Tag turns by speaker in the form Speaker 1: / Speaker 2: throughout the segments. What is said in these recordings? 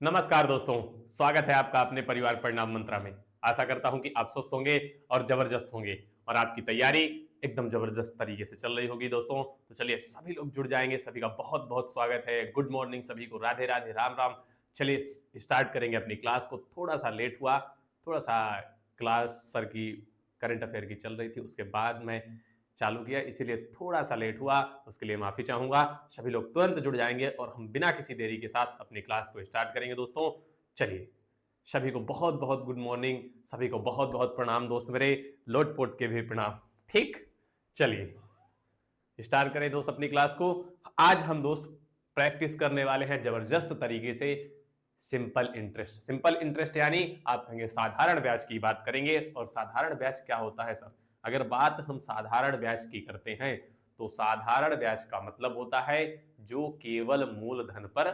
Speaker 1: नमस्कार दोस्तों, स्वागत है आपका अपने परिवार परिणाम मंत्रा में। आशा करता हूं कि आप स्वस्थ होंगे और जबरदस्त होंगे और आपकी तैयारी एकदम जबरदस्त तरीके से चल रही होगी दोस्तों। तो चलिए सभी लोग जुड़ जाएंगे, सभी का बहुत बहुत स्वागत है। गुड मॉर्निंग सभी को, राधे राधे, राम राम। चलिए स्टार्ट करेंगे अपनी क्लास को। थोड़ा सा लेट हुआ, थोड़ा सा क्लास सर की करंट अफेयर की चल रही थी, उसके बाद मैं चालू किया, इसीलिए थोड़ा सा लेट हुआ, उसके लिए माफी चाहूंगा। सभी लोग तुरंत जुड़ जाएंगे और हम बिना किसी देरी के साथ अपनी क्लास को स्टार्ट करेंगे दोस्तों। चलिए सभी को बहुत बहुत गुड मॉर्निंग, सभी को बहुत बहुत प्रणाम दोस्त मेरे, लोट पोट के भी प्रणाम। ठीक, चलिए स्टार्ट करें दोस्त अपनी क्लास को। आज हम दोस्त प्रैक्टिस करने वाले हैं जबरदस्त तरीके से सिंपल इंटरेस्ट। सिंपल इंटरेस्ट यानी आप कहेंगे साधारण ब्याज की बात करेंगे। और साधारण ब्याज क्या होता है सर? अगर बात हम साधारण ब्याज की करते हैं तो साधारण ब्याज का मतलब होता है जो केवल मूलधन पर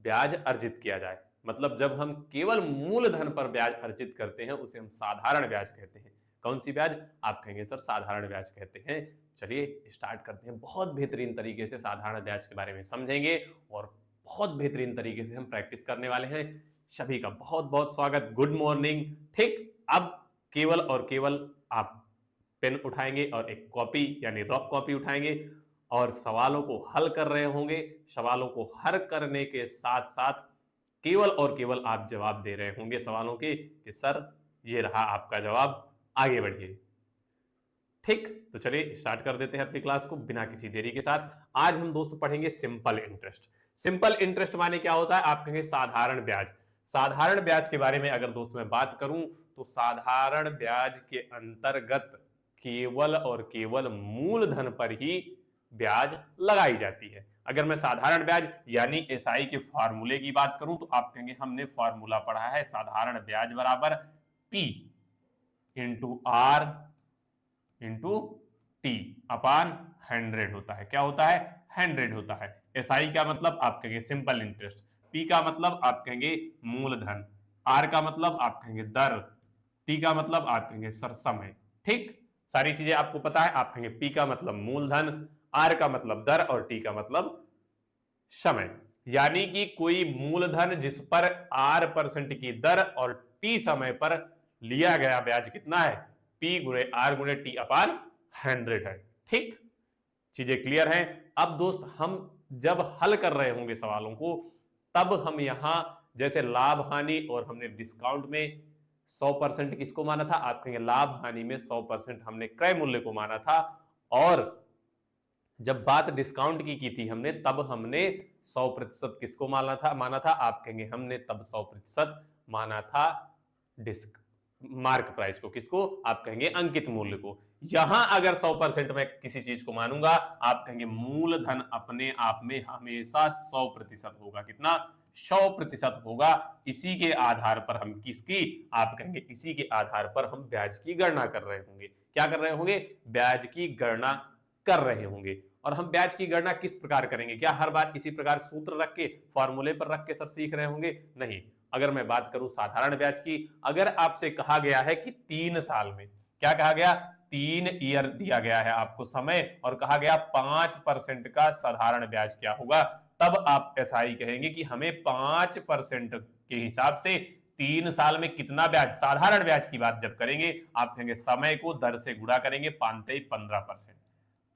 Speaker 1: ब्याज अर्जित किया जाए। मतलब जब हम केवल मूलधन पर ब्याज अर्जित करते हैं उसे हम साधारण ब्याज कहते हैं। कौन सी ब्याज? आप कहेंगे सर साधारण ब्याज कहते हैं। चलिए स्टार्ट करते हैं। बहुत बेहतरीन तरीके से साधारण ब्याज के बारे में समझेंगे और बहुत बेहतरीन तरीके से हम प्रैक्टिस करने वाले हैं। सभी का बहुत बहुत स्वागत, गुड मॉर्निंग। ठीक, अब केवल और केवल आप पेन उठाएंगे और एक कॉपी यानी रफ कॉपी उठाएंगे और सवालों को हल कर रहे होंगे। सवालों को हल करने के साथ साथ केवल और केवल आप जवाब दे रहे होंगे सवालों के कि सर ये रहा आपका जवाब, आगे बढ़िए। ठीक, तो चलिए स्टार्ट कर देते हैं अपनी क्लास को बिना किसी देरी के साथ। आज हम दोस्त पढ़ेंगे सिंपल इंटरेस्ट। सिंपल इंटरेस्ट माने क्या होता है? आप कहेंगे साधारण ब्याज। साधारण ब्याज के बारे में अगर दोस्त मैं बात करूं तो साधारण ब्याज के अंतर्गत केवल और केवल मूलधन पर ही ब्याज लगाई जाती है। अगर मैं साधारण ब्याज यानी एसआई के फॉर्मूले की बात करूं तो आप कहेंगे हमने फॉर्मूला पढ़ा है, साधारण ब्याज बराबर P into R into T upon 100 होता है। क्या होता है? 100 होता है। एसआई का मतलब आप कहेंगे सिंपल इंटरेस्ट, पी का मतलब आप कहेंगे मूलधन, आर का मतलब आप कहेंगे दर, टी का मतलब आप कहेंगे सर समय। ठीक, सारी चीजें आपको पता है। आप कहेंगे पी का मतलब मूलधन, आर का मतलब दर और टी का मतलब समय। यानी कि कोई मूलधन जिस पर R% की दर और टी समय पर लिया गया ब्याज कितना है? P गुणे आर गुणे टी अपान 100 है। ठीक, चीजें क्लियर हैं। अब दोस्त हम जब हल कर रहे होंगे सवालों को तब हम यहां जैसे लाभ हानि और हमने डिस्काउंट में 100% किसको माना था? आप कहेंगे लाभ हानि में 100% हमने क्रय मूल्य को माना था। और जब बात डिस्काउंट की थी हमने तब हमने 100% किसको माना था? आप कहेंगे हमने तब 100% माना था डिस्क मार्क प्राइस को। किसको? आप कहेंगे अंकित मूल्य को। यहां अगर 100% मैं किसी चीज को मानूंगा आप कहेंगे मूलधन अपने आप में हमेशा 100% होगा। कितना? 100% होगा। इसी के आधार पर हम किसकी? आप कहेंगे इसी के आधार पर हम ब्याज की गणना कर रहे होंगे। क्या कर रहे होंगे? ब्याज की गणना कर रहे होंगे। और हम ब्याज की गणना किस प्रकार करेंगे? क्या हर बार इसी प्रकार सूत्र रख के फॉर्मूले पर रख के सर सीख रहे होंगे? नहीं। अगर मैं बात करूं साधारण ब्याज की, अगर आपसे कहा गया है कि 3 साल में, क्या कहा गया? 3 ईयर दिया गया है आपको समय और कहा गया 5% का साधारण ब्याज क्या होगा, तब आप एसआई कहेंगे कि हमें 5% के हिसाब से 3 साल में कितना ब्याज, साधारण ब्याज की बात जब करेंगे आप कहेंगे समय को दर से गुणा करेंगे, 15%।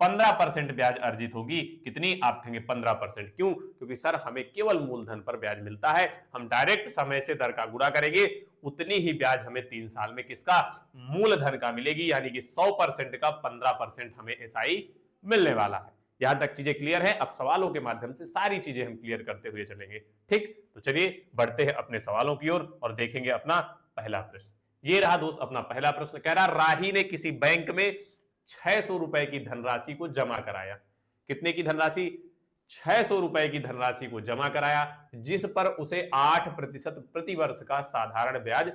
Speaker 1: 15% ब्याज अर्जित होगी। कितनी? आप कहेंगे 15%। क्यों? क्योंकि सर हमें केवल मूलधन पर ब्याज मिलता है, हम डायरेक्ट समय से दर का गुणा करेंगे, उतनी ही ब्याज हमें 3 साल में किसका? मूलधन का मिलेगी। यानी कि 100% का 15% हमें एसआई मिलने वाला है। यहां तक चीजें क्लियर है। अब सवालों के माध्यम से सारी चीजें हम क्लियर करते हुए चलेंगे। ठीक, तो चलिए बढ़ते हैं अपने सवालों की ओर और देखेंगे अपना पहला प्रश्न। ये रहा दोस्त अपना पहला प्रश्न। कह रहा राही ने किसी बैंक में 600 रुपए की धनराशि को जमा कराया। कितने की धनराशि? 600 रुपए की धनराशि को जमा कराया, जिस पर उसे 8% प्रति वर्ष का साधारण ब्याज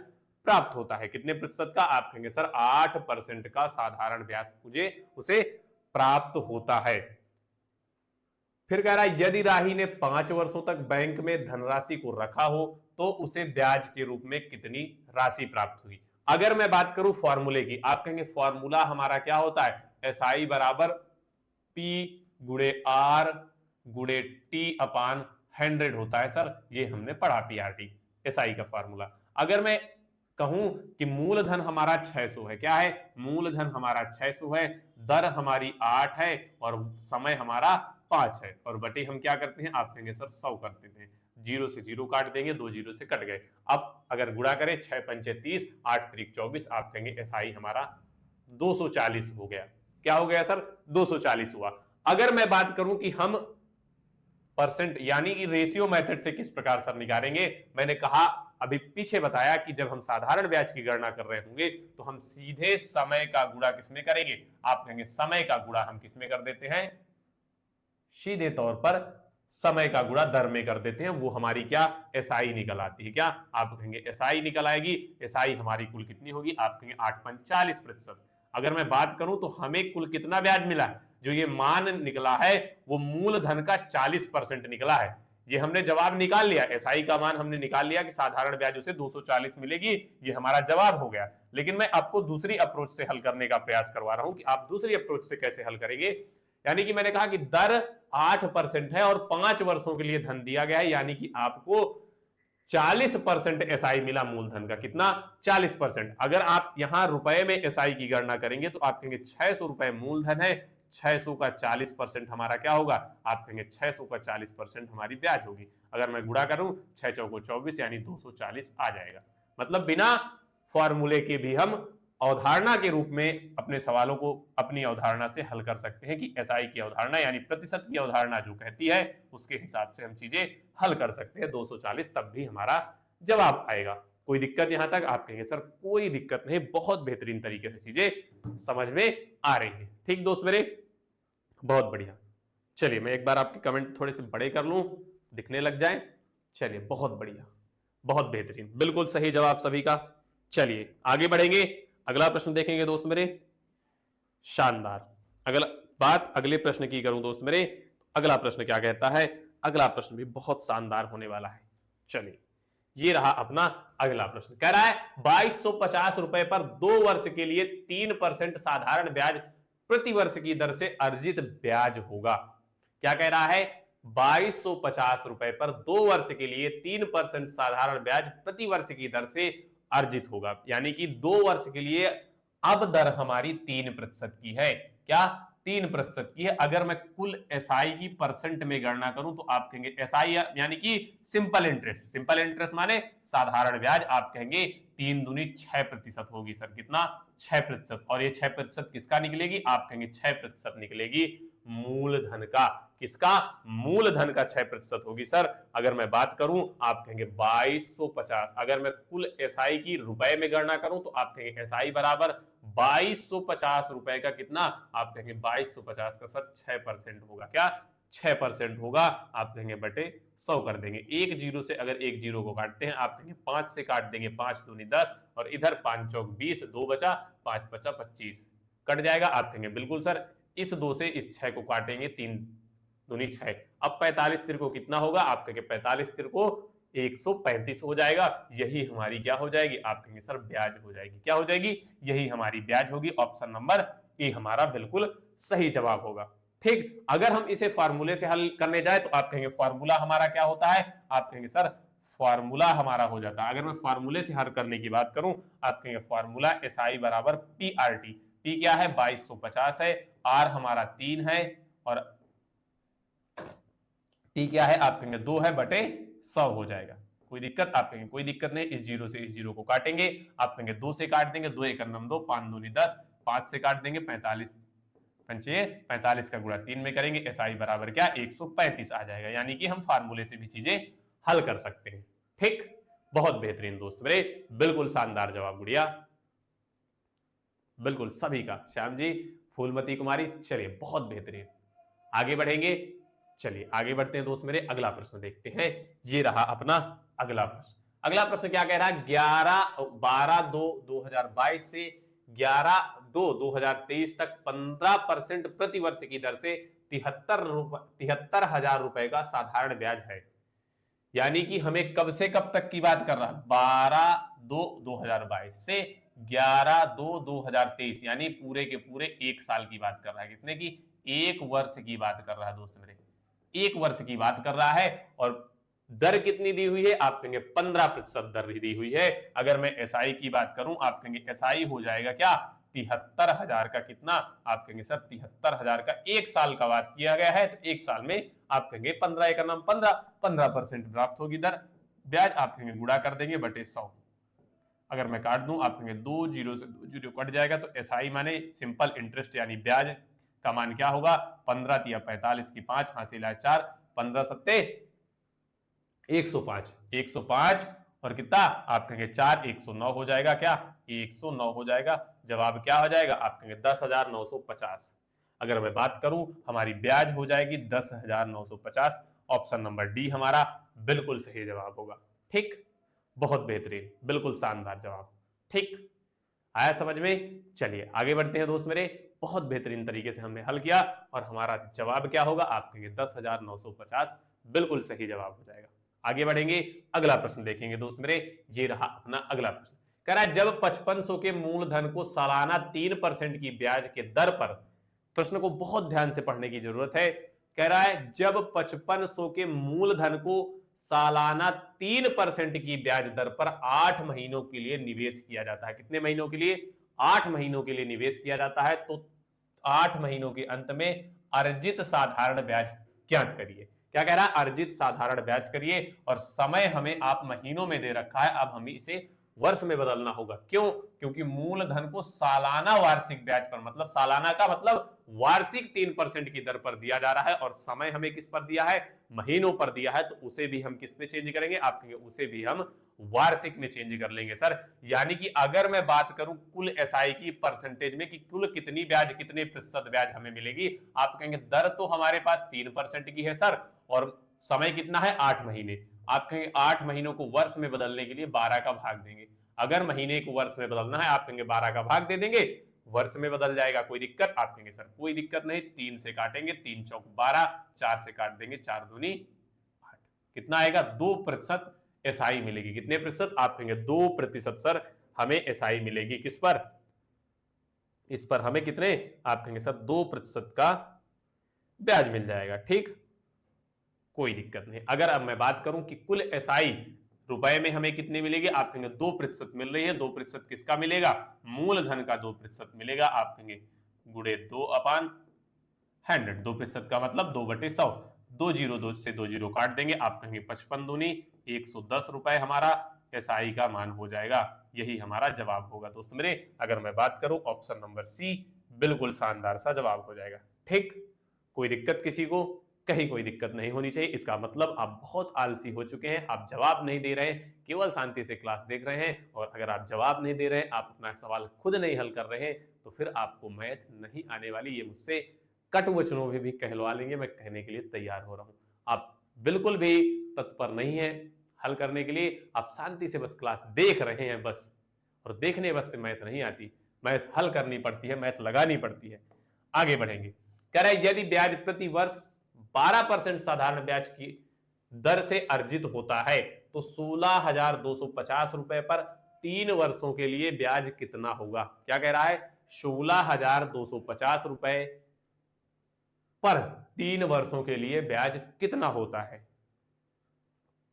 Speaker 1: प्राप्त होता है। कितने प्रतिशत का? आप कहेंगे सर 8% का साधारण ब्याज मुझे उसे प्राप्त होता है। फिर कह रहा है यदि राही ने 5 वर्षों तक बैंक में धनराशि को रखा हो तो उसे ब्याज के रूप में कितनी राशि प्राप्त हुई। अगर मैं बात करूं फॉर्मूले की, आप कहेंगे फॉर्मूला हमारा क्या होता है? एसआई बराबर पी गुणे आर गुणे टी अपान 100 होता है सर, ये हमने पढ़ा पीआरटी, एसआई का फॉर्मूला। अगर मैं कहूं कि मूलधन हमारा 600 है, क्या है, मूलधन हमारा 600 है, दर हमारी 8 है और समय हमारा 5 है, और बटे हम क्या करते हैं, आप कहेंगे सर 100 कर देते हैं, जीरो से जीरो काट देंगे, 2 जीरो से कट गए। अब अगर गुणा करें 6 पंचे 30, 8 त्रिक 24, आप कहेंगे एसआई हमारा 240 हो गया। क्या हो गया सर, 240 हुआ। अगर मैं बात करूं कि हम परसेंट यानी कि रेशियो मेथड से किस प्रकार सर निकालेंगे, मैंने कहा अभी पीछे बताया कि जब हम साधारण ब्याज की गणना कर रहे होंगे तो हम सीधे समय का गुणा किसमें करेंगे, आप कहेंगे समय का गुणा हम किसमें कर देते हैं, सीधे तौर पर समय का गुणा दर में कर देते हैं, वो हमारी क्या एसआई निकल आती है। क्या आप कहेंगे एसआई निकल आएगी, एसआई हमारी कुल कितनी होगी, आप कहेंगे 8.40%। अगर मैं बात करूं तो हमें कुल कितना ब्याज मिला, जो ये मान निकला है वो मूलधन का 40% निकला है। ये हमने जवाब निकाल लिया, एसआई का मान हमने निकाल लिया कि साधारण ब्याज उसे 240 मिलेगी, ये हमारा जवाब हो गया। लेकिन मैं आपको दूसरी अप्रोच से हल करने का प्रयास करवा रहा हूं कि आप दूसरी अप्रोच से कैसे हल करेंगे। यानी कि मैंने कहा कि दर 8% है और 5 वर्षों के लिए धन दिया गया है, यानी कि आपको 40% एसआई मिला मूलधन का, कितना, 40%। अगर आप यहां रुपए में एसआई की गणना करेंगे तो आप कहेंगे 600 रुपए मूलधन है, 600 का 40% हमारा क्या होगा, आप कहेंगे 600 का 40% हमारी ब्याज होगी। अगर मैं गुणा करूं 6 चौको 24 यानी 240 आ जाएगा। मतलब बिना फॉर्मूले के भी हम अवधारणा के रूप में अपने सवालों को अपनी अवधारणा से हल कर सकते हैं कि एसआई की अवधारणा यानी प्रतिशत की अवधारणा जो कहती है उसके हिसाब से हम चीजें हल कर सकते हैं। 240 तब भी हमारा जवाब आएगा। कोई दिक्कत यहां तक, आप कहेंगे सर कोई दिक्कत नहीं, बहुत बेहतरीन तरीके से चीजें समझ में आ रही है। ठीक दोस्त मेरे, बहुत बढ़िया। चलिए मैं एक बार आपके कमेंट थोड़े से बड़े कर लूं, दिखने लग जाए। चलिए बहुत बढ़िया, बहुत बेहतरीन, बिल्कुल सही जवाब सभी का। चलिए आगे बढ़ेंगे, अगला प्रश्न देखेंगे दोस्त मेरे। शानदार। अगला बात अगले प्रश्न की करूं दोस्त मेरे, अगला प्रश्न क्या कहता है, अगला प्रश्न भी बहुत शानदार होने वाला है। चलिए ये रहा अपना अगला प्रश्न, कह रहा है 2250 रुपए पर 2 वर्ष के लिए 3% साधारण ब्याज प्रति वर्ष की दर से अर्जित ब्याज होगा। क्या कह रहा है, 2250 रुपए पर 2 वर्ष के लिए 3% साधारण ब्याज प्रति वर्ष की दर से अर्जित होगा। यानी कि 2 वर्ष के लिए अब दर हमारी 3% की है। क्या, 3% की है। अगर मैं कुल एसआई की परसेंट में गणना करूं तो आप कहेंगे एसआई यानी कि सिंपल इंटरेस्ट, सिंपल इंटरेस्ट माने साधारण ब्याज, आप कहेंगे 3 दूनी 6% होगी सर, कितना, 6%। और ये 6% किसका निकलेगी, आप कहेंगे 6% निकलेगी मूलधन का। किसका, मूलधन का 6% होगी सर। अगर मैं बात करूं आप कहेंगे 2250। अगर मैं कुल एसआई की रुपए में गणना करूं तो आप कहेंगे एसआई बराबर 2250 रुपए का कितना, आप कहेंगे 2250 का सर 6% होगा। क्या, 6% होगा। आप कहेंगे बटे 100 कर देंगे, एक जीरो से अगर एक जीरो को काटते हैं आप कहेंगे 5 से काट देंगे, 5 दूनी 10 और इधर 5 चौक 20, 2 बचा, 5 बचा 25, कट जाएगा। आप कहेंगे बिल्कुल सर, इस 2 से इस 6 को काटेंगे, 3 दूनी 6। अब 45 तिरको कितना होगा, आप कहेंगे 45 तिरको 135 हो जाएगा। यही हमारी क्या हो जाएगी, आप कहेंगे सर ब्याज हो जाएगी। क्या हो जाएगी, यही हमारी ब्याज होगी। ऑप्शन नंबर ए हमारा बिल्कुल सही जवाब होगा। ठीक, अगर हम इसे फार्मूले से हल करने जाए तो आप कहेंगे फार्मूला हमारा क्या होता है, आप कहेंगे सर फार्मूला हमारा हो जाता है। अगर मैं फार्मूले से हल करने की बात करूं आप कहेंगे फार्मूला एसआई बराबर पी आर टी। पी क्या है, 2250 है, आर हमारा 3 है और टी क्या है, आप कहेंगे 2 है बटे 100 हो जाएगा। कोई दिक्कत, आप कहेंगे कोई दिक्कत नहीं, इस जीरो से इस जीरो को काटेंगे, आप कहेंगे 2 से काट देंगे, 2 एक नम 2, 5 दूनी 10, 5 से काट देंगे 45, 45 का गुणा 3 में करेंगे, एसआई बराबर क्या, 135 आ जाएगा। यानी कि हम फार्मूले से भी चीजें हल कर सकते हैं। ठीक, बहुत बेहतरीन दोस्त मेरे, बिल्कुल शानदार जवाब गुड़िया, बिल्कुल सभी का। श्याम जी, फूलमती कुमारी, चलिए बहुत बेहतरीन, आगे बढ़ेंगे। चलिए आगे बढ़ते हैं दोस्त मेरे, अगला प्रश्न देखते हैं। ये रहा अपना अगला प्रश्न। अगला प्रश्न क्या कह रहा है, 12/2/2022 से 11/2/2023 तक 15% प्रति वर्ष की दर से 73,000 रुपए का साधारण ब्याज है। यानी कि हमें कब से कब तक की बात कर रहा है, 12/2/2022 से 11/2/2023, यानी पूरे के पूरे 1 साल की बात कर रहा है। कितने की, 1 वर्ष की बात कर रहा है दोस्त मेरे, 1 वर्ष की बात कर रहा है और दर कितनी दी हुई है, आप कहेंगे 15% दर दी हुई है। अगर मैं एसआई की बात करूं, आप कहेंगे एसआई हो जाएगा क्या, 73,000 का कितना, आप कहेंगे सर 73,000 का 1 साल का बात किया गया है, तो 1 साल में आप कहेंगे 15 का नाम 15% प्राप्त होगी दर। ब्याज आप कहेंगे गुणा कर देंगे बटे 100। अगर मैं काट दूं, आप कहेंगे 2 जीरो से 2 जीरो कट जाएगा, तो एसआई माने सिंपल इंटरेस्ट यानी ब्याज का मान क्या होगा, 15 तिया 45 की 5 हासिल है 4, 15 सत्ते 105, 105 और कितना, आप कहेंगे 4, 109 हो जाएगा क्या, 109 हो जाएगा। जवाब क्या हो जाएगा, आप कहेंगे 10,950। अगर मैं बात करूं, हमारी ब्याज हो जाएगी 10,950। ऑप्शन नंबर डी हमारा बिल्कुल सही जवाब होगा। ठीक, बहुत बेहतरीन, बिल्कुल शानदार जवाब। ठीक, आया समझ में। चलिए आगे बढ़ते हैं दोस्त मेरे। बहुत बेहतरीन तरीके से हमने हल किया और हमारा जवाब क्या होगा, आप कहेंगे 10,950 बिल्कुल सही जवाब हो जाएगा। आगे बढ़ेंगे, अगला प्रश्न देखेंगे दोस्त मेरे। ये रहा अपना अगला प्रश्न। कह रहा है जब 5500 के मूलधन को सालाना 3% की ब्याज के दर पर, प्रश्न को बहुत ध्यान से पढ़ने की जरूरत है। कह रहा है जब 5500 के मूलधन को सालाना 3% की ब्याज दर पर 8 महीनों के लिए निवेश किया जाता है। कितने महीनों के लिए, 8 महीनों के लिए निवेश किया जाता है, तो 8 महीनों के अंत में अर्जित साधारण ब्याज ज्ञात करिए। क्या कह रहा है, अर्जित साधारण ब्याज करिए, और समय हमें आप महीनों में दे रखा है, अब हमें इसे वर्ष में बदलना होगा। क्यों, क्योंकि मूलधन को सालाना वार्षिक ब्याज पर, मतलब सालाना का मतलब वार्षिक 3% की दर पर दिया जा रहा है, और समय हमें किस पर दिया है, महीनों पर दिया है, तो उसे भी हम किस में चेंज करेंगे, आप कहेंगे उसे भी हम वार्षिक में चेंज कर लेंगे सर। यानी कि अगर मैं बात करूं कुल एसआई की परसेंटेज में कि कुल कितनी ब्याज, कितने प्रतिशत ब्याज हमें मिलेगी, आप कहेंगे दर तो हमारे पास 3% की है सर, और समय कितना है 8 महीने। आप कहेंगे 8 महीनों को वर्ष में बदलने के लिए 12 का भाग देंगे। अगर महीने को वर्ष में बदलना है, आप कहेंगे 12 का भाग दे देंगे, वर्ष में बदल जाएगा, कोई दिक्कत, आप कहेंगे सर कोई दिक्कत नहीं, 3 से काटेंगे, 3 चौक 12, 4 से काट देंगे, 4 दूनी 8, कितना आएगा, 2% एसआई मिलेगी। कितने प्रतिशत, आप कहेंगे 2% सर हमें एसआई मिलेगी। किस पर, इस पर हमें कितने, आप कहेंगे सर 2% का ब्याज मिल जाएगा। ठीक, कोई दिक्कत नहीं। अगर अब मैं बात करूं कि कुल एसआई रुपए में हमें कितनी मिलेगी, आप कहेंगे 2% मिल रही है। 2% किसका मिलेगा, मूलधन का 2% मिलेगा। आप कहेंगे गुणे 2/100, 2% का मतलब 2/100, 2 जीरो 2 से 2 जीरो काट देंगे, आप कहेंगे 55 दूनी 110 रुपए हमारा एसआई का मान हो जाएगा। यही हमारा जवाब होगा दोस्त मेरे। अगर मैं बात करूं, ऑप्शन नंबर सी बिल्कुल शानदार सा जवाब हो जाएगा। ठीक, कोई दिक्कत किसी को, कहीं कोई दिक्कत नहीं होनी चाहिए। इसका मतलब आप बहुत आलसी हो चुके हैं, आप जवाब नहीं दे रहे हैं, केवल शांति से क्लास देख रहे हैं, और अगर आप जवाब नहीं दे रहे हैं, आप अपना सवाल खुद नहीं हल कर रहे हैं, तो फिर आपको मैथ नहीं आने वाली। ये मुझसे कटु वचनों में भी कहलवा लेंगे, मैं कहने के लिए तैयार हो रहा हूं। आप बिल्कुल भी तत्पर नहीं है हल करने के लिए, आप शांति से बस क्लास देख रहे हैं बस, और देखने बस से मैथ नहीं आती, मैथ हल करनी पड़ती है, मैथ लगानी पड़ती है। आगे बढ़ेंगे। कह रहा है यदि ब्याज प्रति वर्ष 12% साधारण ब्याज की दर से अर्जित होता है, तो 16,250 रुपए पर 3 वर्षों के लिए ब्याज कितना होगा। क्या कह रहा है, 16,250 रुपए पर 3 वर्षों के लिए ब्याज कितना होता है।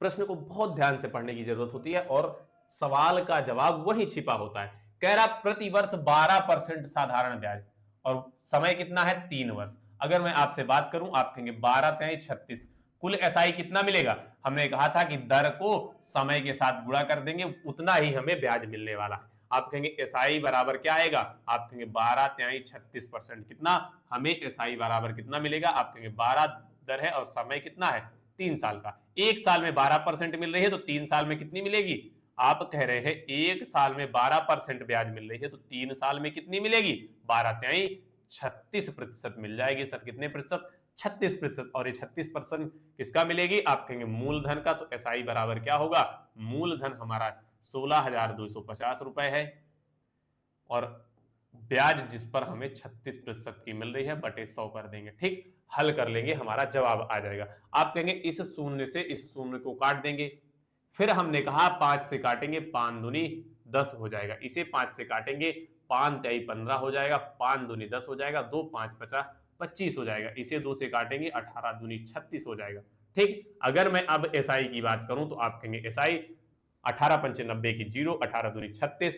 Speaker 1: प्रश्न को बहुत ध्यान से पढ़ने की जरूरत होती है, और सवाल का जवाब वही छिपा होता है। कह रहा प्रति वर्ष 12% साधारण ब्याज, और समय कितना है 3 वर्ष। अगर मैं आपसे बात करूं, आप कहेंगे 12 तिहाई 36, कुल एसआई कितना मिलेगा, हमने कहा था कि दर को समय के साथ गुणा कर देंगे, उतना ही हमें ब्याज मिलने वाला है। आप कहेंगे एसआई बराबर क्या आएगा, आप कहेंगे 12 तिहाई 36%, कितना हमें एसआई बराबर कितना मिलेगा, आप कहेंगे 12 दर है और समय कितना है 3 साल का। 1 साल में 12% मिल रही है, तो 3 साल में कितनी मिलेगी, आप कह रहे हैं 1 साल में 12% ब्याज मिल रही है, तो 3 साल में कितनी मिलेगी, 12 तिहाई 36% मिल जाएगी। सर कितने प्रतिशत, 36%, और ये 36% किसका मिलेगी, आप कहेंगे मूलधन का, तो एसआई बराबर क्या होगा, मूलधन हमारा 16,250 रुपए है, और ब्याज जिस पर हमें 36% की मिल रही है बटे 100 कर देंगे। ठीक, हल कर लेंगे, हमारा जवाब आ जाएगा। आप कहेंगे इस शून्य से इस शून्य को काट देंगे, फिर हमने कहा 5 से काटेंगे, 5 दूनी 10 हो जाएगा, इसे 5 से काटेंगे, 5 तिहाई 15 हो जाएगा, 5 दूनी 10 हो जाएगा, 2 5 50 25 हो जाएगा। इसे 2 से काटेंगे 18 दूनी 36 हो जाएगा। ठीक, अगर मैं अब एसआई की बात करूं तो आप कहेंगे एसआई 18 पंचे 90 की 0, 18 दूनी 36,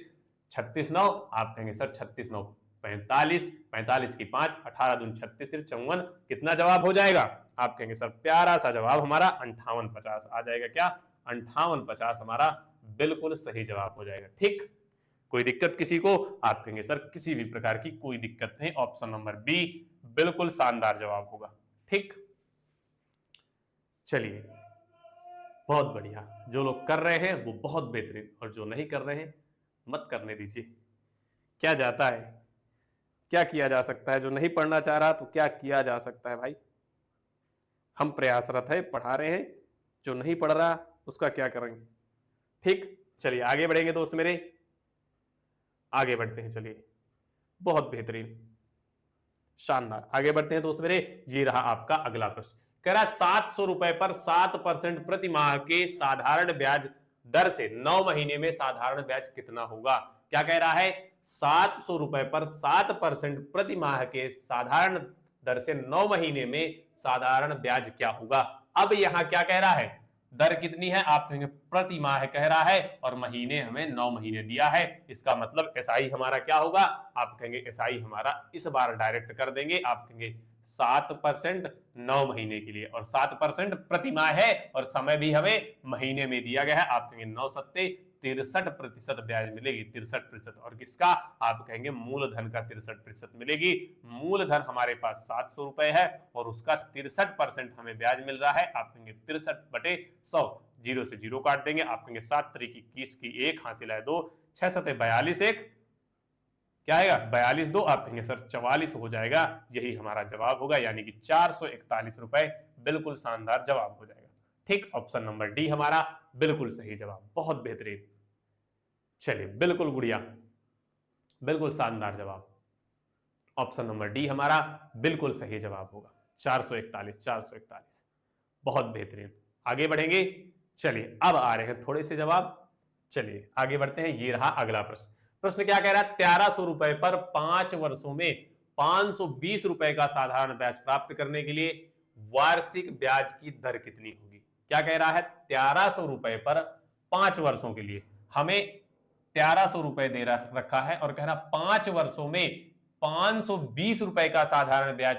Speaker 1: 36 9, आप कहेंगे सर 36 9 45, 45 की 5, 18 दूनी 36 54, कितना जवाब हो जाएगा? आप कहेंगे सर प्यारा सा जवाब हमारा 5850 आ जाएगा। क्या? 5850 हमारा बिल्कुल सही जवाब हो जाएगा। ठीक, कोई दिक्कत किसी को? आप कहेंगे सर किसी भी प्रकार की कोई दिक्कत नहीं, ऑप्शन नंबर बी बिल्कुल शानदार जवाब होगा। ठीक, चलिए बहुत बढ़िया। जो लोग कर रहे हैं वो बहुत बेहतरीन, और जो नहीं कर रहे हैं मत करने दीजिए। क्या जाता है, क्या किया जा सकता है? जो नहीं पढ़ना चाह रहा तो क्या किया जा सकता है भाई? हम प्रयासरत है, पढ़ा रहे हैं। जो नहीं पढ़ रहा उसका क्या करेंगे? ठीक, चलिए आगे बढ़ेंगे दोस्त मेरे, आगे बढ़ते हैं। चलिए बहुत बेहतरीन, शानदार, आगे बढ़ते हैं दोस्त मेरे। ये रहा आपका अगला प्रश्न। कह रहा 700 रुपए पर 7% प्रति माह के साधारण ब्याज दर से 9 महीने में साधारण ब्याज कितना होगा? क्या कह रहा है? 700 रुपए पर 7% प्रति माह के साधारण दर से 9 महीने में साधारण ब्याज क्या होगा? अब यहां क्या कह रहा है? दर कितनी है? आप कहेंगे प्रति माह कह रहा है, और महीने हमें 9 महीने दिया है। इसका मतलब एसआई हमारा क्या होगा? आप कहेंगे एसआई हमारा इस बार डायरेक्ट कर देंगे। आप कहेंगे 7% 9 महीने के लिए, और 7% प्रति माह है, और समय भी हमें महीने में दिया गया है। आप कहेंगे 9 सत्ते 63% ब्याज मिलेगी, 63%। और किसका? आप कहेंगे मूलधन का 63% मिलेगी। मूलधन हमारे पास 700 रुपए है, और उसका 63% हमें ब्याज मिल रहा है। आप कहेंगे 63/100, 0 से 0 काट देंगे। आप कहेंगे 7 तरीक 21 की 1 हासिल है 2, 6 सते 42, 1 क्या आएगा? 42 2, आप कहेंगे सर 44 हो जाएगा। यही हमारा जवाब होगा, यानी कि 441 रुपए बिल्कुल शानदार जवाब हो जाएगा। ठीक, ऑप्शन नंबर डी हमारा बिल्कुल सही जवाब, बहुत बेहतरीन। चलिए बिल्कुल गुड़िया, बिल्कुल शानदार जवाब, ऑप्शन नंबर डी हमारा बिल्कुल सही जवाब होगा। 441, 441, बहुत बेहतरीन। आगे बढ़ेंगे। चलिए अब आ रहे हैं थोड़े से जवाब। चलिए आगे बढ़ते हैं। ये रहा अगला प्रश्न। प्रश्न क्या कह रहा है? 1300 रुपए पर 5 वर्षों में 520 रुपए का साधारण ब्याज प्राप्त करने के लिए वार्षिक ब्याज की दर कितनी होगी? क्या कह रहा है? 1300 रुपए पर 5 वर्षों के लिए हमें 1300 रुपए दे रखा है, और कह रहा 5 वर्षों में 520 रुपए का साधारण ब्याज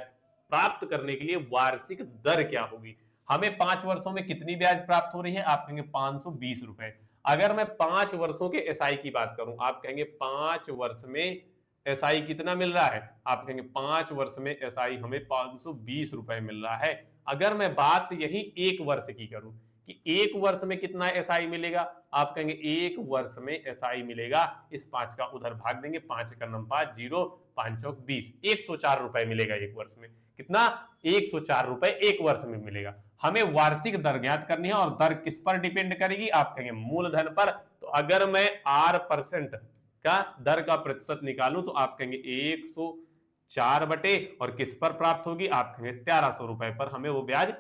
Speaker 1: प्राप्त करने के लिए वार्षिक दर क्या होगी? हमें 5 वर्षों में कितनी ब्याज प्राप्त हो रही है? आप कहेंगे 520 रुपए। अगर मैं 5 वर्षों के एसआई की बात करूं, आप कहेंगे 5 वर्ष में एसआई कितना मिल रहा है? आप कहेंगे 5 वर्ष में एसआई हमें 520 रुपए मिल रहा है। अगर मैं बात यही 1 वर्ष की करूं कि 1 वर्ष में कितना एसआई मिलेगा, आप कहेंगे 1 वर्ष में एसआई मिलेगा, इस 5 का उधर भाग देंगे, 5 का नम 5, 0 5 चौक 20, 104 रुपए मिलेगा 1 वर्ष में। कितना? 104 रुपए 1 वर्ष में मिलेगा। हमें वार्षिक दर ज्ञात करनी है, और दर किस पर डिपेंड करेगी? आप कहेंगे मूलधन पर। तो अगर मैं आर परसेंट का दर का प्रतिशत निकालूं तो आप कहेंगे 104 बटे, और किस पर प्राप्त होगी? आप कहेंगे 1300 रुपए पर हमें वो ब्याज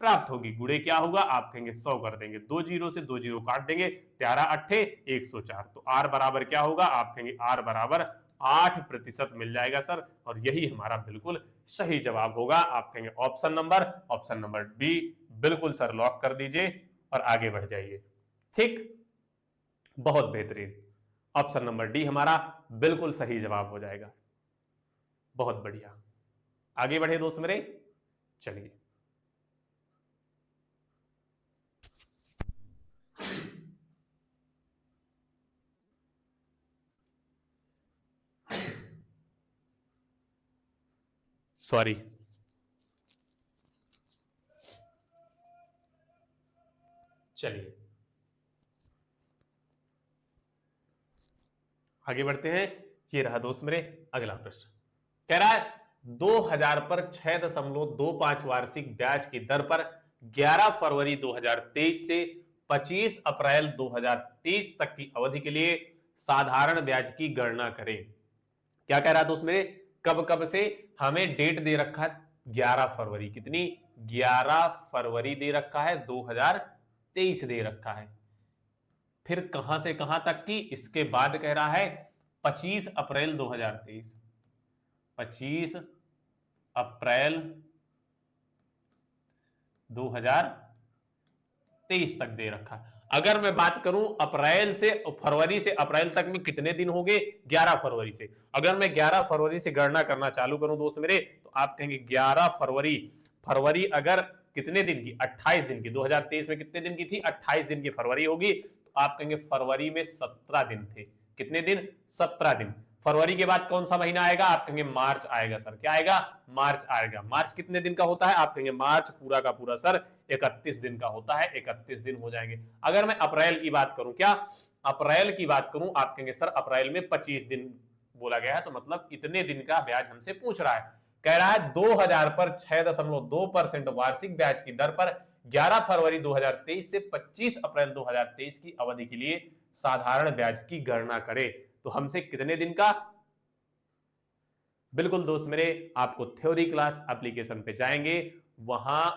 Speaker 1: प्राप्त होगी। गुड़े क्या होगा? आप कहेंगे 100 कर देंगे, 2 जीरो से 2 जीरो काट देंगे, 13 अट्ठे 104। तो आर बराबर क्या होगा? आप कहेंगे आर बराबर 8% मिल जाएगा सर, और यही हमारा बिल्कुल सही जवाब होगा। आप कहेंगे ऑप्शन नंबर बी बिल्कुल सर लॉक कर दीजिए, और आगे बढ़ जाइए। ठीक, बहुत बेहतरीन, ऑप्शन नंबर डी हमारा बिल्कुल सही जवाब हो जाएगा। बहुत बढ़िया, आगे बढ़े दोस्त मेरे। चलिए सॉरी, चलिए आगे बढ़ते हैं। ये रहा दोस्त मेरे अगला प्रश्न। कह रहा है 2000 पर 6.25 वार्षिक ब्याज की दर पर 11 फरवरी 2023 से 25 अप्रैल 2023 तक की अवधि के लिए साधारण ब्याज की गणना करें। क्या कह रहा है दोस्त मेरे? कब कब से? हमें डेट दे रखा है 11 फरवरी, कितनी? 11 फरवरी दे रखा है, 2023 दे रखा है। फिर कहां से कहां तक की? इसके बाद कह रहा है 25 अप्रैल 2023, 25 अप्रैल 2023 तक दे रखा। अगर मैं बात करूं अप्रैल से फरवरी से अप्रैल तक में कितने दिन हो गए, 11 फरवरी से। अगर मैं 11 फरवरी से गणना करना चालू करूं दोस्त मेरे, तो आप कहेंगे 11 फरवरी, फरवरी अगर कितने दिन की, 28 दिन की। 2023 में कितने दिन की थी, 28 दिन की फरवरी होगी, तो आप कहेंगे फरवरी में 17 दिन थे। कितने दिन, 17 दिन। फरवरी के बाद कौन सा महीना आएगा, आप कहेंगे मार्च आएगा सर। क्या आएगा, मार्च आएगा। मार्च कितने दिन का होता है, आप कहेंगे मार्च पूरा का पूरा सर 31 दिन का होता है, 31 दिन हो जाएंगे। अगर मैं अप्रैल की बात करूं, क्या अप्रैल की बात करूं, आप कहेंगे सर अप्रैल में 25 दिन बोला गया है, तो मतलब इतने दिन का ब्याज हमसे पूछ रहा है। कह रहा है 2000 पर 6.2% वार्षिक ब्याज की दर पर 11 फरवरी 2023 से 25 अप्रैल 2023 की अवधि के लिए साधारण ब्याज की गणना करें। तो हमसे कितने दिन का, बिल्कुल दोस्त मेरे, आपको थ्योरी क्लास एप्लीकेशन पे जाएंगे, वहां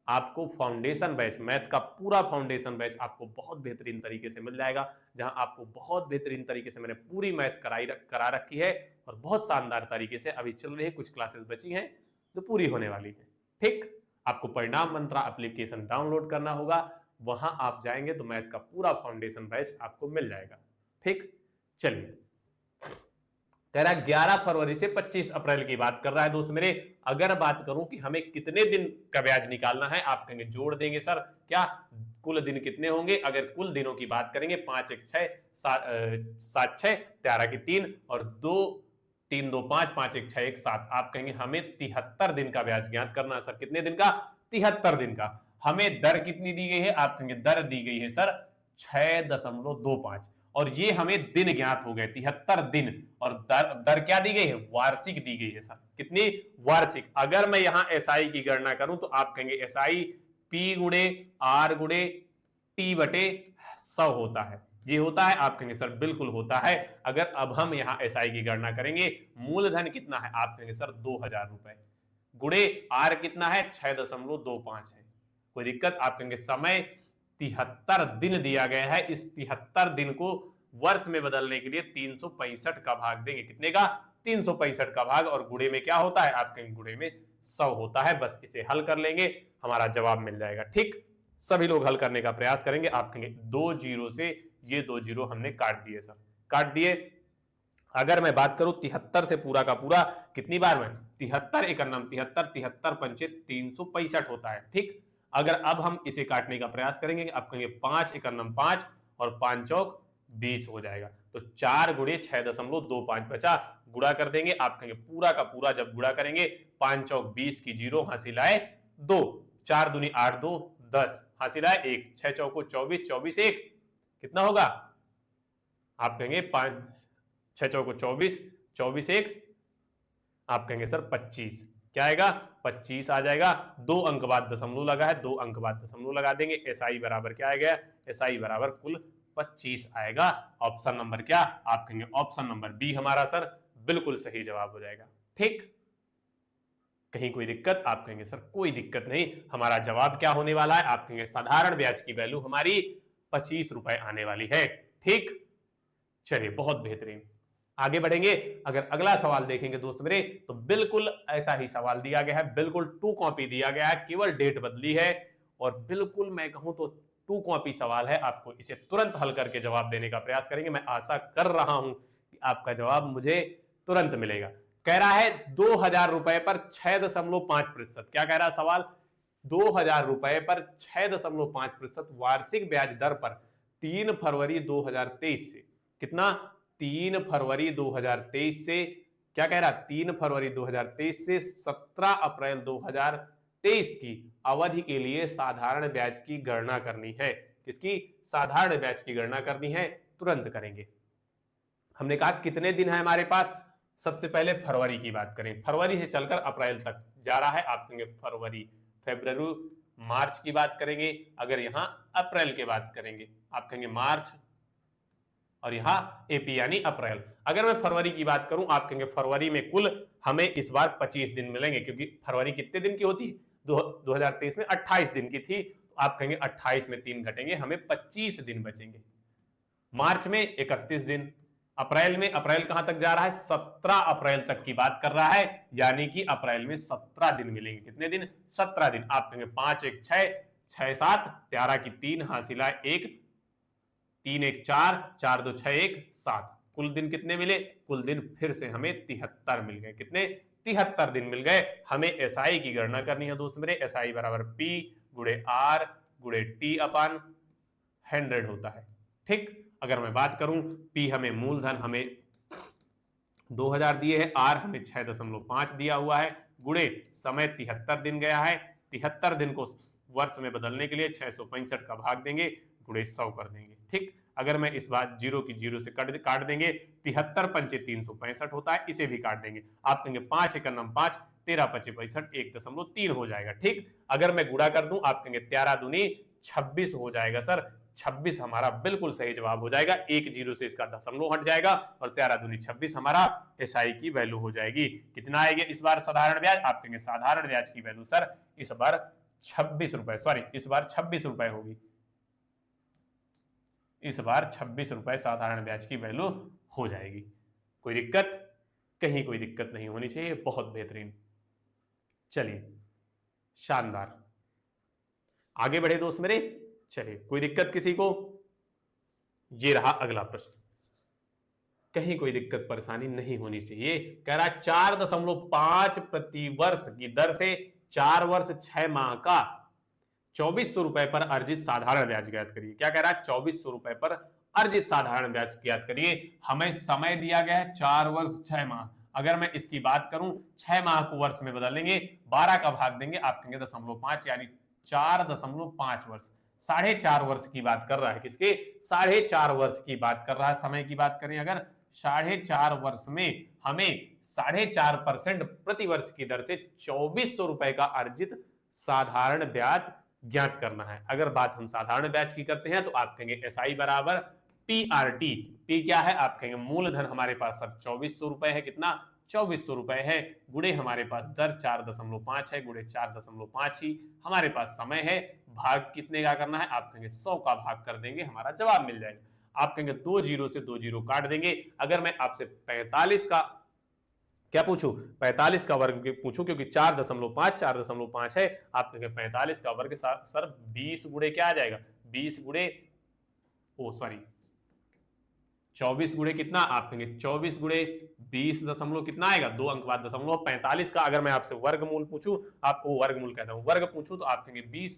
Speaker 1: आपको फाउंडेशन बैच, मैथ का पूरा फाउंडेशन बैच आपको बहुत बेहतरीन तरीके से मिल जाएगा, जहां आपको बहुत बेहतरीन तरीके से मैंने पूरी मैथ करा रखी है, और बहुत शानदार तरीके से अभी चल रही है, कुछ क्लासेस बची हैं जो पूरी होने वाली है। ठीक, आपको परिणाम मंत्रा एप्लीकेशन डाउनलोड करना होगा, वहां आप जाएंगे तो मैथ का पूरा फाउंडेशन बैच आपको मिल जाएगा। ठीक, चलिए, कह रहा है 11 फरवरी से 25 अप्रैल की बात कर रहा है दोस्त मेरे। अगर बात करूं कि हमें कितने दिन का ब्याज निकालना है, आप कहेंगे जोड़ देंगे सर, क्या कुल दिन कितने होंगे। अगर कुल दिनों की बात करेंगे, 5 1 6 7 6 13 की 3 और 2 3 2 5 5 1 6 1 7, आप कहेंगे हमें 73 दिन का ब्याज ज्ञात करना है सर। कितने दिन का, 73 दिन का। हमें दर कितनी दी गई है, आप कहेंगे दर दी गई है सर 6.25, और ये हमें दिन ज्ञात हो गए 73 दिन, और दर क्या दी गई है, वार्षिक दी गई है सर। कितनी, वार्षिक। अगर मैं यहां एसआई की गणना करूं, तो आप कहेंगे एसआई पी गुणे आर गुणे टी बटे 100 होता है। ये होता है, आप कहेंगे सर बिल्कुल होता है। अगर अब हम यहां एसआई की गणना करेंगे, मूलधन कितना है, आप कहेंगे सर 2000 रुपए, गुणे आर कितना है 6.25 है। कोई दिक्कत, आप कहेंगे समय 73 दिन दिया गया है, इस 73 दिन को वर्ष में बदलने के लिए 365 का भाग देंगे। कितने का, 365 का भाग, और गुणे में क्या होता है, आप कहेंगे गुणे में 100 होता है। बस इसे हल कर लेंगे, हमारा जवाब मिल जाएगा। ठीक, सभी लोग हल करने का प्रयास करेंगे। आप कहेंगे 2 जीरो से ये 2 जीरो हमने काट दिए सर, काट दिए। अगर मैं बात करूं 73 से पूरा का पूरा कितनी बार में, 73 एकन्नम 73, 73 पंचे 365 होता है। ठीक, अगर अब हम इसे काटने का प्रयास करेंगे, आप कहेंगे 5 एकन्नम 5 और 5 चौक 20 हो जाएगा। तो 4 गुणे 6.25 बचा, गुणा कर देंगे। आप कहेंगे पूरा का पूरा जब गुणा करेंगे, 5 चौक 20 की जीरो हासिल आए 2, 4 दूनी 8 2 10 हासिल आए 1, 6 चौको 24, 24 1 कितना होगा, आप कहेंगे 5 6 चौको 24, 24 1 आप कहेंगे सर 25। क्या आएगा, 25 आ जाएगा। 2 अंक बाद दशमलव लगा है, 2 अंक बाद दशमलव लगा देंगे। एसआई बराबर क्या आएगा, एसआई बराबर कुल 25 आएगा। ऑप्शन नंबर क्या, आप कहेंगे ऑप्शन नंबर बी हमारा सर बिल्कुल सही जवाब हो जाएगा। ठीक, कहीं कोई दिक्कत, आप कहेंगे सर कोई दिक्कत नहीं। हमारा जवाब क्या होने वाला है, आप कहेंगे साधारण ब्याज की वैल्यू हमारी 25 रुपए आने वाली है। ठीक, चलिए बहुत बेहतरीन, आगे बढ़ेंगे। अगर अगला सवाल देखेंगे दोस्त मेरे, तो बिल्कुल ऐसा ही सवाल दिया गया है, बिल्कुल 2 कॉपी दिया गया है, केवल डेट बदली है, और बिल्कुल मैं कहूं तो 2 कॉपी सवाल है। आपको इसे तुरंत हल करके जवाब देने का प्रयास करेंगे। मैं आशा कर रहा हूं कि आपका जवाब मुझे तुरंत मिलेगा। कह रहा है 2000 रुपए पर 6.5%, क्या कह रहा है सवाल, 2000 रुपए पर 6.5% वार्षिक ब्याज दर पर 3 फरवरी 2023 से, कितना, 3 फरवरी 2023 से, क्या कह रहा, 3 फरवरी 2023 से 17 अप्रैल 2023 की अवधि के लिए साधारण ब्याज की गणना करनी है। किसकी, साधारण ब्याज की गणना करनी है, तुरंत करेंगे। हमने कहा कितने दिन है हमारे पास, सबसे पहले फरवरी की बात करें, फरवरी से चलकर अप्रैल तक जा रहा है। आप कहेंगे फरवरी, फरवरी, मार्च की बात करेंगे। अगर यहां अप्रैल की बात करेंगे, आप कहेंगे मार्च, और यहां एपी यानी अप्रैल। अगर मैं फरवरी की बात करूं, आप कहेंगे फरवरी में कुल हमें इस बार 25 दिन मिलेंगे, क्योंकि फरवरी कितने दिन की होती, 2023 में 28 दिन की थी। तो आप कहेंगे 28 में 3 घटेंगे, हमें 25 दिन बचेंगे। मार्च में 31 दिन, अप्रैल में, अप्रैल कहां तक जा रहा है, 17 अप्रैल तक की बात कर रहा है, यानी कि अप्रैल में 17 दिन मिलेंगे। कितने दिन, 17 दिन। आप कहेंगे 5 1 6, 6 7, 13 की 3 हासिला 1, 3 1 4, 4 2 6 1 7, कुल दिन कितने मिले, कुल दिन फिर से हमें 73 मिल गए। कितने, 73 दिन मिल गए। हमें एसआई की गणना करनी है दोस्त मेरे। एसआई बराबर पी गुणे आर गुणे टी अपान 100 होता है। ठीक, अगर मैं बात करूं, पी हमें मूलधन हमें 2000 दिए है, आर हमें 6.5 दिया हुआ है, गुणे समय 73 दिन गया है, 73 दिन को वर्ष में बदलने के लिए 665 का भाग देंगे, गुणे 100 कर देंगे। ठीक, अगर मैं इस बात जीरो की जीरो से काट देंगे, 73 पंचे 365 होता है, इसे भी काट देंगे। आप कहेंगे 5 1 5, 13 5 65, 1.3 हो जाएगा। ठीक, अगर मैं गुणा कर दूं, आप कहेंगे 13 दूनी 26 हो जाएगा सर। 26 हमारा बिल्कुल सही जवाब हो जाएगा। एक जीरो से इसका दशमलव हट जाएगा और 13 दूनी 26 हमारा एसआई की वैल्यू हो जाएगी। कितना आएगा इस बार साधारण ब्याज, आप कहेंगे साधारण ब्याज की वैल्यू सर इस बार 26 रुपए, सॉरी इस बार 26 रुपए होगी। इस बार 26 रुपए साधारण ब्याज की वैल्यू हो जाएगी। कोई दिक्कत, कहीं कोई दिक्कत नहीं होनी चाहिए, बहुत बेहतरीन। चलिए, शानदार, आगे बढ़े दोस्त मेरे। चलिए, कोई दिक्कत किसी को, ये रहा अगला प्रश्न। कहीं कोई दिक्कत परेशानी नहीं होनी चाहिए। कह रहा 4.5 प्रति वर्ष की दर से 4 वर्ष 6 माह का 2400 रुपए पर अर्जित साधारण ब्याज ज्ञात करिए। क्या कह रहा है, 2400 रुपए पर अर्जित साधारण ब्याज ज्ञात करिए। हमें समय दिया गया है 4 वर्ष 6 माह। अगर मैं इसकी बात करूं, 6 माह को वर्ष में बदल लेंगे, 12 का भाग देंगे, आप कहेंगे 0.5 यानी 4.5 वर्ष, 4.5 वर्ष की बात कर रहा है। किसके, 4.5 वर्ष की बात कर रहा है। समय की बात करें अगर, 4.5 वर्ष में हमें 4.5% प्रति वर्ष की दर से 2400 रुपए का अर्जित साधारण ब्याज ज्ञात करना है। अगर बात हम साधारण ब्याज की करते हैं तो आप कहेंगे एसआई बराबर पी आर टी। पी क्या है, आप कहेंगे मूलधन हमारे पास सर 2400 रुपए है। कितना, 2400 रुपए है, गुणे हमारे पास दर 4.5 है, गुणे 4.5 ही हमारे पास समय है। भाग कितने का करना है, आप कहेंगे 100 का भाग कर देंगे, हमारा जवाब मिल जाएगा। आप कहेंगे 2 जीरो से 2 जीरो काट देंगे। अगर मैं आपसे 45 का क्या पूछूं, 45 का वर्ग पूछूं, क्योंकि 4.5 है, आप कहेंगे 45 का वर्ग सर 20 गुणे क्या आ जाएगा, 20 गुणे, ओ सॉरी 24 गुणे कितना, आप कहेंगे 24 गुणे 20 दशमलव कितना आएगा, 2 अंक बाद दशमलव। 45 का अगर मैं आपसे वर्गमूल पूछूं, आपको वर्गमूल कहता हूं, वर्ग पूछूं तो आप कहेंगे 20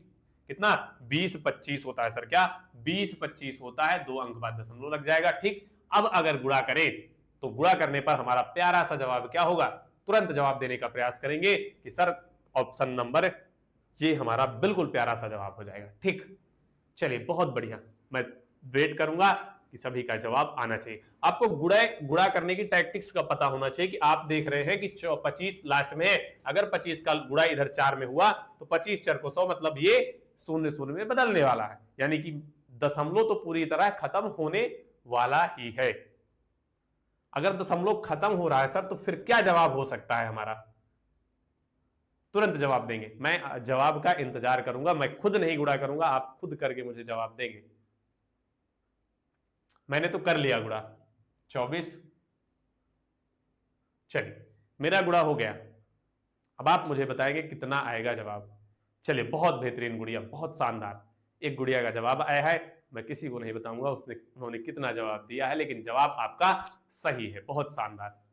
Speaker 1: कितना, 20 25 होता है सर। क्या 20 25 होता है, 2 अंक बाद दशमलव लग जाएगा। ठीक, अब अगर गुणा करें तो गुणा करने पर हमारा प्यारा सा जवाब क्या होगा, तुरंत जवाब देने का प्रयास करेंगे कि सर ऑप्शन नंबर ये हमारा बिल्कुल प्यारा सा जवाब हो जाएगा। ठीक, चलिए बहुत बढ़िया, मैं वेट करूंगा कि सभी का जवाब आना चाहिए। आपको गुणा करने की टैक्टिक्स का पता होना चाहिए कि आप देख रहे हैं कि 25 लास्ट में है, अगर 25 का गुणा इधर 4 में हुआ तो 25 4 को 100, मतलब ये 0 0 में बदलने वाला है, यानी कि दशमलव तो पूरी तरह खत्म होने वाला ही है। अगर दशमलव खत्म हो रहा है सर तो फिर क्या जवाब हो सकता है हमारा, तुरंत जवाब देंगे। मैं जवाब का इंतजार करूंगा, मैं खुद नहीं गुणा करूंगा, आप खुद करके मुझे जवाब देंगे। मैंने तो कर लिया गुणा 24, चलिए मेरा गुणा हो गया। अब आप मुझे बताएंगे कितना आएगा जवाब। चलिए बहुत बेहतरीन गुड़िया, बहुत शानदार, एक गुड़िया का जवाब आया है। मैं किसी को नहीं बताऊंगा उन्होंने कितना जवाब दिया है, लेकिन जवाब आपका सही है। बहुत शानदार,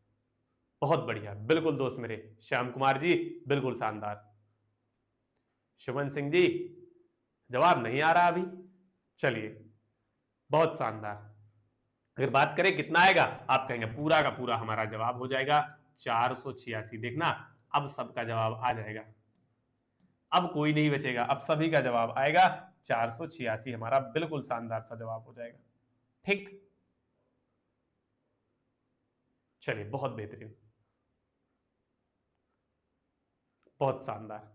Speaker 1: बहुत बढ़िया, बिल्कुल दोस्त मेरे श्याम कुमार जी, बिल्कुल शानदार। शुभन सिंह जी जवाब नहीं आ रहा अभी, चलिए बहुत शानदार। अगर बात करें कितना आएगा, आप कहेंगे पूरा का पूरा हमारा जवाब हो जाएगा 486। देखना अब सबका जवाब आ जाएगा, अब कोई नहीं बचेगा, अब सभी का जवाब आएगा 486, हमारा बिल्कुल शानदार सा जवाब हो जाएगा। ठीक, चलिए बहुत बेहतरीन, बहुत शानदार,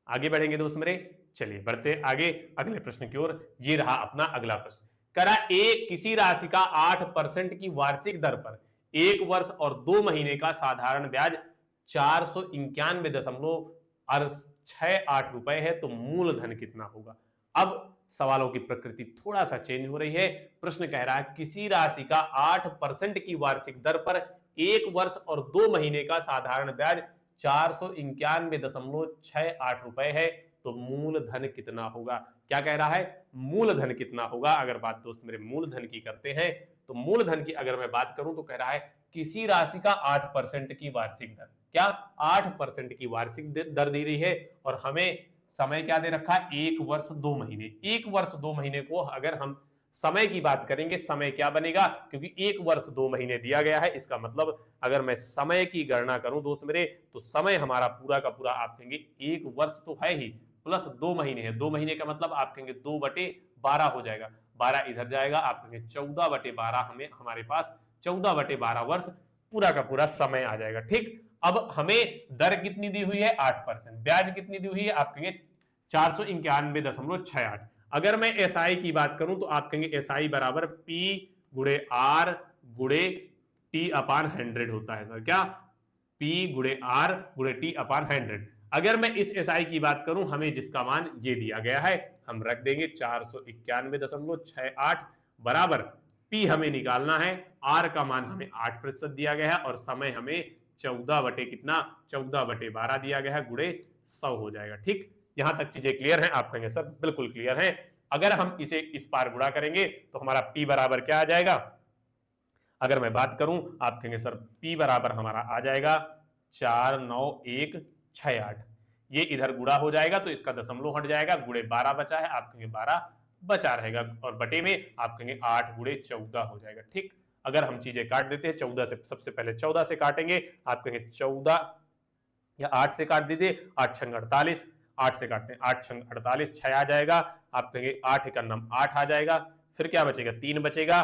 Speaker 1: आगे बढ़ेंगे दोस्त मेरे। चलिए बढ़ते आगे अगले प्रश्न की ओर। ये रहा अपना अगला प्रश्न। करा एक किसी राशि का 8% की वार्षिक दर पर 1 वर्ष और 2 महीने का साधारण ब्याज 491.68 रुपए है, तो मूलधन कितना होगा। अब सवालों की प्रकृति थोड़ा सा चेंज हो रही है। प्रश्न कह रहा है किसी राशि का 8% की वार्षिक दर पर 1 वर्ष और 2 महीने का साधारण ब्याज 491.68 रुपए है, तो मूलधन कितना होगा। क्या कह रहा है, मूलधन कितना होगा। अगर बात दोस्त मेरे मूलधन की करते हैं तो मूलधन की अगर मैं बात करूं तो कह रहा है किसी राशि का 8% की वार्षिक दर, क्या 8% की वार्षिक दर दी रही है और हमें समय क्या दे रखा है, 1 वर्ष 2 महीने। 1 वर्ष 2 महीने को अगर हम समय की बात करेंगे, समय क्या बनेगा, क्योंकि 1 वर्ष 2 महीने दिया गया है, इसका मतलब अगर मैं समय की गणना करूं दोस्त मेरे, तो समय हमारा पूरा का पूरा आप कहेंगे 1 वर्ष तो है ही प्लस 2 महीने है। 2 महीने का मतलब आप कहेंगे 2/12 हो जाएगा, 12 इधर जाएगा, आप कहेंगे 14/12 हमें हमारे पास 14/12 वर्ष पूरा का पूरा समय आ जाएगा। ठीक, अब हमें दर कितनी दी हुई है, 8%। ब्याज कितनी दी हुई है, आप कहेंगे 491.68। अगर मैं एसआई की बात करूं तो आप कहेंगे एसआई बराबर पी गुणे आर गुणे टी अपान 100 होता है सर। क्या, पी गुणे आर गुणे टी अपान 100। अगर मैं इस एसआई की बात करूं, हमें जिसका मान ये दिया गया है, हम रख देंगे 491.68 बराबर पी हमें निकालना है, आर का मान हमें 8% दिया गया है और समय हमें 14 बटे कितना, 14/12 दिया गया है, गुणे 100 हो जाएगा। ठीक, यहां तक चीजें क्लियर हैं। आप कहेंगे सर बिल्कुल क्लियर है। अगर हम इसे इस पार गुणा करेंगे तो हमारा पी बराबर क्या आ जाएगा, अगर मैं बात करूं आप कहेंगे सर पी बराबर हमारा आ जाएगा 49168। ये इधर गुणा हो जाएगा तो इसका दशमलव हट जाएगा, गुणे 12 बचा है, आप कहेंगे 12 बचा रहेगा और बटे में आप कहेंगे 8 गुणे 14 हो जाएगा। ठीक, अगर हम चीजें काट देते हैं 14 से, सबसे पहले 14 से काटेंगे, आप कहेंगे 14 या 8 से काट दीजिए, 8 छंग 48, 8 से काटते हैं, 8 छंग 48, 6 आ जाएगा, आप कहेंगे 8 का नम 8 आ जाएगा, फिर क्या बचेगा, 3 बचेगा,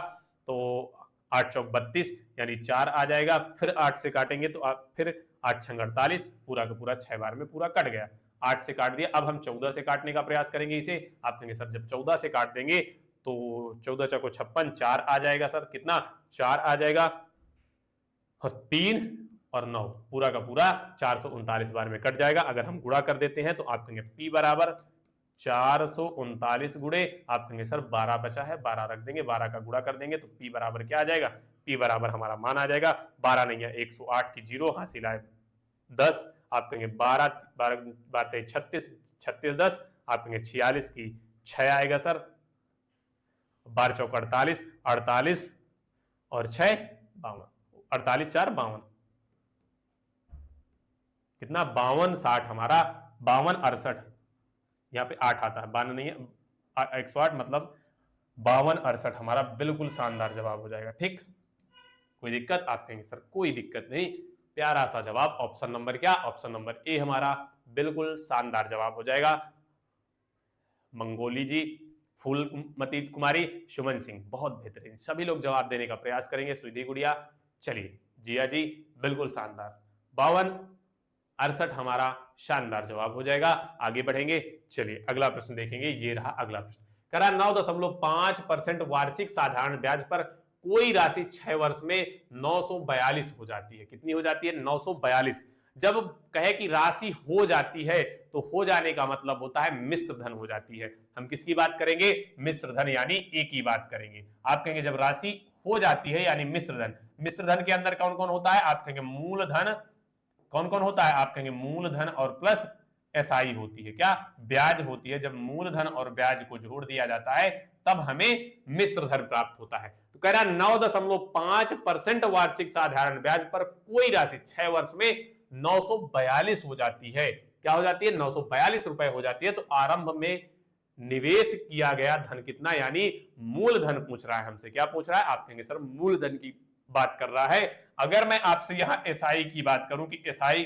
Speaker 1: तो 8 चौक 32 यानी 4 आ जाएगा, फिर 8 से काटेंगे तो आप फिर 8 छंग 48, पूरा का पूरा 6 बार में पूरा कट गया, 8 से काट दिया। अब हम 14 से काटने का प्रयास करेंगे इसे, आप कहेंगे सर जब 14 से काट देंगे तो 14 चौको 56, 4 आ जाएगा सर, कितना 4 आ जाएगा और 3 और 9 पूरा का पूरा 439 बार में कट जाएगा। अगर हम गुणा कर देते हैं तो आप कहेंगे P बराबर 439 गुणे, आप कहेंगे सर 12 बचा है, 12 रख देंगे, 12 का गुणा कर देंगे तो P बराबर क्या आ जाएगा, P बराबर हमारा मान आ जाएगा 12 नहीं है 108 की 0 हासिल आए 10, आप कहेंगे 12 12 36 36 10, आप कहेंगे 46 की 6 आएगा सर, 12 चौक 48, 48 और 6 52, 48 4 52, कितना 52 60 हमारा 52 68, यहाँ पे 8 आता है, 52 नहीं है 108, मतलब 52 68 हमारा बिल्कुल शानदार जवाब हो जाएगा। ठीक, कोई दिक्कत, आप कहेंगे सर कोई दिक्कत नहीं, प्यारा सा जवाब, ऑप्शन नंबर क्या, ऑप्शन नंबर ए हमारा बिल्कुल शानदार जवाब हो जाएगा। मंगोली जी, फूलमती कुमारी, सुमन सिंह, बहुत बेहतरीन, सभी लोग जवाब देने का प्रयास करेंगे। सुधी गुड़िया, चलिए जिया जी बिल्कुल शानदार, 52 68 हमारा शानदार जवाब हो जाएगा। आगे बढ़ेंगे, चलिए अगला प्रश्न देखेंगे, ये रहा अगला प्रश्न। करा 9.5% वार्षिक साधारण ब्याज पर कोई राशि 6 वर्ष में 942 हो जाती है। कितनी हो जाती है, 942। जब कहे कि राशि हो जाती है तो हो जाने का मतलब होता है मिश्र धन हो जाती है। हम किसकी बात करेंगे, मिश्र धन यानी ए की बात करेंगे। आप कहेंगे जब राशि हो जाती है यानी मिश्र धन, मिश्र धन के अंदर कौन कौन होता है, आप कहेंगे मूलधन, कौन कौन होता है, आप कहेंगे मूलधन और प्लस एसआई होती है, क्या ब्याज होती है। जब मूलधन और ब्याज को जोड़ दिया जाता है तब हमें मिश्र धन प्राप्त होता है। तो कह रहा है 9.5% वार्षिक साधारण ब्याज पर कोई राशि 6 वर्ष में 942 हो जाती है। क्या हो जाती है, 942 रुपए हो जाती है। तो आरंभ में निवेश किया गया धन कितना, यानी मूलधन पूछ रहा है हमसे। क्या पूछ रहा है, आप कहेंगे सर मूलधन की बात कर रहा है। अगर मैं आपसे यहां एसआई की बात करूं कि एसआई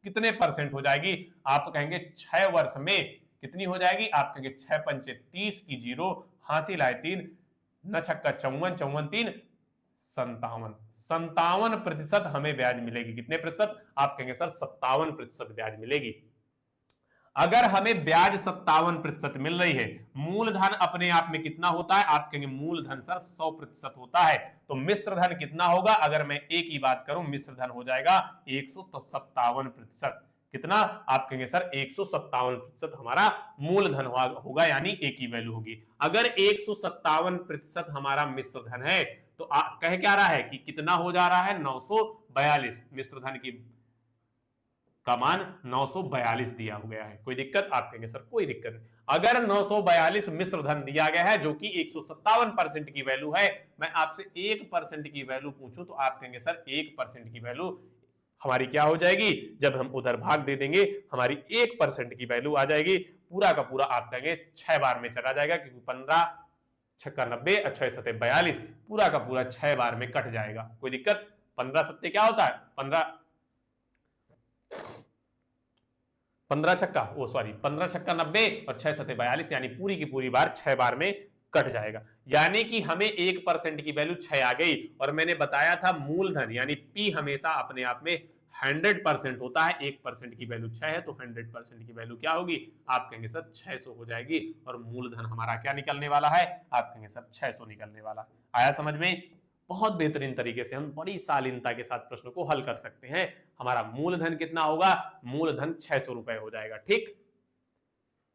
Speaker 1: कितने परसेंट हो जाएगी, आप कहेंगे 6 वर्ष में कितनी हो जाएगी, आप कहेंगे 6 पंचे 30 की 0 हासिल आए 3, न छक्का 54 54 3 57% हमें ब्याज मिलेगी। कितने प्रतिशत, आप कहेंगे सर 57% ब्याज मिलेगी। अगर हमें ब्याज 57% मिल रही है, मूलधन अपने आप में कितना होता है, आप कहेंगे मूलधन सर 100% होता है। तो मिश्र धन कितना होगा, अगर मैं ए की बात करूं मिश्र धन हो जाएगा 157%। कितना? आप कहेंगे सर 157% हमारा मूलधन होगा, यानी ए की वैल्यू होगी। अगर 157% हमारा मिश्र धन है तो कह क्या रहा है कि कितना हो जा रहा है? 942। मिश्र धन की का मान 942 दिया गया है। कोई दिक्कत? आप कहेंगे सर कोई दिक्कत नहीं। अगर 942 मिश्र धन दिया गया है जो कि 157% की वैल्यू है, मैं आपसे 1% की वैल्यू पूछूं तो आप कहेंगे सर 1% की वैल्यू हमारी क्या हो जाएगी? जब हम उधर भाग दे देंगे हमारी 1% की वैल्यू आ जाएगी। पूरा का पूरा आप कहेंगे 6 बार में चला जाएगा, क्योंकि 15 छक्का 90 और 6 सत्ते 42, पूरा का पूरा 6 बार में कट जाएगा। कोई दिक्कत? 15 सत्ते क्या होता है? 15 छक्का 90 और 6 सत्ते 42, यानी पूरी की पूरी बार 6 बार में कट जाएगा। यानी कि हमें 1% की वैल्यू 6 आ गई। और मैंने बताया था मूलधन यानी पी हमेशा अपने आप में 100% होता है। 1% की वैल्यू 6 है तो 100% की वैल्यू क्या होगी? आप कहेंगे सर 600 हो जाएगी। और मूलधन हमारा क्या निकलने वाला है? आप कहेंगे सर 600 निकलने वाला। आया समझ में? बहुत बेहतरीन तरीके से हम बड़ी शालीनता के साथ प्रश्न को हल कर सकते हैं। हमारा मूलधन कितना होगा? मूलधन 600 रुपए हो जाएगा। ठीक,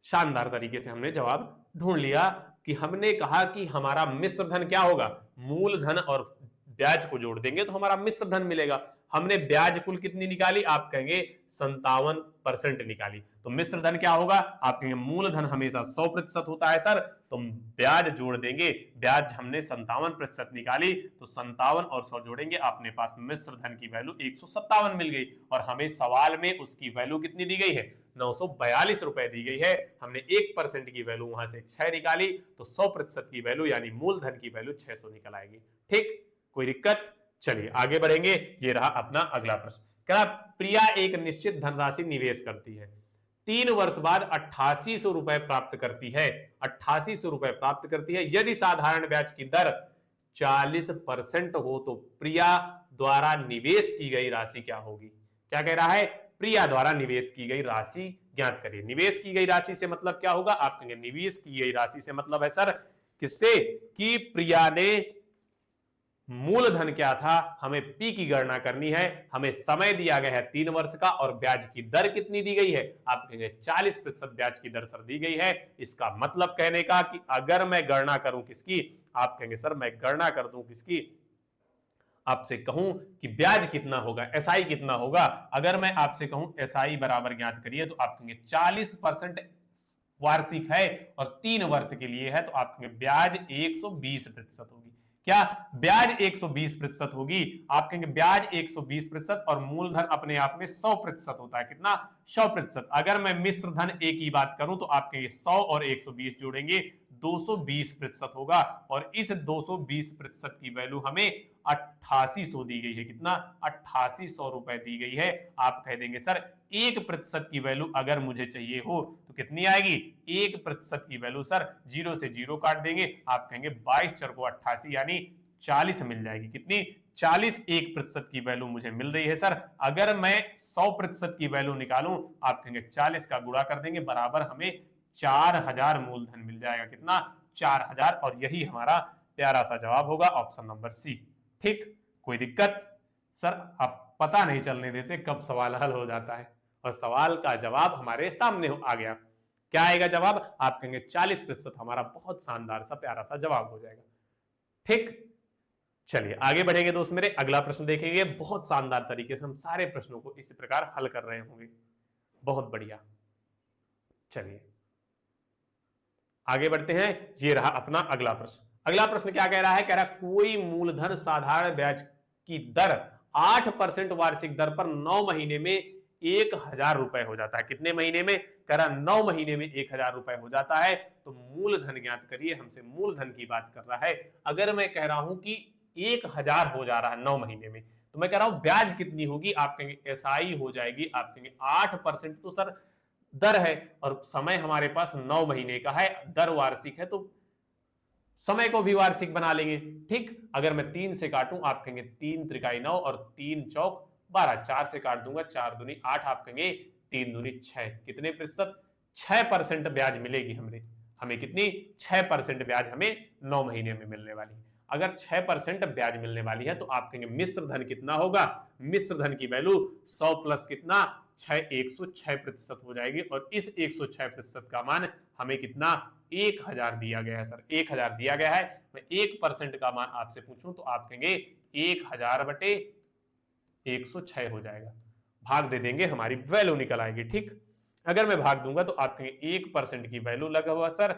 Speaker 1: शानदार तरीके से हमने जवाब ढूंढ लिया कि हमने कहा कि हमारा मिश्र धन क्या होगा? मूलधन और ब्याज को जोड़ देंगे तो हमारा मिश्र धन मिलेगा। हमने ब्याज कुल कितनी निकाली? आप कहेंगे 57% निकाली। तो मिश्र धन क्या होगा? आप कहेंगे मूलधन हमेशा 100% होता है सर, तो ब्याज जोड़ देंगे। ब्याज हमने 57% निकाली तो 57 और 100 जोड़ेंगे, अपने पास मिश्र धन की वैल्यू 157 मिल गई। और हमें सवाल में उसकी वैल्यू कितनी दी गई है? 942 रुपए दी गई है। हमने 1% की वैल्यू वहां से 6 निकाली तो 100% की वैल्यू यानी मूलधन की वैल्यू 600 निकल आएगी। ठीक, कोई दिक्कत? चलिए आगे बढ़ेंगे। ये रहा अपना अगला प्रश्न। क्या? प्रिया एक निश्चित धनराशि निवेश करती है, 3 वर्ष बाद 8800 रुपए प्राप्त करती है। 8800 रुपए प्राप्त करती है। यदि साधारण ब्याज की दर 40% हो तो प्रिया द्वारा निवेश की गई राशि क्या होगी? क्या कह रहा है? प्रिया द्वारा निवेश की गई राशि ज्ञात करिए। निवेश की गई राशि से मतलब क्या होगा? आप कहेंगे निवेश की गई राशि से मतलब है सर किससे? कि प्रिया ने मूलधन क्या था, हमें पी की गणना करनी है। हमें समय दिया गया है 3 वर्ष का और ब्याज की दर कितनी दी गई है? आप कहेंगे 40% ब्याज की दर सर दी गई है। इसका मतलब कहने का कि अगर मैं गणना करूं किसकी, आप कहेंगे सर मैं गणना कर दूं किसकी, आपसे कहूं कि ब्याज कितना होगा, एसआई कितना होगा। अगर मैं आपसे कहूं एसआई बराबर ज्ञात करिए तो आप कहेंगे 40% वार्षिक है और 3 वर्ष के लिए है तो आप कहेंगे ब्याज 120% होगी। क्या? ब्याज 120% होगी। आप कहेंगे ब्याज 120% और मूलधन अपने आप में 100% होता है। कितना? 100%। अगर मैं मिश्र धन ए की बात करूं तो आप कहेंगे 100 और 120 जोड़ेंगे 220% होगा। और इस 220% की वैल्यू हमें 8800 दी गई है। कितना? 8800 रुपए दी गई है। आप कह देंगे सर 1% की वैल्यू अगर मुझे चाहिए हो तो कितनी आएगी? 1% की वैल्यू सर 0 से 0 काट देंगे। आप कहेंगे 22 चर को 88 यानी 40 मिल जाएगी। कितनी? 40 1% की वैल्यू मुझे मिल रही है सर। अगर मैं 100% की वैल्यू निकालूं, आप कहेंगे 40 का गुणा कर देंगे बराबर हमें 4000 मूलधन मिल जाएगा। कितना? 4000। और यही हमारा प्यारा सा जवाब होगा, ऑप्शन नंबर सी। ठीक, कोई दिक्कत? सर आप पता नहीं चलने देते कब सवाल हल हो जाता है और सवाल का जवाब हमारे सामने आ गया। क्या आएगा जवाब? आप कहेंगे 40%। हमारा बहुत शानदार सा प्यारा सा जवाब हो जाएगा। ठीक, चलिए आगे बढ़ेंगे दोस्त मेरे। अगला प्रश्न देखेंगे। बहुत शानदार तरीके से हम सारे प्रश्नों को इसी प्रकार हल कर रहे होंगे। बहुत बढ़िया। चलिए आगे बढ़ते हैं। ये रहा अपना अगला प्रश्न। अगला प्रश्न क्या कह रहा है? कह रहा है कोई मूलधन साधारण ब्याज की दर 8% वार्षिक दर पर 9 महीने में 1000 रुपए हो जाता है। कितने महीने में? कह रहा 9 महीने में 1000 रुपए हो जाता है। तो मूलधन ज्ञात करिए। हमसे मूलधन की बात कर रहा है। अगर मैं कह रहा हूं कि 1000 हो जा रहा है 9 महीने में, तो मैं कह रहा हूं ब्याज कितनी होगी? आप कहेंगे एसआई हो जाएगी। आप कहेंगे 8% तो सर दर है और समय हमारे पास 9 महीने का है, दर वार्षिक है तो समय को भी वार्षिक बना लेंगे। ठीक, अगर मैं 3 से काटूं, आप कहेंगे 3 त्रिकाई 9 और 3 चौक 12, 4 से काट दूंगा 4 दूनी 8, आप कहेंगे 3 दूनी 6। कितने प्रतिशत? 6% ब्याज मिलेगी हमें। कितनी? 6% ब्याज हमें 9 महीने में मिलने वाली है। अगर 6% ब्याज मिलने वाली है तो आप कहेंगे मिश्र धन कितना होगा, मिश्र धन की वैल्यू 100 प्लस कितना 6, 106% हो जाएगी। और इस 106% का मान हमें कितना 1000 दिया गया है सर, 1000 दिया गया है। मैं 1% का मान आपसे पूछूं तो आप कहेंगे 1000 बटे 106 हो जाएगा, भाग दे देंगे हमारी वैल्यू निकल आएगी। ठीक, अगर मैं भाग दूंगा तो आप कहेंगे 1% की वैल्यू लगा हुआ सर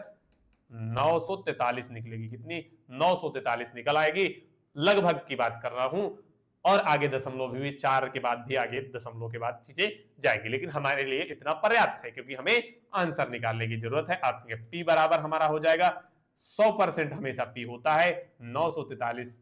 Speaker 1: 943 निकलेगी, कितनी 943 निकल आएगी, लगभग की बात कर रहा हूं। और आगे दशमलव भी 4 के बाद भी आगे दशमलव के बाद चीजें जाएगी, लेकिन हमारे लिए इतना पर्याप्त है क्योंकि हमें आंसर निकालने की जरूरत है। आप कहेंगे पी बराबर हमारा हो जाएगा 100% हमेशा पी होता है 943,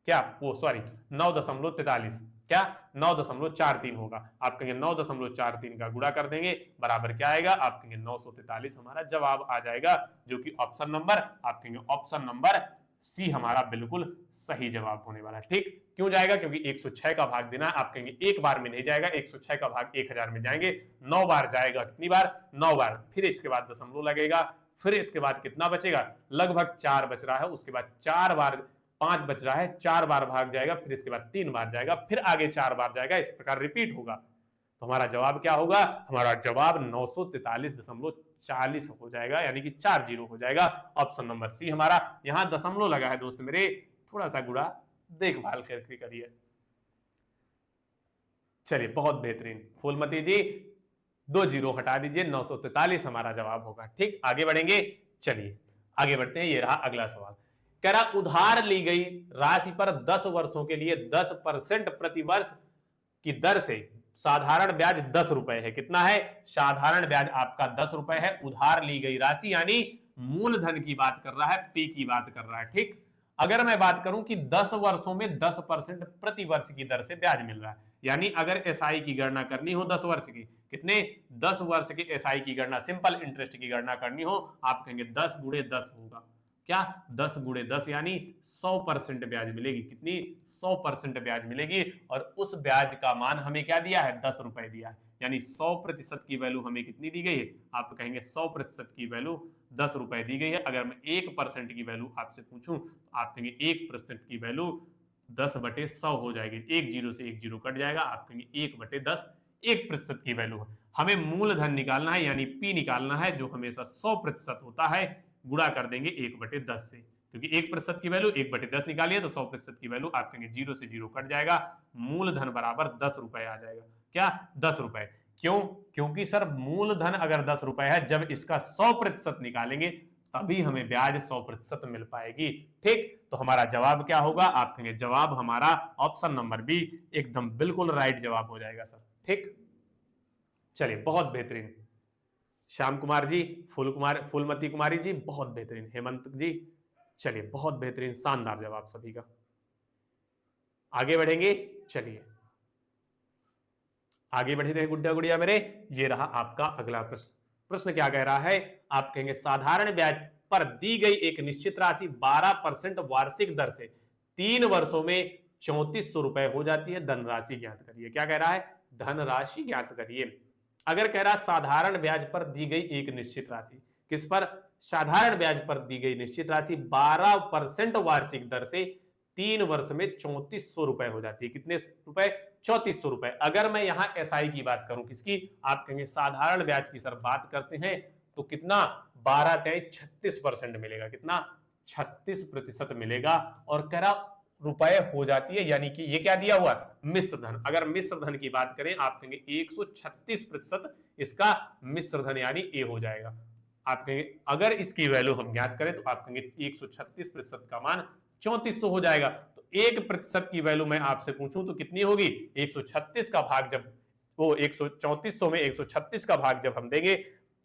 Speaker 1: क्या वो सॉरी 9.43, क्या 9.43 होगा। आप कहेंगे 9.43 का गुणा कर देंगे, बराबर क्या आएगा, आप कहेंगे 943 हमारा जवाब आ जाएगा, जो कि ऑप्शन नंबर, आप कहेंगे ऑप्शन नंबर सी हमारा बिल्कुल सही जवाब होने वाला है। ठीक, क्यों जाएगा, क्योंकि 106 का भाग देना, आप कहेंगे एक बार में नहीं जाएगा, 106 का भाग 1000 में जाएंगे, 9 बार जाएगा, कितनी बार 9 बार, फिर इसके बाद दशमलव लगेगा, फिर इसके बाद कितना बचेगा, लगभग 4 बच रहा है, उसके बाद 4 बार 5 बच रहा है, 4 बार भाग जाएगा, फिर इसके बाद 3 बार जाएगा, फिर आगे 4 बार जाएगा, इस प्रकार रिपीट होगा। तो हमारा जवाब क्या होगा, हमारा जवाब 943.40 हो जाएगा, यानी कि 40 हो जाएगा। ऑप्शन नंबर सी हमारा, यहां दशमलव लगा है दोस्त मेरे, थोड़ा सा गुणा देखभाल करके करिए। चलिए बहुत बेहतरीन, फूलमती जी 2 जीरो हटा दीजिए, 943 हमारा जवाब होगा। ठीक, आगे बढ़ेंगे, चलिए आगे बढ़ते हैं। ये रहा अगला सवाल, कह रहा उधार ली गई राशि पर 10 वर्षों के लिए 10% प्रतिवर्ष की दर से साधारण ब्याज 10 रुपए है। कितना है, साधारण ब्याज आपका 10 रुपए है। उधार ली गई राशि यानी मूलधन की बात कर रहा है, पी की बात कर रहा है। ठीक, अगर मैं बात करूं कि 10 वर्षों में 10% प्रति वर्ष की दर से ब्याज मिल रहा है, यानी अगर एसआई की गणना करनी हो 10 वर्ष की, कितने 10 वर्ष के एसआई की गणना, सिंपल इंटरेस्ट की गणना करनी हो, आप कहेंगे 10 गुणे 10 होगा, क्या 10 गुणे 10 यानी 100% ब्याज मिलेगी, कितनी 100% ब्याज मिलेगी। और उस ब्याज का मान हमें क्या दिया है, 10 रुपए दिया है, यानी 100% की वैल्यू हमें कितनी दी गई है, आप कहेंगे 100% की वैल्यू 10 रुपए दी गई है। अगर मैं 1% की वैल्यू आपसे पूछूं तो आप कहेंगे 1% की वैल्यू 10/100 हो जाएगी, 1 जीरो से 1 जीरो कट जाएगा, आप कहेंगे 1/10 1% की वैल्यू है। हमें मूलधन निकालना है, यानी पी निकालना है, जो हमेशा 100% होता है, गुणा कर देंगे 1/10 से, क्योंकि 1% की वैल्यू 1/10 निकालिए तो 100% की वैल्यू आप कहेंगे 0 से 0 कट जाएगा, मूलधन बराबर 10 रुपए आ जाएगा, क्या 10 रुपए। क्यों, क्योंकि सर मूलधन अगर 10 रुपए है, जब इसका 100% निकालेंगे तभी हमें ब्याज 100% मिल पाएगी। ठीक, तो हमारा जवाब क्या होगा, आप कहेंगे जवाब हमारा ऑप्शन नंबर बी एकदम बिल्कुल राइट जवाब हो जाएगा सर। ठीक, चलिए बहुत बेहतरीन, श्याम कुमार जी, फूलमती कुमारी जी बहुत बेहतरीन, हेमंत जी चलिए बहुत बेहतरीन, शानदार जवाब सभी का। आगे बढ़ेंगे, चलिए आगे बढ़े थे गुड्डा गुड़िया मेरे। ये रहा आपका अगला प्रश्न। प्रश्न क्या कह रहा है, आप कहेंगे साधारण ब्याज पर दी गई एक निश्चित राशि 12% वार्षिक दर से 3 वर्षों में 3400 रुपए हो जाती है, धनराशि ज्ञात करिए। क्या कह रहा है, धनराशि ज्ञात करिए। अगर कह रहा साधारण ब्याज पर दी गई एक निश्चित राशि, किस पर, साधारण ब्याज पर दी गई निश्चित राशि 12% वार्षिक दर से 3 वर्ष में 3400 रुपए हो जाती है, कितने रुपए, 3400 रुपए। अगर मैं यहां एसआई की बात करूं, किसकी, आप कहेंगे साधारण ब्याज की सर बात करते हैं तो कितना 12 तय 36% मिलेगा, कितना 36% मिलेगा। और कह रहा रुपए हो जाती है, यानी कि ये क्या दिया हुआ, मिश्र धन। अगर मिश्र धन की बात करें, आप कहेंगे 136% इसका मिश्र धन यानी ए हो जाएगा। आप कहेंगे अगर इसकी वैल्यू हम ज्ञात करें तो आप कहेंगे 136% का मान 3400 हो जाएगा। तो 1% की वैल्यू मैं आपसे पूछूं तो कितनी होगी, 136 का भाग जब वो 3400 में 136 का भाग जब हम देंगे,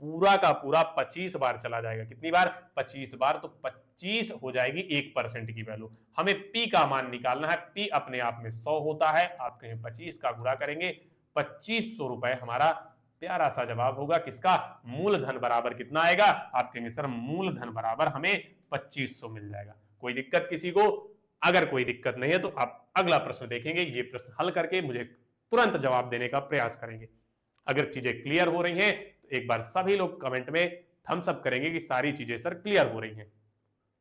Speaker 1: पूरा का पूरा 25 बार चला जाएगा, कितनी बार, 25 बार, तो 25 हो जाएगी 1% की वैल्यू। हमें पी का मान निकालना है, पी अपने आप में 100 होता है, आप कहें 25 का गुणा करेंगे, 2500 रुपए हमारा प्यारा सा जवाब होगा, किसका, मूलधन बराबर कितना आएगा, आप कहेंगे सर मूलधन बराबर हमें 2500 मिल जाएगा। कोई दिक्कत किसी को, अगर कोई दिक्कत नहीं है तो आप अगला प्रश्न देखेंगे, ये प्रश्न हल करके मुझे तुरंत जवाब देने का प्रयास करेंगे। अगर चीजें क्लियर हो रही हैं तो एक बार सभी लोग कमेंट में थम्स अप करेंगे कि सारी चीजें सर क्लियर हो रही हैं।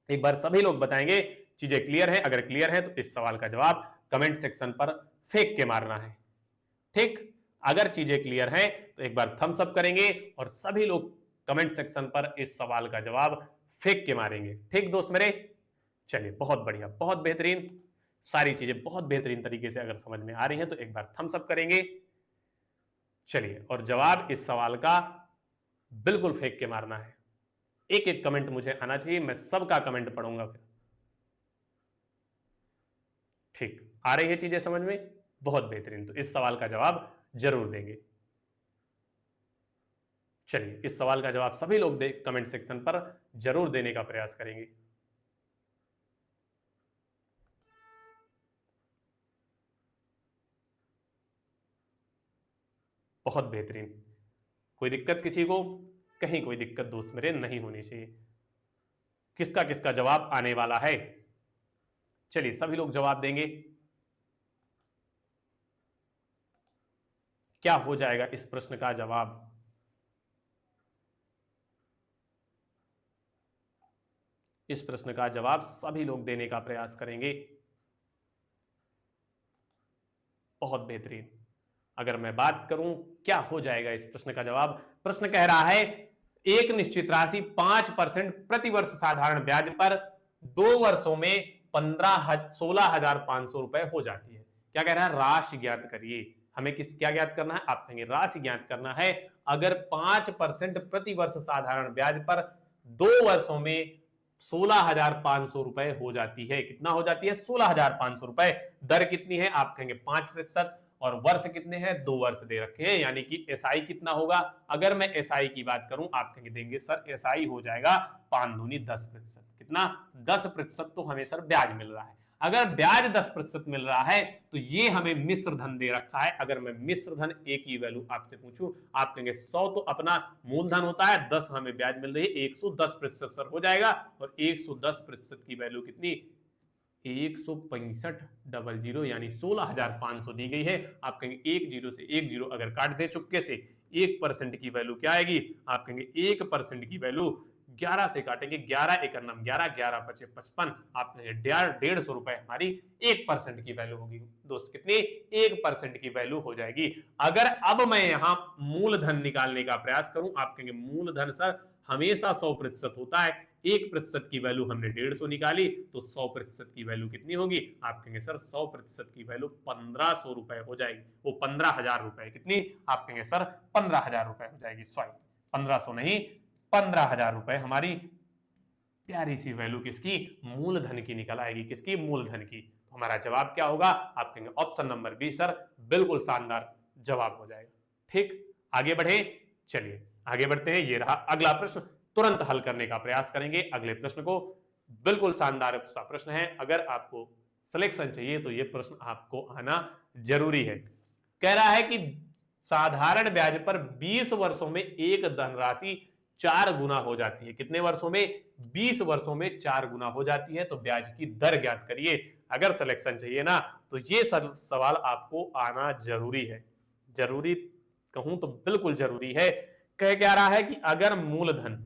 Speaker 1: एक बार सभी लोग बताएंगे चीजें क्लियर है? अगर क्लियर है तो इस सवाल का जवाब कमेंट सेक्शन पर फेंक के मारना है। ठीक, अगर चीजें क्लियर हैं तो एक बार थम्स अप करेंगे और सभी लोग कमेंट सेक्शन पर इस सवाल का जवाब फेंक के मारेंगे। ठीक दोस्त मेरे, चलिए बहुत बढ़िया, बहुत बेहतरीन, सारी चीजें बहुत बेहतरीन तरीके से अगर समझ में आ रही हैं तो एक बार थम्स अप करेंगे। चलिए, और जवाब इस सवाल का बिल्कुल फेंक के मारना है। एक एक कमेंट मुझे आना चाहिए, मैं सबका कमेंट पढ़ूंगा फिर। ठीक, आ रही है चीजें समझ में? बहुत बेहतरीन, तो इस सवाल का जवाब जरूर देंगे। चलिए, इस सवाल का जवाब सभी लोग कमेंट सेक्शन पर जरूर देने का प्रयास करेंगे। बहुत बेहतरीन, कोई दिक्कत किसी को? कहीं कोई दिक्कत दोस्त मेरे नहीं होनी चाहिए। किसका किसका जवाब आने वाला है? चलिए, सभी लोग जवाब देंगे। क्या हो जाएगा इस प्रश्न का जवाब? इस प्रश्न का जवाब सभी लोग देने का प्रयास करेंगे। बहुत बेहतरीन, अगर मैं बात करूं क्या हो जाएगा इस प्रश्न का जवाब? प्रश्न कह रहा है एक निश्चित राशि 5% प्रतिवर्ष साधारण ब्याज पर 2 वर्षों में 16,500 रुपए हो जाती है। क्या कह रहा है? राशि ज्ञात करिए। हमें क्या ज्ञात करना है? आप कहेंगे राशि ज्ञात करना है। अगर 5% प्रतिवर्ष साधारण ब्याज पर 2 वर्षों में 16,500 रुपए हो जाती है। कितना हो जाती है? 16,500 रुपए। दर कितनी है? आप कहेंगे 5%। और वर्ष कितने हैं? 2 वर्ष दे रखे हैं, यानी कि एसआई कितना होगा? अगर मैं एसआई की बात करूं, आप कहेंगे देंगे सर एसआई हो जाएगा 5 दूनी 10%। कितना? 10% तो हमें सर ब्याज मिल रहा है। अगर ब्याज 10% मिल रहा है तो ये हमें मिश्र धन दे रखा है। अगर मैं मिश्र धन ए की वैल्यू आपसे पूछूं, आप कहेंगे 100 तो अपना मूलधन होता है, 10 हमें ब्याज मिल रही है, 110% सर हो जाएगा। और 110% की वैल्यू कितनी? 165,000 यानी 16,500 दी गई है। आप कहेंगे एक जीरो से एक जीरो अगर काट दे चुपके से, 1% की वैल्यू क्या आएगी? आप कहेंगे 1% की वैल्यू 11 से काटेंगे, 11 एक नम 11, 11 पचे 55। आप कहेंगे 150 रुपए हमारी 1% की वैल्यू होगी। दोस्त कितनी? 1% की वैल्यू हो जाएगी। अगर अब मैं यहां मूलधन निकालने का प्रयास करूं, आप कहेंगे मूलधन सर हमेशा 100% होता है। 1% की वैल्यू हमने 150 निकाली, तो 100% की वैल्यू कितनी होगी? आप कहेंगे सर 100% की वैल्यू 1,500 रुपए हो जाएगी। वो 15,000 रुपए। कितनी? आप कहेंगे सर 15,000 रुपए हो जाएगी। सॉरी, 1,500 नहीं, 15,000 रुपए हमारी प्यारी सी वैल्यू किसकी? मूलधन की निकल आएगी। किसकी? मूलधन की। तो हमारा जवाब क्या होगा? आप कहेंगे ऑप्शन नंबर बी सर बिल्कुल शानदार जवाब हो जाएगा। ठीक, आगे बढ़े। चलिए आगे बढ़ते हैं। ये रहा अगला प्रश्न, तुरंत हल करने का प्रयास करेंगे अगले प्रश्न को। बिल्कुल शानदार सा प्रश्न है। अगर आपको सिलेक्शन चाहिए तो ये प्रश्न आपको आना जरूरी है। कह रहा है कि साधारण ब्याज पर 20 वर्षों में एक धनराशि 4 गुना हो जाती है। कितने वर्षों में? 20 वर्षों में 4 गुना हो जाती है। तो ब्याज की दर ज्ञात करिए। अगर सिलेक्शन चाहिए ना तो ये सवाल आपको आना जरूरी है। जरूरी कहूं तो बिल्कुल जरूरी है। कह क्या रहा है कि अगर मूलधन,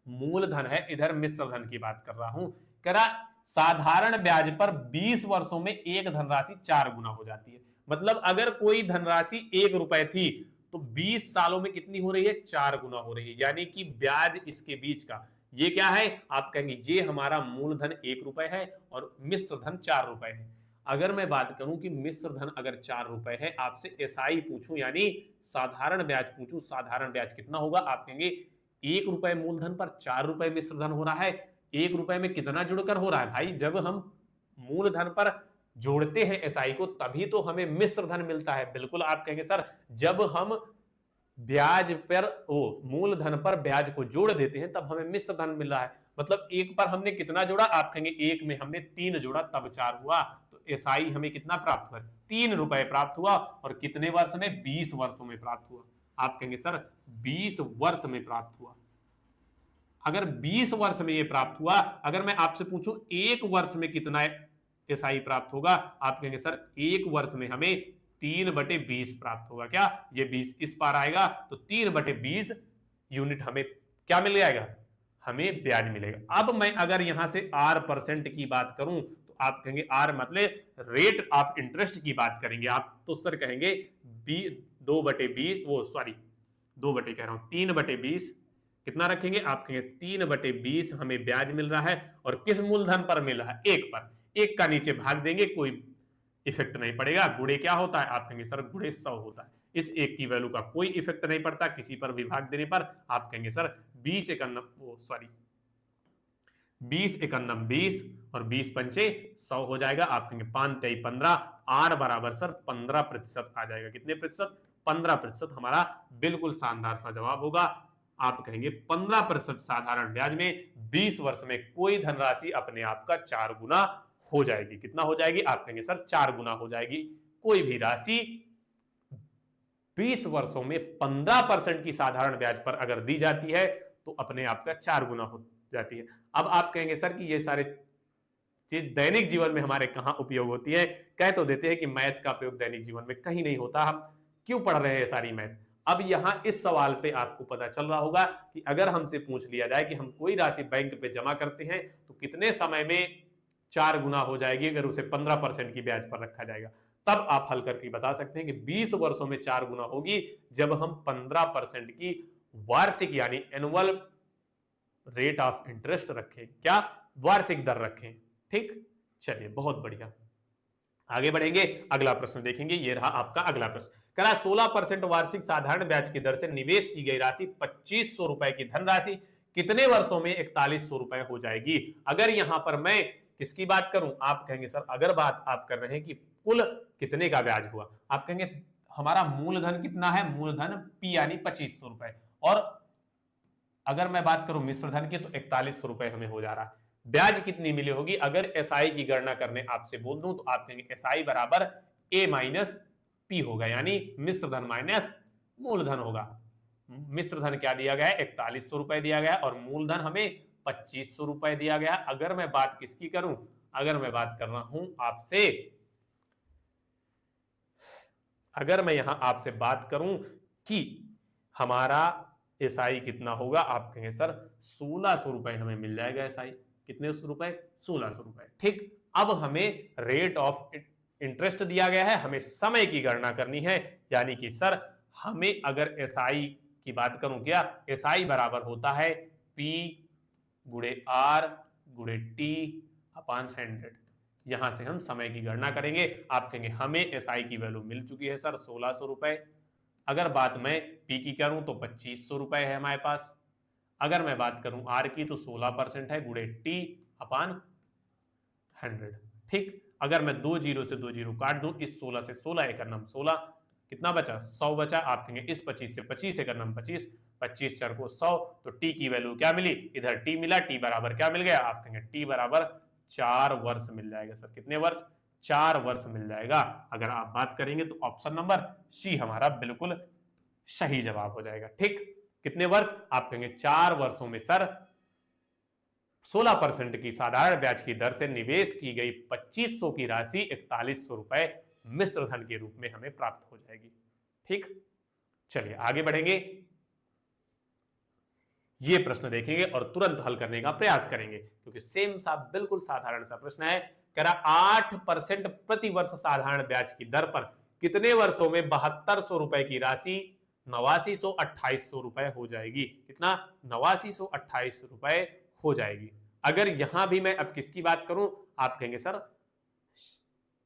Speaker 1: मूलधन है, इधर मिश्र धन की बात कर रहा हूं, कह रहा साधारण ब्याज पर 20 वर्षों में एक धनराशि 4 गुना हो जाती है। मतलब अगर कोई धनराशि 1 रुपए थी तो 20 सालों में कितनी हो रही है? 4 गुना हो रही है। यानी कि ब्याज इसके बीच का ये क्या है? आप कहेंगे ये हमारा मूलधन 1 रुपए है और मिश्र धन 4 रुपए है। अगर मैं बात करूं कि मिश्र धन अगर 4 रुपए है, आपसे एसआई पूछूं यानी साधारण ब्याज पूछूं, साधारण ब्याज कितना होगा? आप कहेंगे 1 रुपए मूलधन पर 4 रुपए मिश्र धन हो रहा है। 1 रुपए में कितना जुड़कर हो रहा है भाई? जब हम मूलधन पर जोड़ते हैं एसआई को तभी तो हमें मिश्र धन मिलता है। बिल्कुल आप कहेंगे सर जब हम ब्याज पर मूलधन पर ब्याज को जोड़ देते हैं तब हमें मिश्र धन मिल रहा है। मतलब 1 पर हमने कितना जोड़ा? आप कहेंगे 1 में हमने 3 जोड़ा तब 4 हुआ। तो एसआई हमें कितना प्राप्त हुआ? 3 रुपए प्राप्त हुआ। और कितने वर्ष में? 20 वर्षों में प्राप्त हुआ। आप कहेंगे सर 20 वर्ष में प्राप्त हुआ। अगर 20 वर्ष में ये प्राप्त हुआ, अगर मैं आपसे पूछूं 1 वर्ष में कितना एसआई प्राप्त होगा, आप कहेंगे सर 1 वर्ष में हमें 3/20 प्राप्त होगा। क्या ये 20 इस पार आएगा तो 3/20 यूनिट हमें क्या मिल जाएगा? हमें ब्याज मिलेगा। अब मैं अगर यहां से R% की बात करूं तो आप कहेंगे R मतलब रेट ऑफ इंटरेस्ट की बात करेंगे आप, तो सर कहेंगे 2/20, वो सॉरी 2 कह रहा हूं 3/20 कितना रखेंगे आप कहेंगे 3/20 हमें ब्याज मिल रहा है। और किस मूलधन पर मिल रहा है? 1 पर। 1 का नीचे भाग देंगे, कोई इफेक्ट नहीं पड़ेगा। गुणे क्या होता है? आप कहेंगे सर गुणे 100 होता है। इस 1 की वैल्यू का कोई इफेक्ट नहीं पड़ता किसी पर भी भाग देने पर। आप कहेंगे सर 20 एकन्नम 20 और 20 पंचे 100 हो जाएगा। आप कहेंगे 5 3 15, आर बराबर सर 15% आ जाएगा। कितने प्रतिशत? 15% हमारा बिल्कुल शानदार सा जवाब होगा। आप कहेंगे 15% साधारण ब्याज में 20 वर्ष में कोई धनराशि अपने आप का 4 गुना हो जाएगी। कितना हो जाएगी? आप कहेंगे सर 4 गुना हो जाएगी। कोई भी राशि 20 वर्षों में 15% की साधारण ब्याज पर अगर दी जाती है तो अपने आप का 4 गुना हो जाती है। अब आप कहेंगे सर कि ये सारे चीज दैनिक जीवन में हमारे कहां उपयोग होती है? कह तो देते हैं कि मैथ का प्रयोग दैनिक जीवन में कहीं नहीं होता, हम क्यों पढ़ रहे हैं सारी मैथ? अब यहां इस सवाल पे आपको पता चल रहा होगा कि अगर हमसे पूछ लिया जाए कि हम कोई राशि बैंक पे जमा करते हैं तो कितने समय में 4 गुना हो जाएगी अगर उसे 15% की ब्याज पर रखा जाएगा, तब आप हल करके बता सकते हैं कि 20 वर्षों में 4 गुना होगी जब हम 15% की वार्षिक यानी एनुअल रेट ऑफ इंटरेस्ट रखें। क्या? वार्षिक दर रखें। ठीक, चलिए बहुत बढ़िया, आगे बढ़ेंगे। अगला प्रश्न देखेंगे। ये रहा आपका अगला प्रश्न। कह रहा 16% वार्षिक साधारण ब्याज की दर से निवेश की गई राशि 2500 रुपए की धनराशि कितने वर्षों में 4100 रुपए हो जाएगी? अगर यहां पर मैं किसकी बात करूं? आप कहेंगे सर अगर बात आप कर रहे हैं कि कुल कितने का ब्याज हुआ, आप कहेंगे हमारा मूलधन कितना है? मूलधन P यानी 2500 रुपए, और अगर मैं बात करूं मिश्र धन की तो 4100 रुपए हमें हो जा रहा है। ब्याज कितनी मिली होगी? अगर एसआई की गणना करने आपसे बोल दूं तो आप कहेंगे एसआई बराबर ए माइनस पी होगा, यानी मिश्र धन माइनस मूलधन होगा। मिश्र धन क्या दिया गया है? 4100 रुपए दिया गया और मूलधन हमें 2500 रुपए दिया गया। अगर मैं बात किसकी करूं? अगर मैं बात कर रहा हूं आपसे, अगर मैं यहां आपसे बात करूं कि हमारा एसआई कितना होगा, आप कहेंगे सर 1600 रुपए हमें मिल जाएगा एसआई। कितने रुपए? 1600 रुपए। ठीक, अब हमें रेट ऑफ इंटरेस्ट दिया गया है, हमें समय की गणना करनी है, यानी कि सर हमें अगर एसआई की बात करूं, क्या एसआई बराबर होता है पी गुणे आर गुणे टी अपॉन 100। यहां से हम समय की गणना करेंगे। आप कहेंगे हमें एसआई की वैल्यू मिल चुकी है सर 1600 रुपए। अगर बात मैं पी की करूं तो 2500 रुपए है हमारे पास। अगर मैं बात करूं आर की तो 16% है गुणे टी अपॉन 100। ठीक, अगर मैं 2 जीरो से 2 जीरो काट दूं, इस 16 से 16 एक नम 16, कितना बचा? 100 बचा। आप कहेंगे इस 25 से 25 एक नम 25, 25 4 को 100, तो टी की वैल्यू क्या मिली? इधर टी मिला, टी बराबर क्या मिल गया? आप कहेंगे टी बराबर 4 वर्ष मिल जाएगा। सर कितने वर्ष? 4 वर्ष मिल जाएगा। अगर आप बात करेंगे तो ऑप्शन नंबर सी हमारा बिल्कुल सही जवाब हो जाएगा। ठीक, कितने वर्ष? आप कहेंगे 4 वर्षों में सर 16% की साधारण ब्याज की दर से निवेश की गई 2500 की राशि 4100 रुपए मिश्र धन के रूप में हमें प्राप्त हो जाएगी। ठीक, चलिए आगे बढ़ेंगे। ये प्रश्न देखेंगे और तुरंत हल करने का प्रयास करेंगे क्योंकि सेम सा बिल्कुल साधारण सा प्रश्न है। कह रहा 8% प्रति वर्ष साधारण ब्याज की दर पर कितने वर्षों में 7200 रुपए की राशि 8928 रुपए हो जाएगी? कितना? 8928 रुपए हो जाएगी। अगर यहां भी मैं अब किसकी बात करूं, आप कहेंगे सर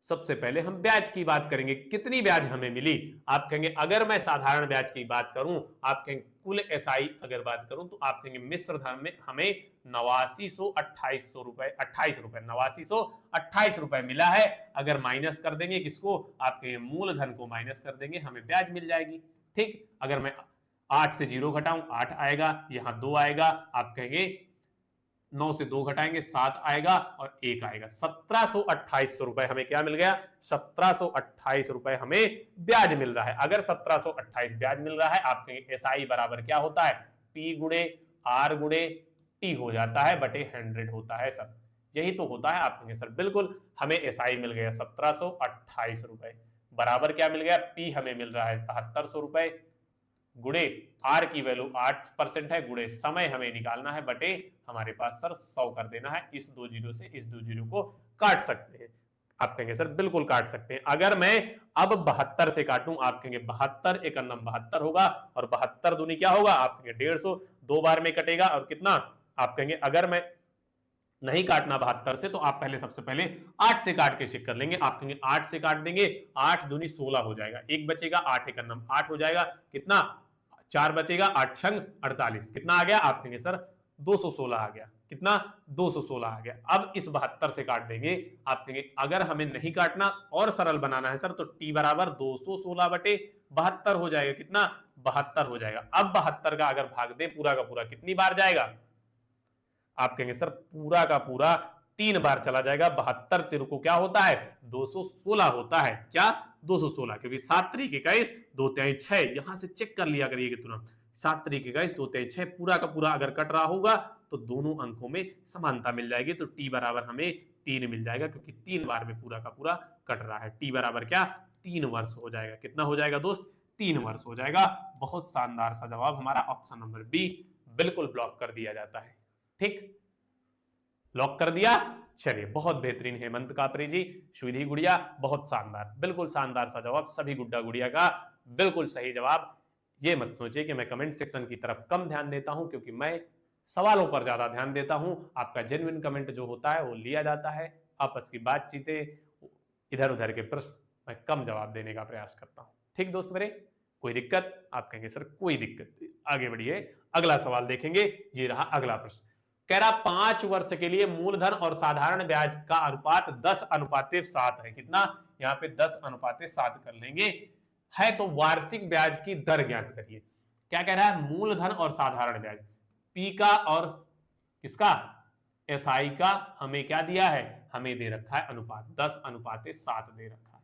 Speaker 1: सबसे पहले हम ब्याज की बात करेंगे, कितनी ब्याज हमें मिली? आप कहेंगे अगर मैं साधारण ब्याज की बात करूं, आप कहेंगे कुल एसआई अगर बात करूं तो आप कहेंगे मिश्र धन में हमें 8928 रुपए 8928 रुपए मिला है। अगर माइनस कर देंगे किसको? आप कहेंगे मूलधन को माइनस कर देंगे, हमें ब्याज मिल जाएगी। ठीक, अगर मैं 8 से 0 घटाऊं 8 आएगा, यहां 2 आएगा, आप कहेंगे 9 से 2 घटाएंगे 7 आएगा और 1 आएगा। 1728 रुपए हमें क्या मिल गया? 1728 रुपए हमें ब्याज मिल रहा है। अगर 1728 ब्याज मिल रहा है, आप कहेंगे एसआई बराबर क्या होता है? पी गुणे आर गुणे टी हो जाता है बटे 100 होता है सर। यही तो होता है। आप कहेंगे सर बिल्कुल हमें एसआई मिल गया 1728 रुपए, बराबर क्या मिल गया? पी हमें मिल रहा है 7300 रुपए, गुणे आर की वैल्यू 8% है, गुणे समय हमें निकालना है, बटे हमारे पास सर 100 कर देना है। इस 2 जीरो से इस 2 जीरो को काट सकते हैं। आप कहेंगे सर बिल्कुल काट सकते हैं। अगर मैं अब 72 से काटूं, आप कहेंगे 72 एक अन्नम 72 होगा, और 72 दूनी क्या होगा, आप कहेंगे 150, 2 बार में कटेगा, और कितना, आप कहेंगे अगर मैं नहीं काटना 72 से, तो आप पहले सबसे पहले 8 से काट के चेक कर लेंगे। आप कहेंगे 8 से काट देंगे, 8 दूनी 16 हो जाएगा, एक बचेगा, 8 एक अन्नम 8 हो जाएगा, कितना, 4 बचेगा, 8 छंग 48, कितना आ गया, आप कहेंगे सर 216 आ गया, कितना, 216 आ गया। अब इस 72 से काट देंगे, आप कहेंगे अगर हमें नहीं काटना और सरल बनाना है सर, तो t बराबर 216 बटे 72 हो जाएगा, कितना, 72 हो जाएगा। अब 72 का अगर भाग दें पूरा का पूरा, कितनी बार जाएगा, आप कहेंगे सर पूरा का पूरा 3 बार चला जाएगा। 72 तिरको क्या होता है, 216 होता है, क्या, 216, क्योंकि 7 3 21 2 3 6, यहां से चेक कर लिया करिए तुरंत, 7 3 21 2 3 6, पूरा का पूरा अगर कट रहा होगा तो दोनों अंकों में समानता मिल जाएगी, तो t बराबर हमें 3 मिल जाएगा, क्योंकि 3 बार में पूरा का पूरा कट रहा है। t बराबर क्या, 3 वर्ष हो जाएगा, कितना हो जाएगा दोस्त, 3 वर्ष हो जाएगा। बहुत शानदार सा जवाब हमारा ऑप्शन नंबर बी बिल्कुल ब्लॉक कर दिया जाता है। ठीक, लॉक कर दिया। चलिए बहुत बेहतरीन हेमंत कापरे जी, सुविधि गुड़िया, बहुत शानदार, बिल्कुल शानदार सा जवाब, सभी गुड्डा गुड़िया का बिल्कुल सही जवाब। ये मत सोचिए कि मैं कमेंट सेक्शन की तरफ कम ध्यान देता हूं, क्योंकि मैं सवालों पर ज्यादा ध्यान देता हूं। आपका जेन्युइन कमेंट जो होता है वो लिया जाता है, आपस की बातचीतें, इधर उधर के प्रश्न मैं कम जवाब देने का प्रयास करता हूं। ठीक दोस्त मेरे, कोई दिक्कत, आप कहेंगे सर कोई दिक्कत, आगे बढ़िए, अगला सवाल देखेंगे। ये रहा अगला प्रश्न, कह रहा 5 वर्ष के लिए मूलधन और साधारण ब्याज का अनुपात 10:7 है, कितना, यहाँ पे 10:7 कर लेंगे, है तो वार्षिक ब्याज की दर ज्ञात करिए। क्या कह रहा है, मूलधन और साधारण ब्याज, पी का और किसका, एसआई का हमें क्या दिया है, हमें दे रखा है अनुपात 10:7 दे रखा है।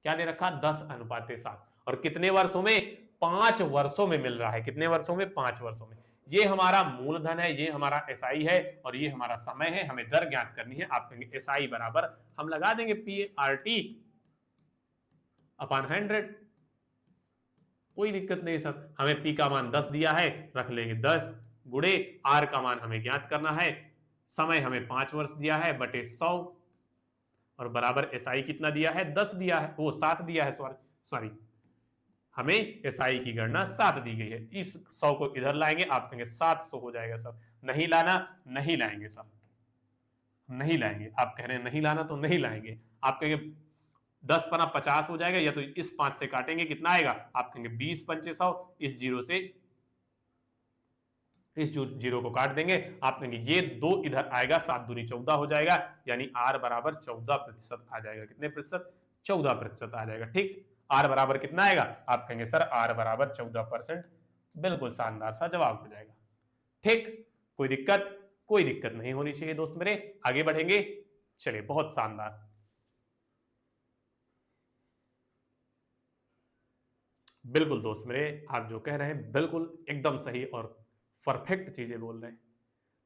Speaker 1: क्या दे रखा है, 10:7, और कितने वर्षों में, 5 वर्षों में मिल रहा है, कितने वर्षों में, 5 वर्षों में। ये हमारा मूलधन है, ये हमारा एसआई है, और ये हमारा समय है, हमें दर ज्ञात करनी है। आप कहेंगे एसआई बराबर हम लगा देंगे PRT अपॉन 100, कोई दिक्कत नहीं सर, हमें पी का मान 10 दिया है, रख लेंगे 10, गुणे आर का मान हमें ज्ञात करना है, समय हमें 5 वर्ष दिया है, बटे 100, और बराबर एसआई कितना दिया है, 10 दिया है, वो 7 दिया है, सॉरी हमें एसआई की गणना 7 दी गई है। इस 100 को इधर लाएंगे, आप कहेंगे 700 हो जाएगा सर, नहीं लाना, नहीं लाएंगे सर, नहीं लाएंगे, आप कह रहे हैं नहीं लाना तो नहीं लाएंगे। आप कहेंगे 10 पना 50 हो जाएगा, या तो इस 5 से काटेंगे, कितना आएगा, आप कहेंगे 20 पंचे 100, इस जीरो से इस जीरो को काट देंगे, आप कहेंगे ये 2 इधर आएगा, 7 दूनी 14 हो जाएगा, यानी आर बराबर 14% आ जाएगा, कितने प्रतिशत, 14% आ जाएगा। ठीक, आर बराबर कितना आएगा, आप कहेंगे सर आर बराबर 14%, बिल्कुल शानदार सा जवाब हो जाएगा। ठीक, कोई दिक्कत, कोई दिक्कत नहीं होनी चाहिए दोस्त मेरे, आगे बढ़ेंगे। चलिए बहुत शानदार, बिल्कुल दोस्त मेरे, आप जो कह रहे हैं बिल्कुल एकदम सही और परफेक्ट चीजें बोल रहे हैं,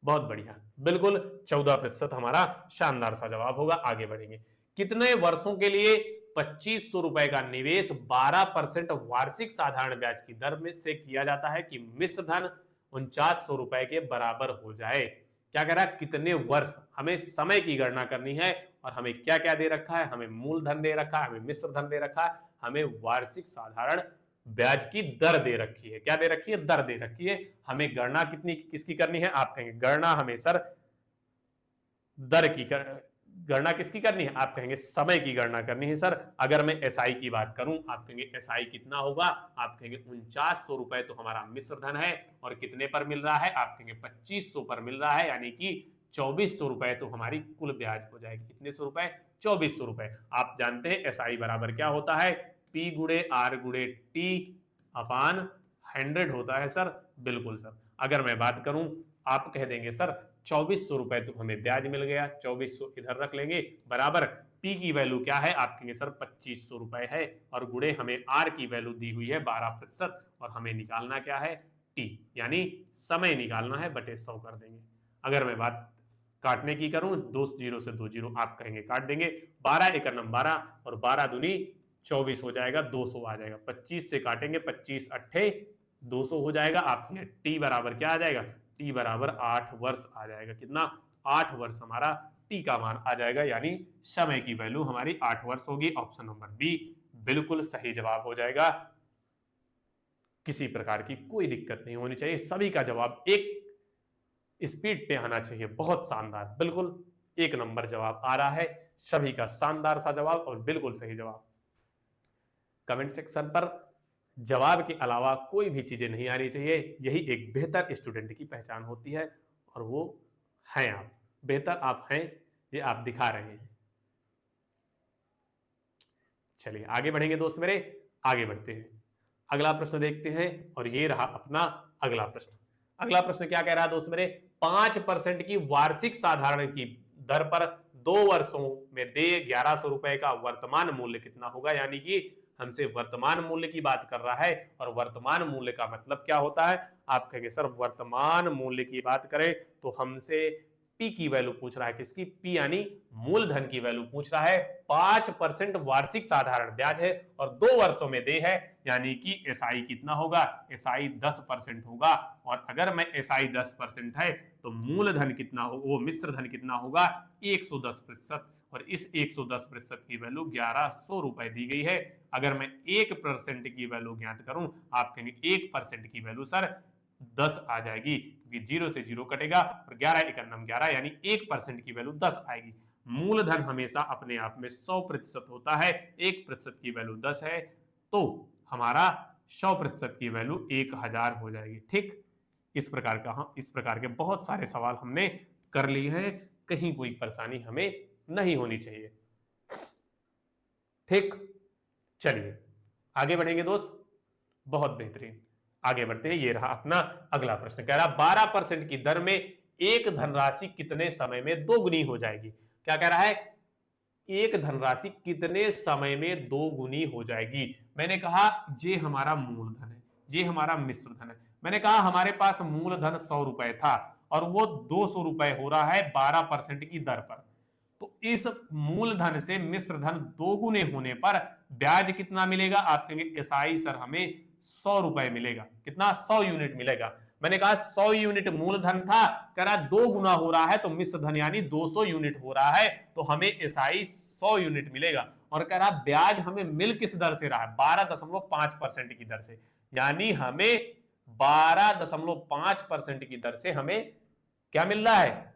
Speaker 1: बहुत बढ़िया, बिल्कुल 14% हमारा शानदार सा जवाब होगा। आगे बढ़ेंगे, कितने वर्षों के लिए 2500 रुपए का निवेश 12% वार्षिक साधारण ब्याज की दर में से किया जाता है कि मिश्र धन 4900 रुपए के बराबर हो जाए। क्या कह रहा है, कितने वर्ष, हमें समय की गणना करनी है, और हमें क्या क्या दे रखा है, हमें मूलधन दे रखा है, हमें मिश्र धन दे रखा है, हमें वार्षिक साधारण ब्याज की दर दे रखी है। क्या दे रखी है, दर दे रखी है। हमें गणना कितनी किसकी करनी है, आप कहेंगे गणना हमें सर दर की गणना किसकी करनी है, आप कहेंगे समय की गणना करनी है सर। अगर मैं एसआई की बात करूं, आप कहेंगे एसआई कितना होगा, आप कहेंगे 4900 रुपए तो हमारा मिश्र धन है, और कितने पर मिल रहा है, आप कहेंगे 2500 पर मिल रहा है, यानी कि 2400 रुपए तो हमारी कुल ब्याज हो जाएगी। कितने सौ रुपए, 2400 रुपए। आप जानते हैं एसआई बराबर क्या होता है, पी गुणे आर गुणे टी अपान 100 होता है सर, बिल्कुल सर। अगर मैं बात करूं, आप कह देंगे सर 2400 रुपए तो हमें ब्याज मिल गया, 2400 इधर रख लेंगे, बराबर पी की वैल्यू क्या है, आप कहेंगे सर 2500 रुपए है, और गुणे हमें आर की वैल्यू दी हुई है 12%, और हमें निकालना क्या है, टी, यानी समय निकालना है, बटे 100 कर देंगे। अगर मैं बात काटने की करूं, 2 जीरो से 2 जीरो आप कहेंगे काट देंगे, 12 एक 12, और 12 दूनी 24 हो जाएगा, 200 आ जाएगा, 25 से काटेंगे, 25 अट्ठे 200 हो जाएगा। आप टी बराबर क्या आ जाएगा, टी बराबर 8 वर्ष आ जाएगा। कितना, 8 वर्ष हमारा टी का मान आ जाएगा, यानी समय की वैल्यू हमारी 8 वर्ष होगी। ऑप्शन नंबर बी बिल्कुल सही जवाब हो जाएगा। किसी प्रकार की कोई दिक्कत नहीं होनी चाहिए, सभी का जवाब एक स्पीड पे आना चाहिए। बहुत शानदार, बिल्कुल एक नंबर जवाब आ रहा है, सभी का शानदार सा जवाब और बिल्कुल सही जवाब। कमेंट सेक्शन पर जवाब के अलावा कोई भी चीजें नहीं आनी चाहिए, यही एक बेहतर स्टूडेंट की पहचान होती है, और वो हैं आप, बेहतर आप हैं, ये आप दिखा रहे हैं। चलिए आगे बढ़ेंगे दोस्त मेरे, आगे बढ़ते हैं, अगला प्रश्न देखते हैं। और ये रहा अपना अगला प्रश्न। अगला प्रश्न क्या कह रहा है दोस्त मेरे, 5% की वार्षिक साधारण की दर पर 2 वर्षों में देय 1100 रुपए का वर्तमान मूल्य कितना होगा। यानी कि हमसे वर्तमान मूल्य की बात कर रहा है, और वर्तमान मूल्य का मतलब क्या होता है, आप कहेंगे सर वर्तमान मूल्य की बात करें तो हमसे पी की वैल्यू पूछ रहा है, किसकी, पी यानी मूलधन की वैल्यू पूछ रहा है। 5% वार्षिक साधारण ब्याज है और 2 वर्षों में दे है, यानी कि एसआई कितना होगा, एसआई 10% होगा। और अगर मैं एसआई 10% है तो मूलधन कितना हो, वो मिश्र धन कितना होगा, 110%। और इस 110% की वैल्यू 1100 रुपए दी गई है। अगर मैं 1% की वैल्यू ज्ञात करूं, आप कहेंगे 1% की वैल्यू सर 10 आ जाएगी, क्योंकि 0 से 0 कटेगा और 11 एकम 11, यानी 1% की वैल्यू 10 आएगी। मूलधन हमेशा अपने आप में 100% होता है, 1% की वैल्यू 10 है, तो हमारा 100% की वैल्यू 1000 हो जाएगी। ठीक, इस प्रकार के बहुत सारे सवाल हमने कर लिए हैं, कहीं कोई परेशानी हमें नहीं होनी चाहिए। ठीक, चलिए आगे बढ़ेंगे दोस्त, बहुत बेहतरीन, आगे बढ़ते हैं। ये रहा अपना अगला प्रश्न, कह रहा 12% की दर में एक धनराशि कितने समय में दोगुनी हो जाएगी। क्या कह रहा है, एक धनराशि कितने समय में दोगुनी हो जाएगी। मैंने कहा ये हमारा मूलधन है, ये हमारा मिश्र धन है। मैंने कहा हमारे पास मूलधन 100 रुपए था और वो 200 रुपए हो रहा है 12% की दर पर। तो इस मूलधन से मिश्र धन दोगुने होने पर ब्याज कितना मिलेगा, आप कहेंगे एसआई सर हमें 100 रुपए मिलेगा। कितना, 100 यूनिट मिलेगा। मैंने कहा 100 यूनिट मूलधन था, कह रहा 2 गुना हो रहा है तो मिश्र धन यानी 200 यूनिट हो रहा है, तो हमें एसआई 100 यूनिट मिलेगा। और कह रहा ब्याज हमें मिल किस दर से रहा है, 12.5% की दर से, यानी हमें 12.5% की दर से हमें क्या मिल रहा है,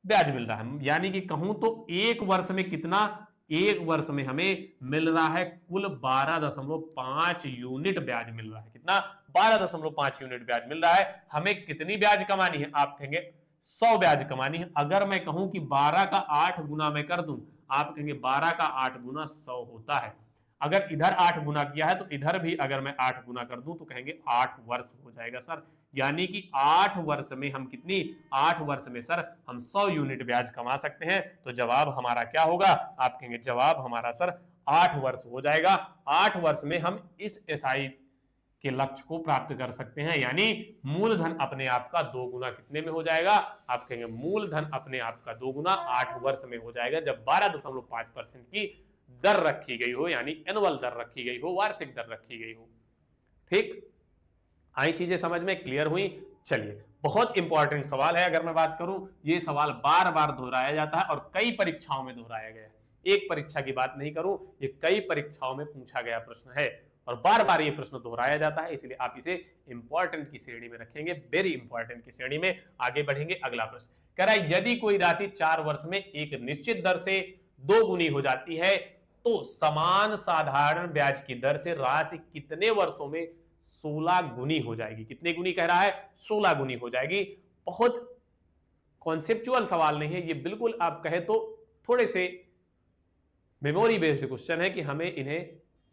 Speaker 1: ब्याज मिल रहा है। यानी कि कहूं तो एक वर्ष में कितना, एक वर्ष में हमें मिल रहा है कुल 12.5 यूनिट ब्याज मिल रहा है। कितना, 12.5 यूनिट ब्याज मिल रहा है। हमें कितनी ब्याज कमानी है, आप कहेंगे 100 ब्याज कमानी है। अगर मैं कहूं कि 12 का 8 गुना मैं कर दूं, आप कहेंगे 12 का 8 गुना 100 होता है। अगर इधर 8 गुना किया है तो इधर भी अगर मैं 8 गुना कर दूं तो कहेंगे 8 वर्ष हो जाएगा सर। यानी कि 8 वर्ष में हम कितनी, 8 वर्ष में सर हम 100 यूनिट ब्याज कमा सकते हैं। तो जवाब हमारा क्या होगा, आप कहेंगे जवाब हमारा सर 8 वर्ष हो जाएगा। 8 वर्ष में हम इस एसआई के लक्ष्य को प्राप्त कर सकते हैं, यानी मूलधन अपने आप का 2 गुना कितने में हो जाएगा, आप कहेंगे मूलधन अपने आप का 2 गुना 8 वर्ष में हो जाएगा, जब 12.5% की दर रखी गई हो, यानी एनुअल दर रखी गई हो, वार्षिक दर रखी गई हो। ठीक, आई चीजें समझ में क्लियर हुई। चलिए, बहुत इंपॉर्टेंट सवाल है। अगर मैं बात करूं, ये सवाल बार बार दोहराया जाता है और कई परीक्षाओं में दोहराया गया है। एक परीक्षा की बात नहीं करूं, ये कई परीक्षाओं में पूछा गया प्रश्न है और बार बार ये प्रश्न दोहराया जाता है, इसलिए आप इसे इंपॉर्टेंट की श्रेणी में रखेंगे, वेरी इंपॉर्टेंट की श्रेणी में। आगे बढ़ेंगे, अगला प्रश्न कह रहा है यदि कोई राशि 4 वर्ष में एक निश्चित दर से 2 गुनी हो जाती है तो समान साधारण ब्याज की दर से राशि कितने वर्षों में 16 गुनी हो जाएगी। कितने गुनी कह रहा है, 16 गुनी हो जाएगी। बहुत कॉन्सेप्चुअल सवाल नहीं है ये, बिल्कुल आप कहे तो थोड़े से मेमोरी बेस्ड क्वेश्चन है कि हमें इन्हें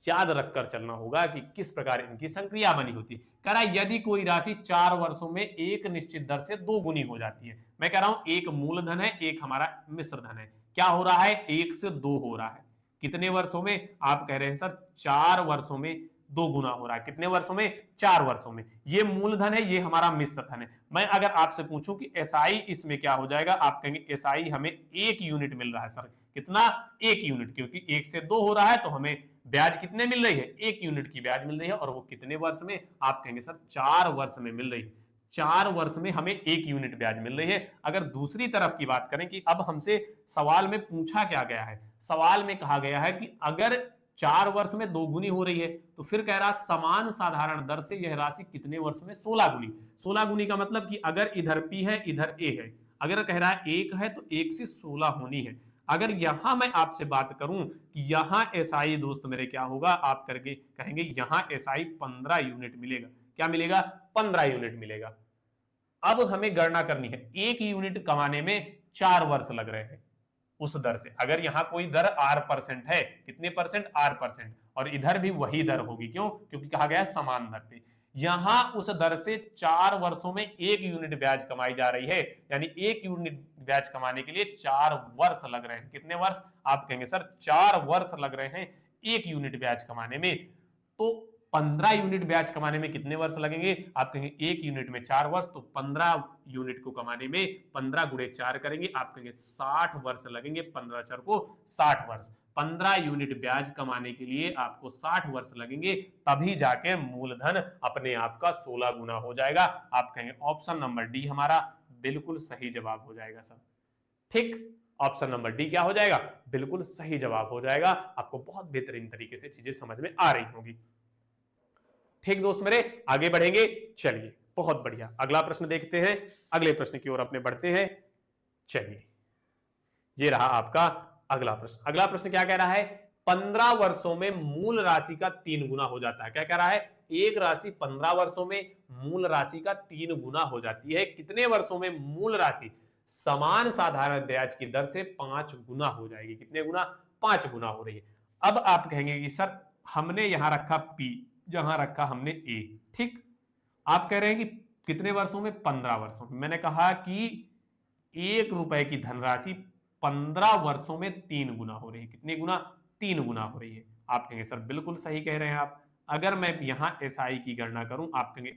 Speaker 1: याद रखकर चलना होगा कि किस प्रकार इनकी संक्रिया बनी होती है। कह रहा है यदि कोई राशि 4 वर्षों में एक निश्चित दर से 2 गुनी हो जाती है। मैं कह रहा हूं एक मूलधन है, एक हमारा मिश्र धन है। क्या हो रहा है, 1 से 2 हो रहा है। कितने वर्षों में, आप कह रहे हैं सर 4 वर्षों में दो गुना हो रहा है। कितने वर्षों में? 4 वर्षों में। ये मूलधन है, ये हमारा मिश्र धन है। मैं अगर आपसे पूछूं कि एसआई इसमें क्या हो जाएगा, आप कहेंगे एसआई हमें 1 यूनिट मिल रहा है सर। कितना? 1 यूनिट, क्योंकि 1 से 2 हो रहा है तो हमें ब्याज कितने मिल रही है? 1 यूनिट की ब्याज मिल रही है। और वो कितने वर्ष में? आप कहेंगे सर 4 वर्ष में मिल रही है। 4 वर्ष में हमें 1 यूनिट ब्याज मिल रही है। अगर दूसरी तरफ की बात करें कि अब हमसे सवाल में पूछा क्या गया है, सवाल में कहा गया है कि अगर 4 वर्ष में 2 गुनी हो रही है, तो फिर कह रहा समान साधारण दर से यह राशि कितने वर्ष में 16 गुनी। 16 गुनी का मतलब कि अगर इधर पी है, इधर ए है, अगर कह रहा है 1 है तो 1 से 16 होनी है। अगर यहां मैं आपसे बात करूं कि यहां एसआई दोस्त मेरे क्या होगा, आप करके कहेंगे यहां एसआई 15 यूनिट मिलेगा। क्या मिलेगा? 15 यूनिट मिलेगा। अब हमें गणना करनी है, 1 यूनिट कमाने में 4 वर्ष लग रहे हैं उस दर से। अगर यहां कोई दर R% है, कितने परसेंट? R%, और इधर भी वही दर होगी। क्यों? क्योंकि कहा गया है समान दर पे। यहां उस दर से 4 वर्षों में 1 यूनिट ब्याज कमाई जा रही है, यानी 1 यूनिट ब्याज कमाने के लिए 4 वर्ष लग रहे हैं। कितने वर्ष? आप कहेंगे सर 4 वर्ष लग रहे हैं 1 यूनिट ब्याज कमाने में। तो 15 यूनिट ब्याज कमाने में कितने वर्ष लगेंगे? आप कहेंगे 1 यूनिट में 4 वर्ष, तो 15 यूनिट को कमाने में 15 गुणे 4 करेंगे, आप कहेंगे 60 वर्ष लगेंगे। 15 4 को 60 वर्ष। 15 यूनिट ब्याज कमाने के लिए आपको 60 वर्ष लगेंगे, तभी जाके मूलधन अपने आप का 16 गुना हो जाएगा। आप कहेंगे ऑप्शन नंबर डी हमारा बिल्कुल सही जवाब हो जाएगा सर। ठीक, ऑप्शन नंबर डी क्या हो जाएगा? बिल्कुल सही जवाब हो जाएगा। आपको बहुत बेहतरीन तरीके से चीजें समझ में आ रही होंगी। ठीक दोस्त मेरे, आगे बढ़ेंगे। चलिए बहुत बढ़िया, अगला प्रश्न देखते हैं। अगले प्रश्न की ओर अपने बढ़ते हैं। चलिए, ये रहा आपका अगला प्रश्न। अगला प्रश्न क्या कह रहा है? 15 वर्षों में मूल राशि का 3 गुना हो जाता है। क्या कह रहा है? एक राशि 15 वर्षों में मूल राशि का 3 गुना हो जाती है। कितने वर्षों में मूल राशि समान साधारण ब्याज की दर से 5 गुना हो जाएगी? कितने गुना? 5 गुना हो रही है। अब आप कहेंगे कि सर हमने यहां रखा P, जहां रखा हमने A, ठीक। आप कह रहे हैं कि कितने वर्षों में? 15 वर्षों में। मैंने कहा कि 1 रुपए की धनराशि 15 वर्षों में 3 गुना हो रही है। कितने गुना? 3 गुना हो रही है। आप कहेंगे सर बिल्कुल सही कह रहे हैं आप। अगर मैं यहां एसआई की गणना करूं, आप कहेंगे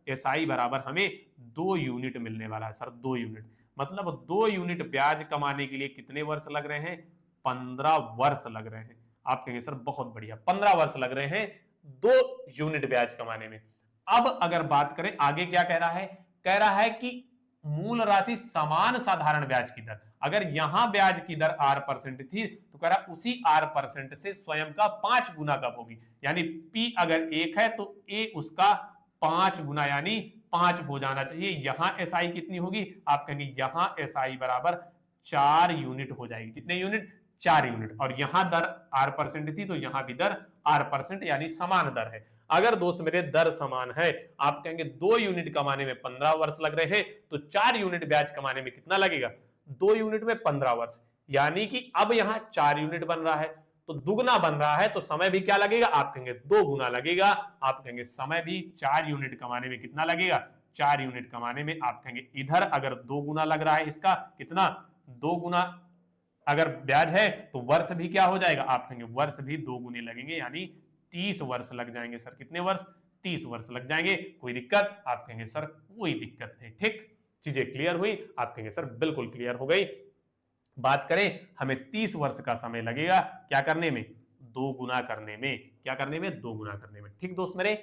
Speaker 1: एसआई बराबर हमें 2 यूनिट मिलने वाला है सर। 2 यूनिट मतलब 2 यूनिट ब्याज कमाने के लिए कितने वर्ष लग रहे हैं? 15 वर्ष लग रहे हैं। आप कहेंगे सर बहुत बढ़िया, 15 वर्ष लग रहे हैं 2 यूनिट ब्याज कमाने में। अब अगर बात करें आगे क्या कह रहा है? कह रहा है कि मूल राशि समान साधारण ब्याज की दर, अगर यहां ब्याज की दर R% थी तो कह रहा उसी R% से स्वयं का 5 गुना कब होगी? यानी P अगर 1 है तो A उसका 5 गुना यानी 5 हो जाना चाहिए। यहां SI कितनी होगी? आप कहेंगे यहां SI बराबर 4 यूनिट हो जाएगी। कितने यूनिट? 4 यूनिट। और यहां दर R% थी तो यहां भी दर R% यानी समान दर है। अगर दोस्त मेरे दर समान है, आप कहेंगे 2 यूनिट कमाने में 15 वर्ष लग रहे हैं, तो 4 यूनिट ब्याज कमाने में कितना लगेगा? 2 यूनिट में 15 वर्ष। यानी कि अब यहां 4 यूनिट बन रहा है तो दुगना बन रहा है, तो समय भी क्या लगेगा? आप कहेंगे 2 गुना लगेगा। आप कहेंगे समय भी 4 यूनिट कमाने में कितना लगेगा? 4 यूनिट कमाने में आप कहेंगे इधर अगर 2 गुना लग रहा है, इसका कितना? 2 गुना अगर ब्याज है तो वर्ष भी क्या हो जाएगा? आप कहेंगे वर्ष भी 2 गुने लगेंगे, यानी 30 वर्ष लग जाएंगे सर। कितने वर्ष? 30 वर्ष लग जाएंगे। कोई दिक्कत? आप कहेंगे सर कोई दिक्कत नहीं। ठीक, चीजें क्लियर हुई? आप कहेंगे सर बिल्कुल क्लियर हो गई। बात करें, हमें 30 वर्ष का समय लगेगा क्या करने में? 2 गुना करने में। क्या करने में? 2 गुना करने में। ठीक दोस्त मेरे,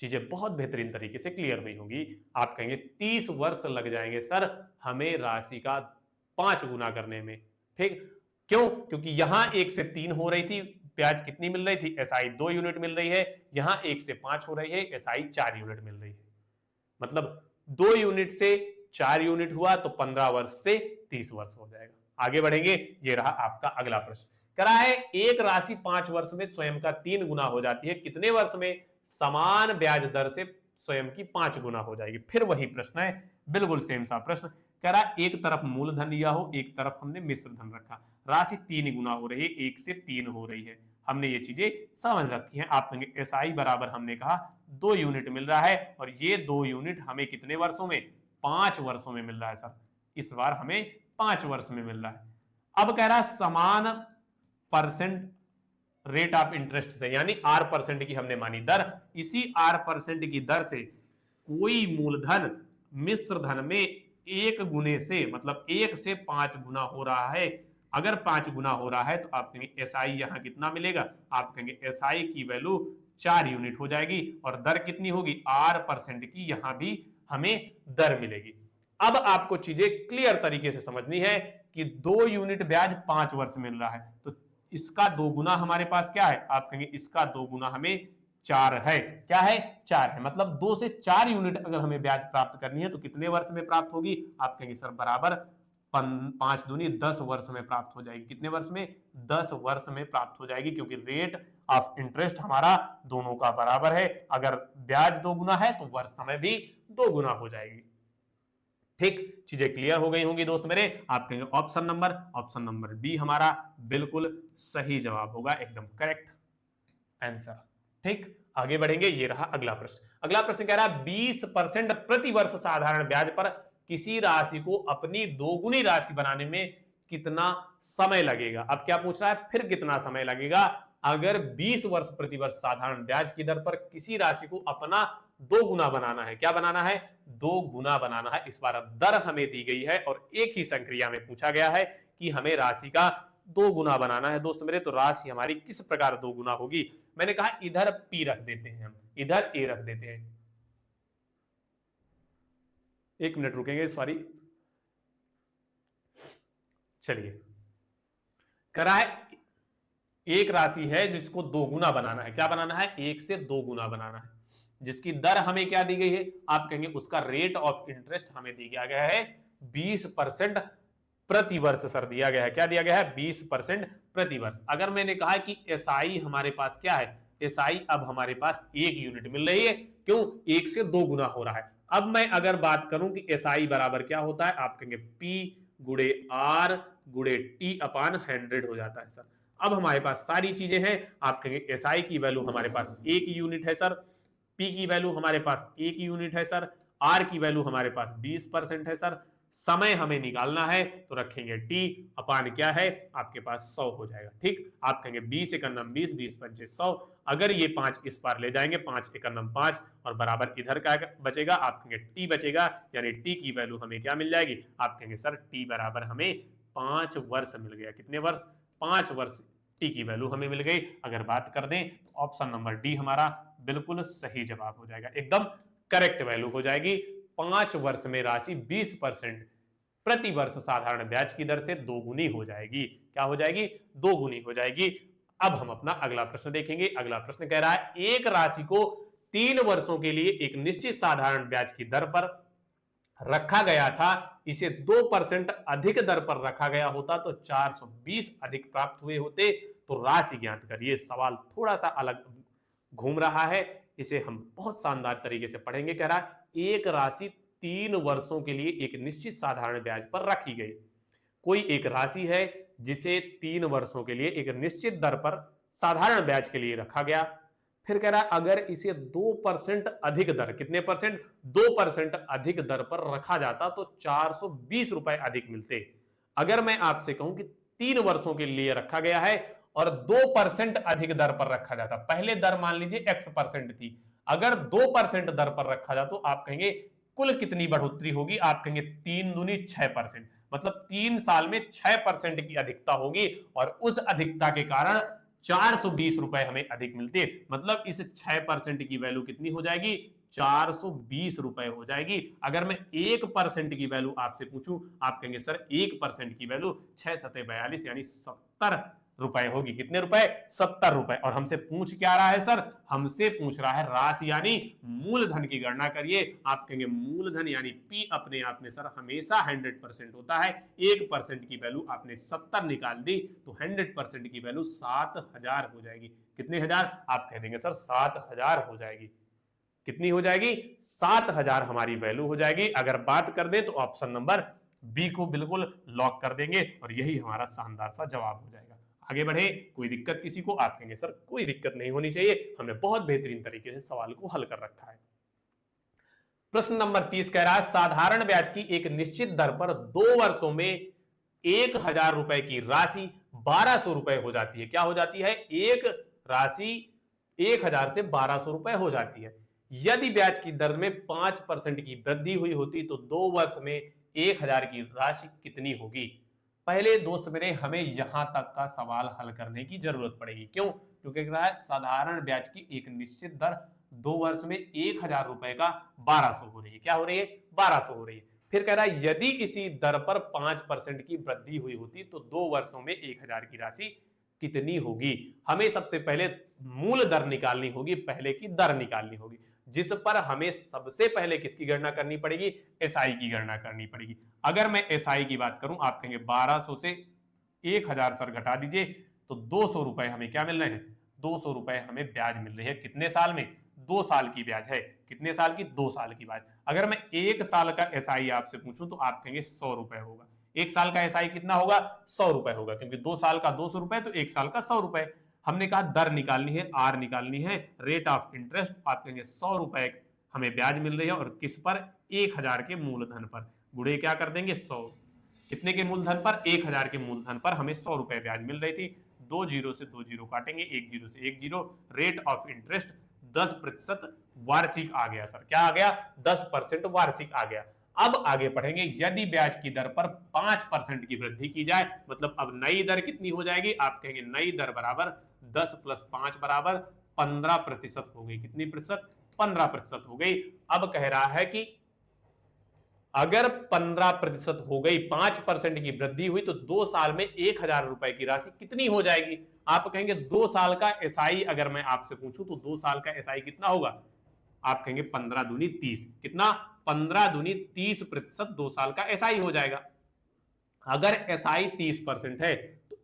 Speaker 1: चीजें बहुत बेहतरीन तरीके से क्लियर हुई होंगी। आप कहेंगे 30 वर्ष लग जाएंगे सर हमें राशि का 5 गुना करने में। ठीक, क्यों? क्योंकि यहां 1 से 3 हो रही थी, ब्याज कितनी मिल रही थी? एसआई 2 यूनिट मिल रही है। यहां 1 से 5 हो रही है, एसआई 4 यूनिट मिल रही है। मतलब 2 यूनिट से 4 यूनिट हुआ तो 15 वर्ष से 30 वर्ष हो जाएगा। आगे बढ़ेंगे। ये रहा आपका अगला प्रश्न। कह रहा है एक राशि 5 वर्ष में स्वयं का 3 गुना हो जाती है। कितने वर्ष में समान ब्याज दर से स्वयं की 5 गुना हो जाएगी? फिर वही प्रश्न है, बिल्कुल सेम सा प्रश्न। कह रहा है एक तरफ मूलधन लिया हो, एक तरफ हमने मिश्र धन रखा, राशि 3 गुना हो रही है, 1 से 3 हो रही है। हमने ये चीजें समझ रखी हैं। आप कहेंगे एसआई बराबर हमने कहा 2 यूनिट मिल रहा है, और ये 2 यूनिट हमें कितने वर्षों में? 5 वर्षों में मिल रहा है सर। इस बार हमें 5 वर्ष में मिल रहा है। अब कह रहा है समान परसेंट रेट ऑफ इंटरेस्ट से, यानी आर परसेंट की हमने मानी दर, इसी आर परसेंट की दर से कोई मूलधन मिश्र धन में 1 गुने से, मतलब 1 से 5 गुना हो रहा है। अगर 5 गुना हो रहा है तो आप कहेंगे एसआई यहां कितना मिलेगा, आप कहेंगे एसआई की वैल्यू 4 यूनिट हो जाएगी, और दर कितनी होगी, आर परसेंट की यहां भी हमें दर मिलेगी। अब आपको चीजें क्लियर तरीके से समझनी है कि 2 यूनिट ब्याज 5 वर्ष मिल रहा है, तो इसका 2 गुना हमारे पास क्या है, आप कहेंगे इसका 2 गुना हमें 4 है। क्या है, 4 है। मतलब 2 से 4 यूनिट अगर हमें ब्याज प्राप्त करनी है तो कितने वर्ष में प्राप्त होगी, आप कहेंगे सर बराबर 5 दूनी 10 वर्ष में प्राप्त हो जाएगी। कितने वर्ष में, 10 वर्ष में प्राप्त हो जाएगी, क्योंकि रेट ऑफ इंटरेस्ट हमारा दोनों का बराबर है। अगर ब्याज 2 गुना है तो वर्ष समय भी 2 गुना हो जाएगी। ठीक, चीजें क्लियर हो गई होंगी दोस्त मेरे। आप कहेंगे ऑप्शन नंबर बी हमारा बिल्कुल सही जवाब होगा, एकदम करेक्ट आंसर। ठीक, आगे बढ़ेंगे। ये रहा अगला प्रश्न। अगला प्रश्न कह रहा है 20% प्रति वर्ष साधारण ब्याज पर किसी राशि को अपनी दोगुनी राशि बनाने में कितना समय लगेगा। अब क्या पूछ रहा है, फिर कितना समय लगेगा। अगर 20 वर्ष प्रति वर्ष साधारण ब्याज की दर पर किसी राशि को अपना 2 गुना बनाना है, क्या बनाना है, 2 गुना बनाना है। इस बार दर हमें दी गई है और एक ही संक्रिया में पूछा गया है कि हमें राशि का 2 गुना बनाना है दोस्त मेरे। तो राशि हमारी किस प्रकार 2 गुना होगी, मैंने कहा इधर P रख देते हैं, हम इधर A रख देते हैं। 1 मिनट रुकेंगे, सॉरी। चलिए, करा है एक राशि है जिसको 2 गुना बनाना है। क्या बनाना है, 1 से 2 गुना बनाना है, जिसकी दर हमें क्या दी गई है, आप कहेंगे उसका रेट ऑफ इंटरेस्ट हमें दिया गया है 20% प्रति वर्ष। सर दिया गया है, क्या दिया गया है, 20% प्रति वर्ष। अगर मैंने कहा कि एसआई हमारे पास क्या है, एसआई अब हमारे पास 1 यूनिट मिल रही है, क्यों, 1 से 2 गुना हो रहा है। अब मैं अगर बात करूं कि एसआई बराबर क्या होता है, आप कहेंगे पी गुड़े आर गुड़े टी अपान 100 हो जाता है सर। अब हमारे पास सारी चीजें हैं, आप कहेंगे एसआई की वैल्यू हमारे पास 1 यूनिट है सर, पी की वैल्यू हमारे पास 1 यूनिट है सर, आर की वैल्यू हमारे पास 20% है सर, समय हमें निकालना है तो रखेंगे टी अपान क्या है, आपके पास 100 हो जाएगा। ठीक, आप कहेंगे 20 एकन्नम 20, 20 पंचे 100। अगर ये 5 इस पार ले जाएंगे, 5 एकन्नम 5 और बराबर इधर का बचेगा, आप कहेंगे टी बचेगा, यानी टी की वैल्यू हमें क्या मिल जाएगी, आप कहेंगे सर टी बराबर हमें 5 वर्ष मिल गया। कितने वर्ष, 5 वर्ष टी की वैल्यू हमें मिल गई। अगर बात कर दें तो ऑप्शन नंबर डी हमारा बिल्कुल सही जवाब हो जाएगा, एकदम करेक्ट वैल्यू हो जाएगी। 5 वर्ष में राशि 20% प्रति वर्ष साधारण ब्याज की दर से 2 गुनी हो जाएगी। क्या हो जाएगी, 2 गुनी हो जाएगी। अब हम अपना अगला प्रश्न देखेंगे। अगला प्रश्न कह रहा है एक राशि को 3 वर्षों के लिए एक निश्चित साधारण ब्याज की दर पर रखा गया था, इसे 2% अधिक दर पर रखा गया होता तो 420 अधिक प्राप्त हुए होते, तो राशि ज्ञात करिए। सवाल थोड़ा सा अलग घूम रहा है, इसे हम बहुत शानदार तरीके से पढ़ेंगे। कह रहा है एक राशि 3 वर्षों के लिए एक निश्चित साधारण ब्याज पर रखी गई। कोई एक राशि है जिसे 3 वर्षों के लिए एक निश्चित दर पर साधारण ब्याज के लिए रखा गया। फिर कह रहा है अगर इसे 2% अधिक दर, कितने परसेंट, 2% अधिक दर पर रखा जाता तो 420 रुपए अधिक मिलते। अगर मैं आपसे कहूं कि 3 वर्षों के लिए रखा गया है और 2% अधिक दर पर रखा जाता, पहले दर मान लीजिए x% थी, अगर 2% दर पर रखा जाता तो आप कहेंगे कुल कितनी बढ़ोतरी होगी, आप कहेंगे 3 दूनी 6%, मतलब 3 साल में 6% की अधिकता होगी और उस अधिकता के कारण 420 रुपए हमें अधिक मिलते हैं। मतलब इस 6% की वैल्यू कितनी हो जाएगी, 420 रुपए हो जाएगी। अगर मैं 1% की वैल्यू आपसे पूछूं, आप कहेंगे सर 1% की वैल्यू 6 सते 42 यानी 70 रुपए होगी। कितने रुपए, 70 रुपए। और हमसे पूछ क्या रहा है सर, हमसे पूछ रहा है राशि यानी मूलधन की गणना करिए। आप कहेंगे मूलधन यानी पी अपने आप में सर हमेशा 100% होता है। 1% की वैल्यू आपने 70 निकाल दी तो 100% की वैल्यू 7000 हो जाएगी। कितने हजार, आप कह देंगे सर 7000 हो जाएगी। कितनी हो जाएगी, 7000 हमारी वैल्यू हो जाएगी। अगर बात कर दें तो ऑप्शन नंबर बी को बिल्कुल लॉक कर देंगे और यही हमारा शानदार सा जवाब हो जाएगा। आगे बढ़े, कोई दिक्कत किसी को, आप कहेंगे सर कोई दिक्कत नहीं होनी चाहिए, हमने बहुत बेहतरीन तरीके से सवाल को हल कर रखा है। प्रश्न नंबर 30 कह रहा है साधारण ब्याज की एक निश्चित दर पर 2 वर्षों में 1000 रुपए की राशि 1200 रुपए हो जाती है। क्या हो जाती है? एक राशि 1000 से 1200 रुपए हो जाती है। यदि ब्याज की दर में 5% की वृद्धि हुई होती तो 2 वर्ष में 1000 की राशि कितनी होगी? पहले दोस्त मेरे हमें यहां तक का सवाल हल करने की जरूरत पड़ेगी। क्यों? क्योंकि कह रहा है साधारण ब्याज की एक निश्चित दर 2 वर्ष में 1000 रुपए का 1200 हो रही है। क्या हो रही है? 1200 हो रही है। फिर कह रहा है यदि इसी दर पर 5% की वृद्धि हुई होती तो 2 वर्षों में 1000 की राशि कितनी होगी? हमें सबसे पहले मूल दर निकालनी होगी, पहले की दर निकालनी होगी, जिस पर हमें सबसे पहले किसकी गणना करनी पड़ेगी? एसआई की गणना करनी पड़ेगी। अगर मैं एसआई की बात करूं, आप कहेंगे 1200 से 1000 सर घटा दीजिए तो 200 रुपए हमें क्या मिल रहे हैं? 200 रुपए हमें ब्याज मिल रही है। कितने साल में? 2 साल की ब्याज है। कितने साल की? 2 साल की ब्याज। अगर मैं 1 साल का एसआई आपसे पूछूं तो आप कहेंगे 100 रुपए होगा। 1 साल का एसआई कितना होगा? 100 रुपए होगा, क्योंकि 2 साल का 200 रुपए तो 1 साल का 100 रुपए। हमने कहा दर निकालनी है, आर निकालनी है, रेट ऑफ इंटरेस्ट। आप कहेंगे 100 रुपए हमें ब्याज मिल रही है, और किस पर? 1000 के मूलधन पर। गुणे क्या कर देंगे? 100। कितने के मूलधन पर? 1000 के मूलधन पर हमें 100 रुपए ब्याज मिल रही थी। 2 जीरो से 2 जीरो काटेंगे, 1 जीरो से 1 जीरो। रेट ऑफ इंटरेस्ट 10% वार्षिक आ गया सर। क्या आ गया? 10% वार्षिक आ गया। अब आगे पढ़ेंगे, यदि ब्याज की दर पर 5% की वृद्धि की जाए, मतलब अब नई दर कितनी हो जाएगी? आप कहेंगे नई दर बराबर 10 + 5 बराबर 15% हो गई। कितनी प्रतिशत? 15% हो गई। अब कह रहा है कि अगर 15% हो गई, 5% की वृद्धि हुई, तो 2 साल में 1000 रुपए की राशि कितनी हो जाएगी? आप कहेंगे 2 साल का एसआई अगर मैं आपसे पूछूं तो 2 साल का एसआई कितना होगा? आप कहेंगे 15 दूनी 30। कितना? 15 दूनी 30% 2 साल का एसआई हो जाएगा। अगर एसआई 30% है तो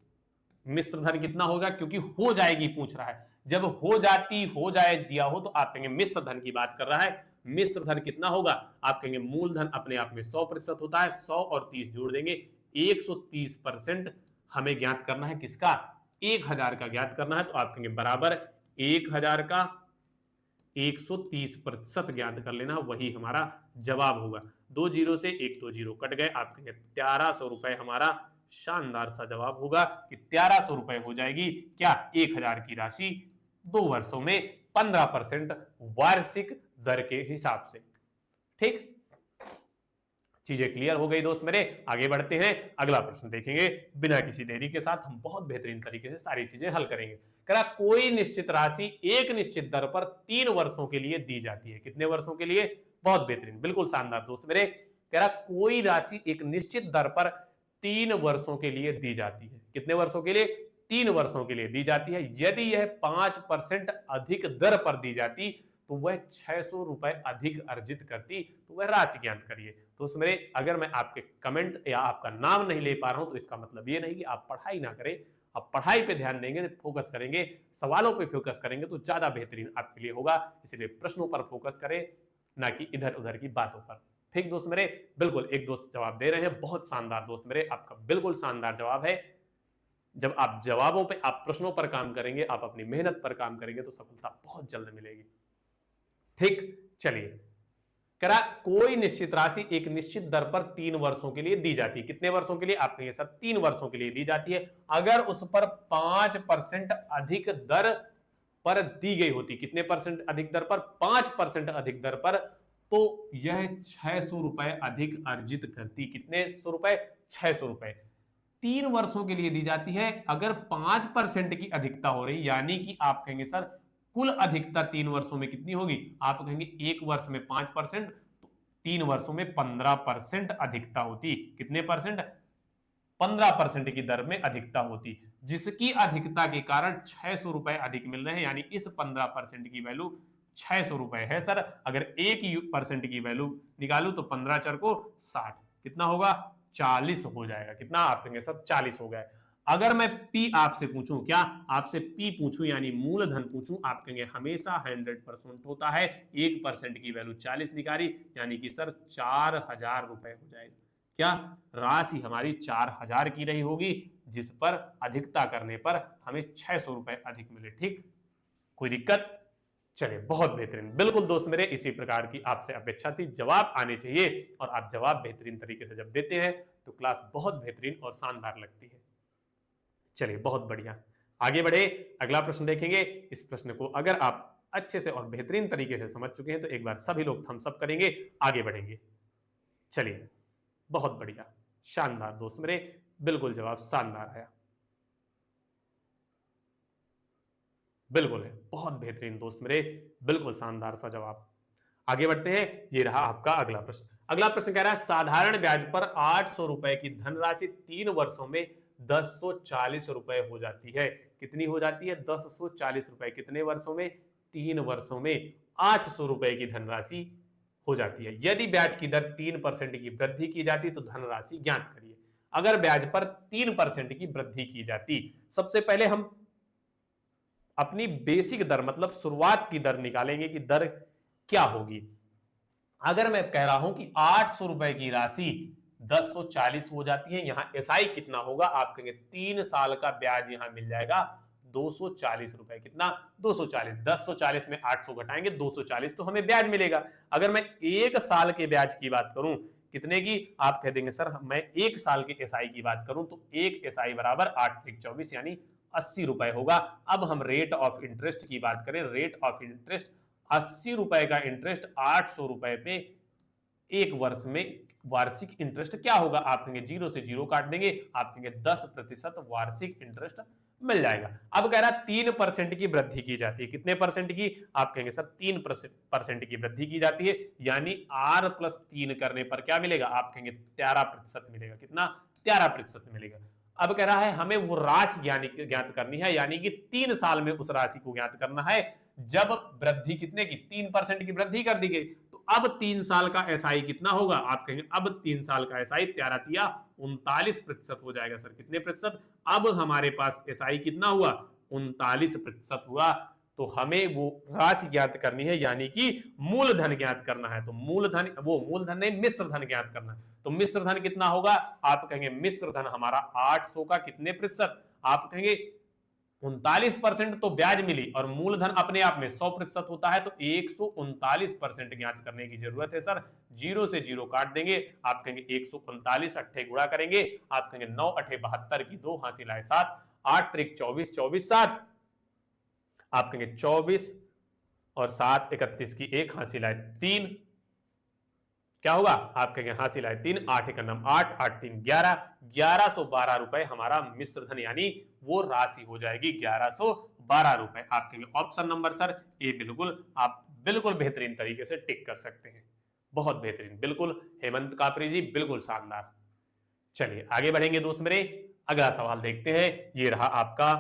Speaker 1: मिश्र धन कितना होगा? क्योंकि हो जाएगी पूछ रहा है। जब हो जाती, हो जाए दिया हो तो आप कहेंगे मिश्र धन की बात कर रहा है। मिश्र धन कितना होगा? आप कहेंगे मूलधन अपने आप में 100% होता है, 100 और 30 जोड़ देंगे, 130% हमें ज्ञात करना है। किसका? 1000 का ज्ञात करना है। तो आप कहेंगे बराबर 1000 का 130% ज्ञात कर लेना, वही हमारा जवाब होगा। 2 जीरो से 1 2 जीरो कट गए। आप कहेंगे 1300 रुपए हमारा शानदार सा जवाब होगा कि 1300 रुपए हो जाएगी क्या? 1000 की राशि 2 वर्षों में 15% वार्षिक दर के हिसाब से। ठीक, चीजें क्लियर हो गई दोस्त मेरे। आगे बढ़ते हैं, अगला प्रश्न देखेंगे। बिना किसी देरी के साथ हम बहुत बेहतरीन तरीके से सारी चीजें हल करेंगे। कह कोई निश्चित राशि एक निश्चित दर पर 3 वर्षों के लिए दी जाती है। कितने वर्षों के लिए? बहुत बेहतरीन, बिल्कुल शानदार दोस्त मेरे। कह रहा कोई राशि एक निश्चित दर पर 3 वर्षों के लिए दी जाती है। कितने वर्षों के लिए? 3 वर्षों के लिए दी जाती है। यदि यह 5% अधिक दर पर दी जाती तो वह 600 रुपए अधिक अर्जित करती, तो वह राशि ज्ञात करिए। तो उसमें अगर मैं आपके कमेंट या आपका नाम नहीं ले पा रहा हूं तो इसका मतलब ये नहीं कि आप पढ़ाई ना करें। आप पढ़ाई पे ध्यान देंगे, फोकस करेंगे, सवालों पे फोकस करेंगे तो ज्यादा बेहतरीन आपके लिए होगा। इसलिए प्रश्नों पर फोकस करें, ना कि इधर उधर की बातों पर। ठीक दोस्त मेरे, बिल्कुल एक दोस्त जवाब दे रहे हैं, बहुत शानदार दोस्त मेरे, आपका बिल्कुल शानदार जवाब है। जब आप जवाबों पे, आप प्रश्नों पर काम करेंगे, आप अपनी मेहनत पर काम करेंगे तो सफलता बहुत जल्द मिलेगी। ठीक, चलिए। करा कोई निश्चित राशि एक निश्चित दर पर 3 वर्षों के लिए दी जाती है। कितने वर्षों के लिए? आप कहेंगे सर 3 वर्षों के लिए दी जाती है। अगर उस पर 5% अधिक दर पर दी गई होती, कितने परसेंट अधिक दर पर? 5% अधिक दर पर, तो यह 600 रुपए अधिक अर्जित करती। कितने 100 रुपए? 600 रुपए 3 वर्षों के लिए दी जाती है। अगर 5% की अधिकता हो रही, यानी कि आप कहेंगे सर कुल अधिकता 3 वर्षों में कितनी होगी? आप कहेंगे 1 वर्ष में 5%, तो 3 वर्षों में 15% अधिकता होती। कितने परसेंट? 15% की दर में अधिकता होती, जिसकी अधिकता के कारण 600 रुपए अधिक मिल रहे हैं। यानी इस 15% की वैल्यू 600 रुपए है सर। अगर 1% की वैल्यू निकालू तो 15 चर को 60, कितना होगा? 40 हो जाएगा। कितना? आप कहेंगे सर 40 हो गया। अगर मैं पी आपसे पूछूं, क्या आपसे पी पूछूं यानी मूलधन पूछूं, आप कहेंगे हमेशा 100% होता है। 1% की वैल्यू 40 निकाली, यानी कि सर 4000 रुपए हो जाएगा। क्या राशि हमारी 4000 की रही होगी, जिस पर अधिकता करने पर हमें 600 रुपए अधिक मिले। ठीक, कोई दिक्कत? चलिए, बहुत बेहतरीन, बिल्कुल दोस्त मेरे, इसी प्रकार की आपसे अपेक्षा थी। जवाब आने चाहिए, और आप जवाब बेहतरीन तरीके से जब देते हैं तो क्लास बहुत बेहतरीन और शानदार लगती है। चलिए बहुत बढ़िया, आगे बढ़े, अगला प्रश्न देखेंगे। इस प्रश्न को अगर आप अच्छे से और बेहतरीन तरीके से समझ चुके हैं तो एक बार सभी लोग थम्स अप करेंगे, आगे बढ़ेंगे। चलिए बहुत बढ़िया, शानदार दोस्त मेरे, बिल्कुल जवाब शानदार आया, बिल्कुल है, बहुत बेहतरीन दोस्त मेरे, बिल्कुल शानदार सा जवाब। आगे बढ़ते हैं, ये रहा आपका अगला प्रश्न। अगला प्रश्न कह रहा है साधारण ब्याज पर 800 रुपए की धनराशि 3 वर्षों में 1040 रुपए हो जाती है। कितनी हो जाती है? 1040 रुपए। कितने वर्षों में? 3 वर्षों में 800 रुपए की धनराशि हो जाती है। यदि ब्याज की दर 3% की वृद्धि की जाती तो धनराशि ज्ञात करिए। अगर ब्याज पर 3% की वृद्धि की जाती, सबसे पहले हम अपनी बेसिक दर मतलब शुरुआत की दर निकालेंगे कि दर क्या होगी। अगर मैं कह रहा हूं कि 800 रुपए की राशि 1040 हो जाती है, यहां एसआई कितना होगा? आप कहेंगे 3 साल का ब्याज यहां मिल जाएगा 240 रुपए। कितना? 240। 1040 में 800 घटाएंगे 240 तो हमें ब्याज मिलेगा। अगर मैं 1 साल के ब्याज की बात करूं, कितने की? आप कह देंगे सर मैं 1 साल के एसआई की बात करूं तो 1 एसआई बराबर 8×24 यानी 80 रुपए होगा। अब हम रेट ऑफ इंटरेस्ट की बात करें, रेट ऑफ इंटरेस्ट 80 रुपए का इंटरेस्ट 800 रुपए पे 1 वर्ष में वार्षिक इंटरेस्ट क्या होगा? आप कहेंगे 0 से 0 काट देंगे, आप कहेंगे 10% वार्षिक इंटरेस्ट मिल जाएगा। अब कह रहा 3% की वृद्धि की जाती है। कितने परसेंट की? आप कहेंगे सर 3% की वृद्धि की जाती है, यानी R+3 करने पर क्या मिलेगा? आप कहेंगे 13% मिलेगा। कितना? 13% मिलेगा। अब कह रहा है हमें वो राशि ज्ञात करनी है, यानी कि 3 साल में उस राशि को ज्ञात करना है जब वृद्धि कितने की? 3% की वृद्धि कर दी गई। तो अब 3 साल का एसआई कितना होगा? आप कहेंगे अब 3 साल का एसआई 13×3 39% हो जाएगा। सर कितने प्रतिशत? अब हमारे पास एसआई कितना हुआ? 39% हुआ। तो हमें वो राशि ज्ञात करनी है, यानी कि मूलधन ज्ञात करना है। तो मूलधन, वो मूलधन नहीं मिश्र धन ज्ञात करना है। तो मिश्र धन कितना होगा? आप कहेंगे मिश्र धन हमारा 800 का कितने प्रतिशत? आप कहेंगे 39% तो ब्याज मिली और मूलधन अपने आप में 100% होता है, तो 139% ज्ञात करने की जरूरत है। सर 0 से 0 काट देंगे, आप कहेंगे 139 अट्ठे गुणा करेंगे, आप कहेंगे 9 अट्ठे 72 की 2 हासिल आए 7, 8 त्रिक 24, 24 7, आप कहेंगे 24 और 7 31 की 1 हासिल आए 3, क्या होगा? आप कहेंगे हासिल आए 3, 8 एक नम 8, 8 3 11, 1112 रुपए हमारा मिश्र धन यानी वो राशि हो जाएगी 1112 रुपए। आप कहेंगे ऑप्शन नंबर सर ए बिल्कुल, आप बिल्कुल बेहतरीन तरीके से टिक कर सकते हैं, बहुत बेहतरीन, बिल्कुल हेमंत कापरी जी, बिल्कुल शानदार। चलिए आगे बढ़ेंगे दोस्त मेरे, अगला सवाल देखते हैं। ये रहा आपका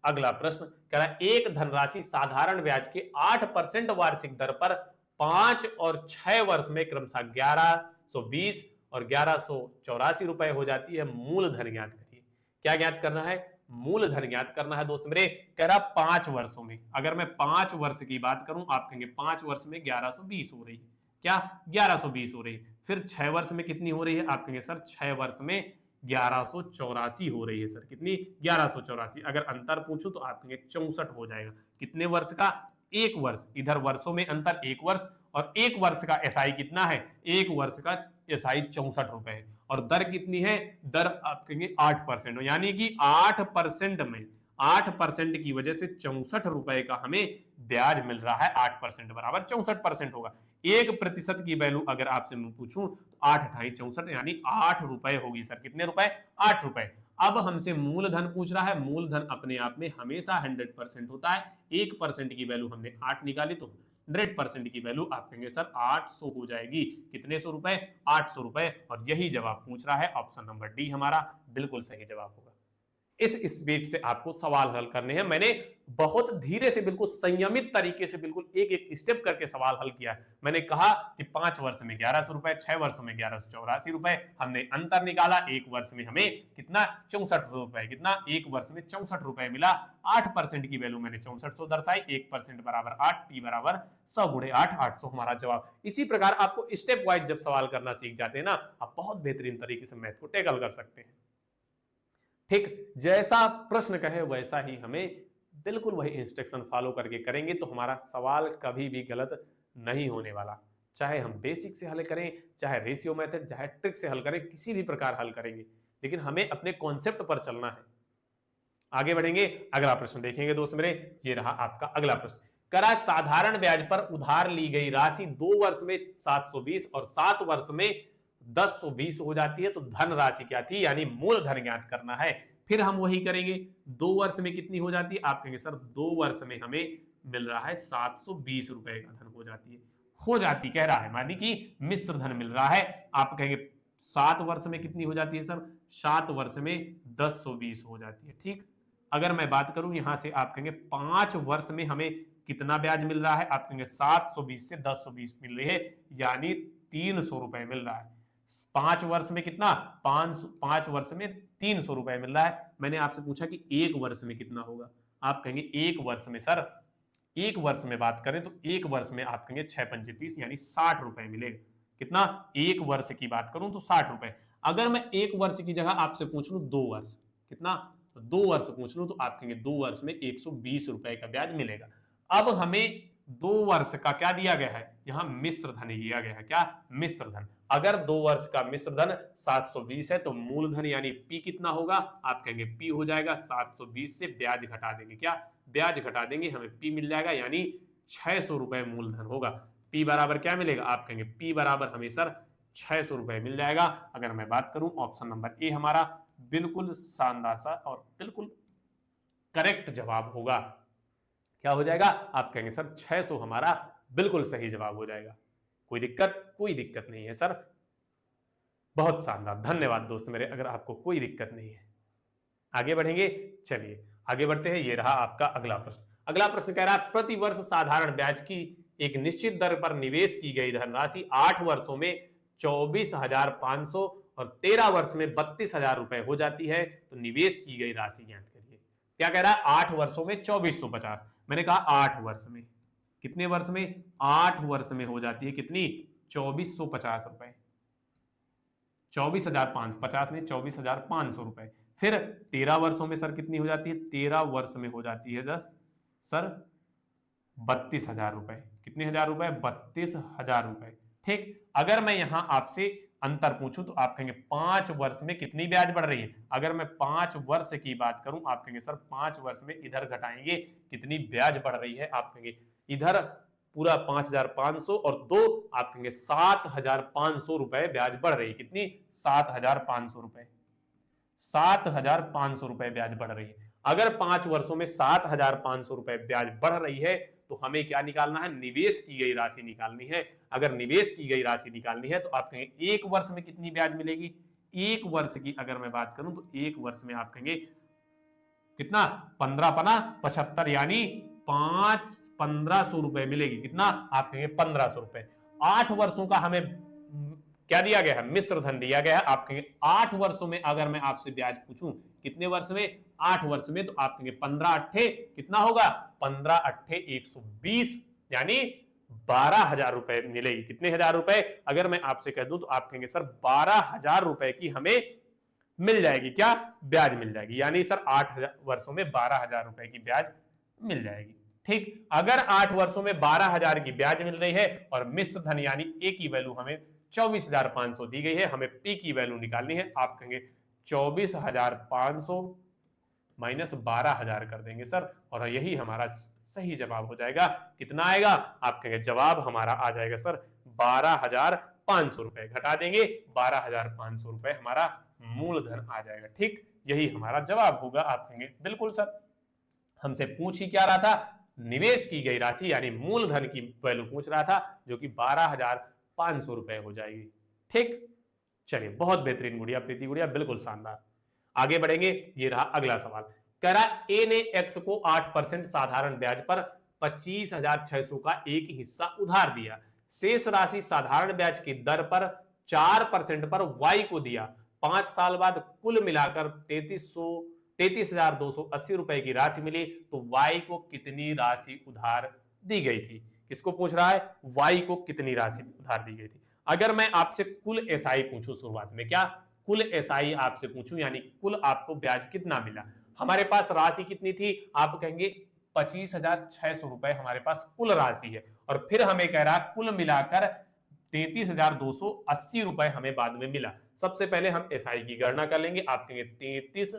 Speaker 1: अगला प्रश्न। कह रहा है एक धनराशि साधारण ब्याज के 8% वार्षिक दर पर 5 और 6 वर्ष में क्रमशः 1120 और 1184 रुपए हो जाती है। मूलधन ज्ञात करिए। क्या ज्ञात करना है? मूलधन ज्ञात करना है दोस्त मेरे। कह रहा 5 वर्षों में, अगर मैं 5 वर्ष की बात करूं, आप कहेंगे 5 वर्ष में 1120 हो रही है। क्या? 1120 हो रही है। फिर 6 वर्ष में कितनी हो रही है? आप कहेंगे सर 6 वर्ष में 1184 हो रही है। सर कितनी? 1184। अगर अंतर पूछूं तो आप कहेंगे 64 हो जाएगा। कितने वर्ष का? 1 वर्ष। इधर वर्षों में अंतर 1 वर्ष, और 1 वर्ष का एसआई कितना है? 1 वर्ष का एसआई 64 रुपए है। और दर कितनी है? दर आप कहेंगे 8%, यानी कि 8% में 8% की वजह से 64 रुपए का हमें ब्याज मिल रहा है। 8% बराबर 64% होगा। 1% की वैल्यू अगर आपसे मैं पूछूं तो 8 अठाई 64 यानी 8 रुपए होगी। सर कितने रुपए? 8 रुपए। अब हमसे मूलधन पूछ रहा है। मूलधन अपने आप में हमेशा 100% होता है। 1% की वैल्यू हमने 8 निकाली तो 100% की वैल्यू आप कहेंगे सर 800 हो जाएगी। कितने सौ रुपए? 800 रुपए। और यही जवाब पूछ रहा है। ऑप्शन नंबर डी हमारा बिल्कुल सही जवाब होगा। इस स्पीड से आपको सवाल हल करने हैं। मैंने बहुत धीरे से, बिल्कुल संयमित तरीके से, बिल्कुल एक एक स्टेप करके सवाल हल किया है। मैंने कहा कि 5 वर्ष में 1100 रुपए, 6 वर्षों में 1184 रुपए, हमने अंतर निकाला। 1 वर्ष में हमें कितना? 64 रुपए। कितना? 1 वर्ष में 64 रुपए मिला। 8% की वैल्यू मैंने 6400 दर्शाई। 1% बराबर 8, टी बराबर 100 गुणे 8, 800 हमारा जवाब। इसी प्रकार आपको स्टेप वाइज जब सवाल करना सीख जाते हैं ना, आप बहुत बेहतरीन तरीके से मैथ को टैकल कर सकते हैं। ठीक, जैसा प्रश्न कहे वैसा ही हमें बिल्कुल वही इंस्ट्रक्शन फॉलो करके करेंगे तो हमारा सवाल कभी भी गलत नहीं होने वाला। चाहे हम बेसिक से हल करें, चाहे रेशियो मेथड, चाहे ट्रिक से हल करें, किसी भी प्रकार हल करेंगे, लेकिन हमें अपने कॉन्सेप्ट पर चलना है। आगे बढ़ेंगे, अगला प्रश्न देखेंगे दोस्त मेरे। ये रहा आपका अगला प्रश्न। करा साधारण ब्याज पर उधार ली गई राशि 2 वर्ष में 720 और 7 वर्ष में 1020 हो जाती है, तो धन राशि क्या थी, यानी मूलधन ज्ञात करना है। फिर हम वही करेंगे, 2 वर्ष में कितनी हो जाती है, आप कहेंगे सर 2 वर्ष में हमें मिल रहा है 720 रुपए का धन हो जाती है, हो जाती कह रहा है, मानी कि मिश्र धन मिल रहा है। आप कहेंगे 7 वर्ष में कितनी हो जाती है सर, 7 वर्ष में 1020 हो जाती है। ठीक, अगर मैं बात करूं यहां से, आप कहेंगे 5 वर्ष में हमें कितना ब्याज मिल रहा है, आप कहेंगे 720 से 1020 मिल रही है, यानी 300 रुपए मिल रहा है। 5 वर्ष में कितना, 5 वर्ष में 300 रुपए मिल रहा है। मैंने आपसे पूछा कि 1 वर्ष में कितना होगा, आप कहेंगे 1 वर्ष में सर, 1 वर्ष में बात करें तो 1 वर्ष में आप कहेंगे 6 पंचे 30 यानी 60 रुपए मिलेगा। कितना, 1 वर्ष की बात करूं तो 60 रुपए। अगर मैं 1 वर्ष की जगह आपसे पूछ लूं 2 वर्ष, कितना, 2 वर्ष पूछ लूं तो आप कहेंगे 2 वर्ष में 120 रुपए का ब्याज मिलेगा। अब हमें 2 वर्ष का क्या दिया गया है, यहां मिश्र धन दिया गया है, क्या, मिश्र धन। अगर 2 वर्ष का मिश्र धन 720 है तो मूलधन यानी पी कितना होगा, आप कहेंगे पी हो जाएगा 720 से ब्याज घटा देंगे, क्या, ब्याज घटा देंगे, हमें पी मिल जाएगा, यानी 600 रुपए मूलधन होगा। पी बराबर क्या मिलेगा, आप कहेंगे पी बराबर हमें सर 600 रुपए मिल जाएगा। अगर मैं बात करूं ऑप्शन नंबर ए हमारा बिल्कुल शानदार सा और बिल्कुल करेक्ट जवाब होगा। क्या हो जाएगा, आप कहेंगे सर 600 हमारा बिल्कुल सही जवाब हो जाएगा। कोई दिक्कत, कोई दिक्कत नहीं है सर, बहुत शानदार, धन्यवाद दोस्त मेरे, अगर आपको कोई दिक्कत नहीं है। आगे बढ़ेंगे, चलिए आगे बढ़ते हैं। ये रहा आपका अगला प्रश्न। अगला प्रश्न कह रहा है प्रति वर्ष साधारण ब्याज की एक निश्चित दर पर निवेश की गई धनराशि 8 वर्षों में 24,500 और 13 वर्ष में 32,000 रुपए हो जाती है, तो निवेश की गई राशि ज्ञात करिए। क्या कह रहा है, 8 वर्षों में 2450, मैंने कहा 8 वर्ष में, कितने वर्ष में, 8 वर्ष में हो जाती है कितनी, 2450 रुपए, 24,550 नहीं 24,500 रुपए। फिर 13 वर्षों में सर कितनी हो जाती है, 13 वर्ष में हो जाती है 10 सर 32,000 रुपए, कितने हजार रुपए, 32,000 रुपए। ठीक, अगर मैं यहां आपसे अंतर पूछूं तो आप कहेंगे 5 वर्ष में कितनी ब्याज बढ़ रही है। अगर मैं 5 वर्ष की बात करूं, आप कहेंगे सर 5 वर्ष में इधर घटाएंगे कितनी ब्याज बढ़ रही है, आप कहेंगे इधर पूरा 5,500 और 2 आप कहेंगे 7,500 रुपए ब्याज बढ़ रही है, कितनी, 7,500 रुपए, 7,500 रुपए ब्याज बढ़ रही है। अगर 5 वर्षों में 7,500 रुपए ब्याज बढ़ रही है तो हमें क्या निकालना है, निवेश की गई राशि निकालनी है। अगर निवेश की गई राशि निकालनी है तो आप कहेंगे 1 वर्ष में कितनी ब्याज मिलेगी, 1 वर्ष की अगर मैं बात करूं तो 1 वर्ष में आप कहेंगे कितना, 15 पना 75 यानी 1500 रुपए मिलेगी, कितना, आप कहेंगे 1500 रुपए। 8 वर्षों का हमें क्या दिया गया है, मिश्र धन दिया गया है। आप कहेंगे 8 वर्षों में अगर मैं आपसे ब्याज पूछूं कितने वर्ष में, 8 वर्ष में, तो आप कहेंगे 15 अट्ठे कितना होगा, 15 अट्ठे 120 यानी 12,000 रुपए मिलेगी। कितने हजार रुपए, अगर मैं आपसे कह दूं तो आप कहेंगे सर 12,000 रुपए की हमें मिल जाएगी, क्या, ब्याज मिल जाएगी, यानी सर 8 वर्षों में 12,000 रुपए की ब्याज मिल जाएगी। ठीक, अगर 8 वर्षों में 12,000 की ब्याज मिल रही है और मिश्र धन यानी ए की वैल्यू हमें 24,500 दी गई है, हमें पी की वैल्यू निकालनी है। आप कहेंगे 24,500 माइनस 12,000 कर देंगे सर, और यही हमारा सही जवाब हो जाएगा। कितना आएगा, आप कहेंगे जवाब हमारा आ जाएगा सर 12,500 रुपए, घटा देंगे 12,500 रुपए हमारा मूलधन आ जाएगा। ठीक, यही हमारा जवाब होगा। आप कहेंगे बिल्कुल सर, हमसे पूछ ही क्या रहा था, निवेश की गई राशि यानी मूलधन की वैल्यू पूछ रहा था, जो कि 12,500 रुपए हो जाएगी। ठीक, चलिए बहुत बेहतरीन गुड़िया, प्रीति गुड़िया, बिल्कुल शानदार। आगे बढ़ेंगे, ये रहा अगला सवाल। कह रहा ए ने एक्स को 8% साधारण ब्याज पर 25,600 का एक हिस्सा उधार दिया, शेष राशि साधारण ब्याज की दर पर 4% पर वाई को दिया। 5 साल बाद कुल मिलाकर 33,280 रुपए की राशि मिली, तो वाई को कितनी राशि उधार दी गई थी। किसको पूछ रहा है, वाई को कितनी राशि उधार दी गई थी। अगर मैं आपसे कुल एसआई पूछूं शुरुआत में, क्या कुल एसआई आपसे पूछूं, यानी कुल आपको ब्याज कितना मिला, हमारे पास राशि कितनी थी, आप कहेंगे 25,600 रुपए हमारे पास कुल राशि है, और फिर हमें कह रहा कुल मिलाकर 33,280 रुपए हमें बाद में मिला। सबसे पहले हम एसआई की गणना कर लेंगे। आप कहेंगे 33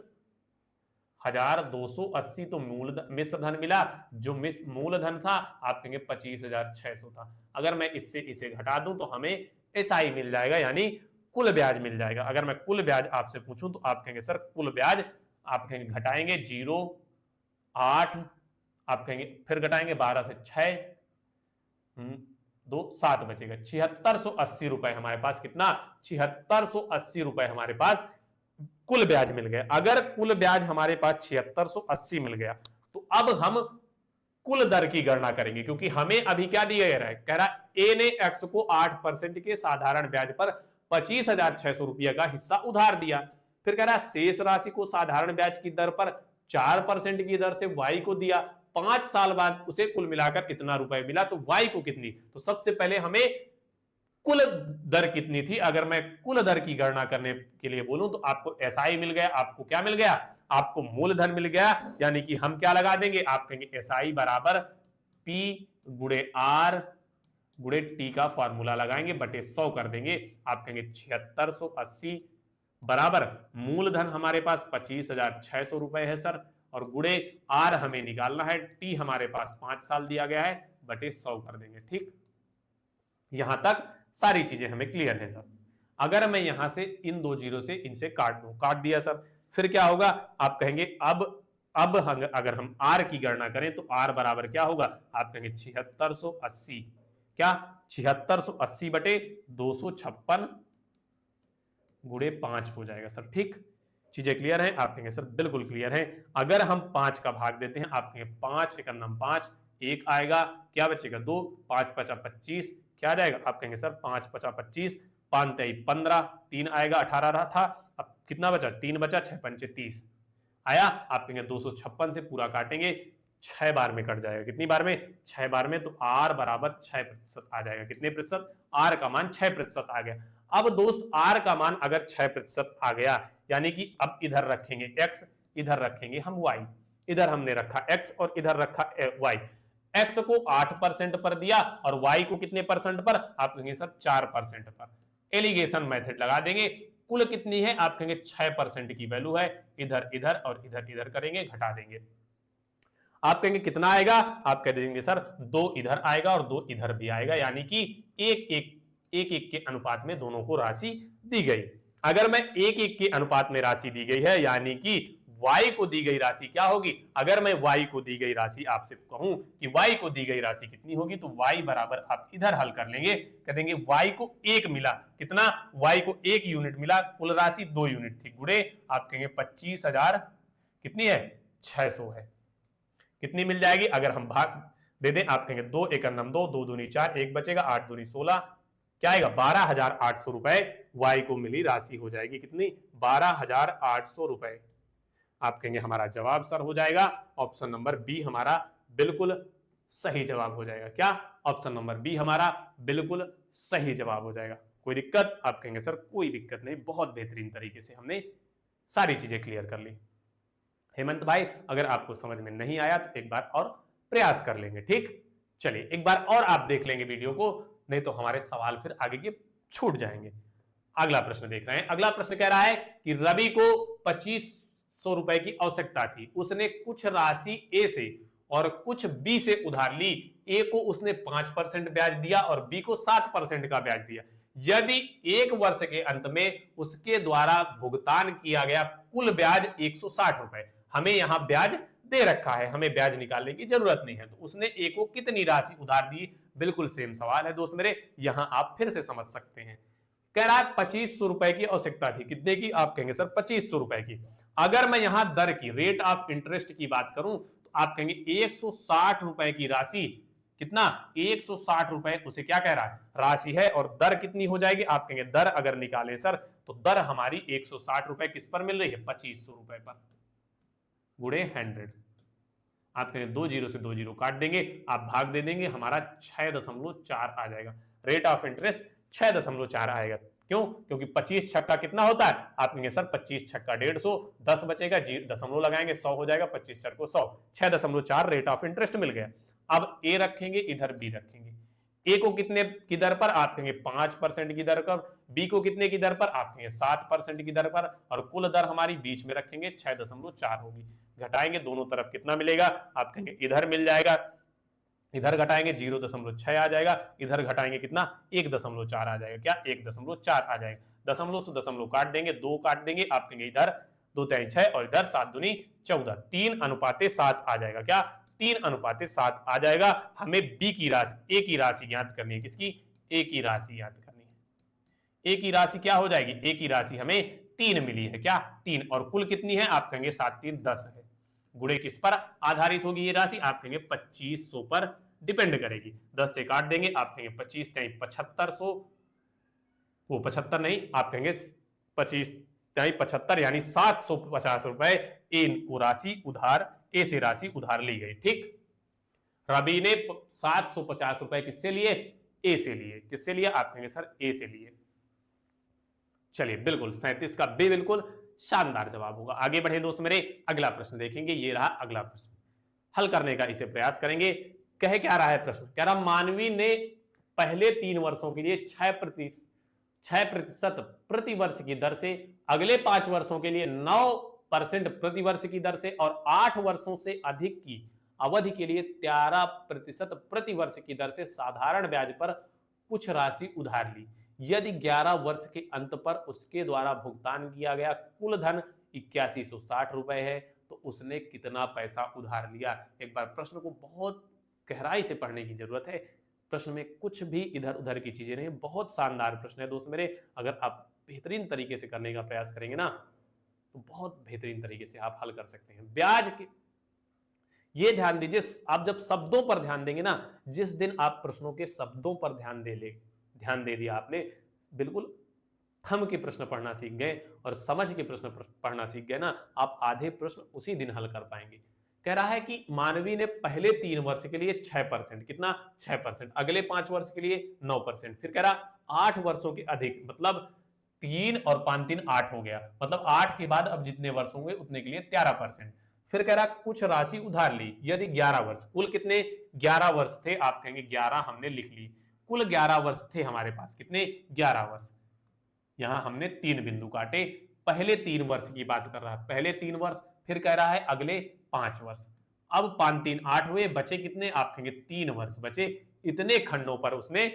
Speaker 1: 1280 तो मिश्र धन मिला, जो मूलधन था आप कहेंगे 25,600 था। अगर मैं इससे इसे घटा दूं तो हमें एसआई मिल जाएगा, यानी कुल ब्याज मिल जाएगा। अगर मैं कुल ब्याज आपसे पूछूं तो आप कहेंगे सर कुल ब्याज, आप कहेंगे घटाएंगे 0.8, आप कहेंगे फिर घटाएंगे 12 से 6, 2 7 बचेगा 7680 रुपए हमारे पास। कितना? 7680 रुपए हमारे पास कुल ब्याज मिल गया। अगर कुल ब्याज हमारे पास 7680 मिल गया तो अब हम कुल दर की गणना करेंगे, क्योंकि हमें अभी क्या दिया गया है, कह रहा ए ने एक्स को 8% के साधारण ब्याज पर 25,600 रुपया का हिस्सा उधार दिया। फिर कह रहा शेष राशि को साधारण ब्याज की दर पर 4% की दर से वाई को दिया। 5 साल बाद उसे कुल मिलाकर इतना रुपए मिला, तो वाई को कितनी? तो सबसे पहले हमें कुल दर कितनी थी, अगर मैं कुल दर की गणना करने के लिए बोलूं तो आपको एसआई मिल गया। आपको क्या मिल गया? आपको मूलधन मिल गया, यानी कि हम क्या लगा देंगे, आप कहेंगे एसआई बराबर पी गुणे आर गुणे टी का फॉर्मूला लगाएंगे, बटे 100 कर देंगे। आप कहेंगे 7680 बराबर मूलधन हमारे पास 25,600 रुपए है सर, और गुणे आर हमें निकालना है, टी हमारे पास 5 साल दिया गया है, बटे 100 कर देंगे। ठीक, यहां तक सारी चीजें हमें क्लियर है सर। अगर मैं यहां से इन दो जीरो से इनसे काट दूं, काट दिया सर, फिर क्या होगा? आप कहेंगे अब अगर हम आर की गणना करें तो आर बराबर क्या होगा? आप कहेंगे 7680, क्या 7680 बटे 256 गुणे 5 हो जाएगा सर। ठीक, चीजें क्लियर हैं? आप कहेंगे सर बिल्कुल क्लियर है। अगर हम 5 का भाग देते हैं, आप कहेंगे 5 एक अन्नम 5, 1 आएगा, क्या बचेगा 2, 5 पचा 25, क्या जाएगा? आप कहेंगे सर 5 पचा 25, 5 तेई 15, 3 आएगा 18 रहा था, अब कितना बचा? 3 बचा, 6 पंचे 30 आया। आप कहेंगे 256 से पूरा काटेंगे, 6 बार में कट जाएगा। कितनी बार में? 6 बार में। तो आर बराबर 6% आ जाएगा। कितने प्रतिशत? आर का मान 6% आ गया। अब दोस्त आर का मान अगर 6% आ गया, यानी कि अब इधर रखेंगे x, इधर रखेंगे हम y, इधर हमने रखा x और इधर रखा y। x को 8% पर दिया और y को कितने परसेंट पर? आप कहेंगे सर 4% पर। एलिगेशन मेथड लगा देंगे। कुल कितनी है? आप कहेंगे 6% की वैल्यू है। इधर इधर और इधर इधर करेंगे, घटा देंगे। आप कहेंगे कितना आएगा? आप कह देंगे सर 2 इधर आएगा और 2 इधर भी आएगा, यानी कि एक के अनुपात में दोनों को राशि दी गई। अगर मैं एक के अनुपात में राशि दी गई है, यानी कि y को दी गई राशि क्या होगी? अगर मैं y को दी गई राशि आपसे कहूं कि y को दी गई राशि कितनी होगी, तो y बराबर आप इधर हल कर लेंगे, कह देंगे y को 1 मिला। कितना? y को 1 यूनिट मिला, कुल राशि 2 यूनिट थी, गुणे आप कहेंगे 25,000 कितनी है? 600 है। कितनी मिल जाएगी? अगर हम भाग दे दें, आप कहेंगे 2 एक अन्नम 2, 2 दूनी 4, 1 बचेगा, 8 दूनी 16, क्या आएगा? 12,800 रुपए वाई को मिली राशि हो जाएगी। कितनी? 12,800 रुपए। आप कहेंगे हमारा जवाब सर हो जाएगा ऑप्शन नंबर बी, हमारा बिल्कुल सही जवाब हो जाएगा। क्या? ऑप्शन नंबर बी हमारा बिल्कुल सही जवाब हो जाएगा। कोई दिक्कत? आप कहेंगे सर कोई दिक्कत नहीं, बहुत बेहतरीन तरीके से हमने सारी चीजें क्लियर कर ली। हेमंत भाई, अगर आपको समझ में नहीं आया तो एक बार और प्रयास कर लेंगे। ठीक, चलिए एक बार और आप देख लेंगे वीडियो को, नहीं तो हमारे सवाल फिर आगे के छूट जाएंगे। अगला प्रश्न देख रहे हैं। अगला प्रश्न कह रहा है कि रवि को 2500 रुपए की आवश्यकता थी। उसने कुछ राशि ए से और कुछ बी से उधार ली। ए को उसने 5% ब्याज दिया और बी को 7% का ब्याज दिया। यदि 1 वर्ष के अंत में उसके द्वारा भुगतान किया गया कुल ब्याज 160 रुपए, हमें यहां ब्याज दे रखा है, हमें ब्याज निकालने की जरूरत नहीं है, तो उसने ए को कितनी राशि उधार दी? बिल्कुल सेम सवाल है दोस्त मेरे, यहां आप फिर से समझ सकते हैं। कह रहा है 2500 रुपए की आवश्यकता थी। कितने की? आप कहेंगे सर 2500 रुपए की। अगर मैं यहां दर की, रेट ऑफ इंटरेस्ट की बात करूं तो आप कहेंगे 160 रुपए की राशि, कितना? 160 रुपए उसे क्या कह रहा है? राशि है। और दर कितनी हो जाएगी? आप कहेंगे दर अगर निकालें सर तो दर हमारी 160 रुपए किस पर मिल रही है? 2500 रुपए पर, गुणे 100। आप कहेंगे 2 जीरो से 2 जीरो काट देंगे, आप भाग दे देंगे, हमारा 6.4 आ जाएगा। रेट ऑफ इंटरेस्ट 6.4 आएगा। क्यों? क्योंकि 25 छक्का कितना होता है? आप कहेंगे सर 25 छक्का 150, 10 बचेगा, दशमलव लगाएंगे, 100 हो जाएगा, 25 छक्को 100, 6.4 रेट ऑफ इंटरेस्ट मिल गया। अब ए रखेंगे, इधर बी रखेंगे। ए को कितने की दर पर, आप कहेंगे 5% की दर पर, बी को कितने की दर पर, आप कहेंगे 7% की दर पर, और कुल दर हमारी बीच में रखेंगे 6.4 होगी। घटाएंगे दोनों तरफ कितना मिलेगा, आप कहेंगे इधर मिल जाएगा, इधर घटाएंगे 0.6 आ जाएगा, इधर घटाएंगे कितना 1.4 आ जाएगा, क्या 1.4 आ जाएगा। दशमलव से दशमलव काट देंगे, 2 काट देंगे, आप कहेंगे इधर 2 तिहाई 6 और इधर 7 दूनी 14, 3:7 आ जाएगा, क्या 3:7 आ जाएगा। हमें बी की राशि, ए की राशि ज्ञात करनी है, किसकी, ए की राशि ज्ञात करनी है। ए की राशि क्या हो जाएगी, ए की राशि हमें 3 मिली है, क्या 3, और कुल कितनी है, आप कहेंगे 7 3 10 है। गुणे किस पर आधारित होगी ये राशि, आप कहेंगे 2500 पर डिपेंड करेगी। 10 से काट देंगे, आप कहेंगे 25 तिहाई 7500, वो 75 नहीं, आप कहेंगे 25 तिहाई 75 यानी 750 रुपए ए को राशि उधार, ए से राशि उधार ली गई। ठीक, रवि ने 750 रुपए किससे लिए, ए से लिए, किससे लिया, आप कहेंगे सर ए से लिए। चलिए बिल्कुल 37 का बी बिल्कुल शानदार जवाब होगा। आगे बढ़े दोस्त मेरे, अगला प्रश्न देखेंगे, ये रहा अगला प्रश्न, हल करने का इसे प्रयास करेंगे। कह क्या रहा है प्रश्न, कह रहा मानवी ने पहले 3 वर्षों के लिए 6% प्रति वर्ष की दर से, अगले 5 वर्षों के लिए 9% प्रति वर्ष की दर से, और 8 वर्षों से अधिक की अवधि के लिए 13% प्रति वर्ष की दर से साधारण ब्याज पर कुछ राशि उधार ली। यदि 11 वर्ष के अंत पर उसके द्वारा भुगतान किया गया कुल धन 8160 रुपए है, तो उसने कितना पैसा उधार लिया। एक बार प्रश्न को बहुत गहराई से पढ़ने की जरूरत है, प्रश्न में कुछ भी इधर उधर की चीजें नहीं, बहुत शानदार प्रश्न है दोस्त मेरे। अगर आप बेहतरीन तरीके से करने का प्रयास करेंगे ना, तो बहुत बेहतरीन तरीके से आप हल कर सकते हैं। ब्याज के ये ध्यान दीजिए, आप जब शब्दों पर ध्यान देंगे ना, जिस दिन आप प्रश्नों के शब्दों पर ध्यान दे दिया आपने, बिल्कुल थम के प्रश्न पढ़ना सीख गए और समझ के प्रश्न पढ़ना सीख गए ना, आप आधे प्रश्न उसी दिन हल कर पाएंगे। कह रहा है कि मानवी ने पहले 3 वर्ष के लिए 6%, कितना 6%, अगले 5 वर्ष के लिए 9%, फिर कह रहा 8 वर्षों के अधिक, मतलब 3 और 5 3 8 हो गया, मतलब 8 के बाद अब जितने वर्ष होंगे उतने के लिए 13%। फिर कह रहा कुछ राशि उधार ली, यदि 11 वर्ष, कुल कितने 11 वर्ष थे, आप कहेंगे 11 हमने लिख ली, कुल 11 वर्ष थे हमारे पास, कितने 11 वर्ष। यहां हमने 3 बिंदु काटे, पहले 3 वर्ष की बात कर रहा है, पहले 3 वर्ष, फिर कह रहा है अगले 5 वर्ष। अब 5 3 8 हुए, बचे कितने, आप कहेंगे 3 वर्ष बचे। इतने खंडों पर उसने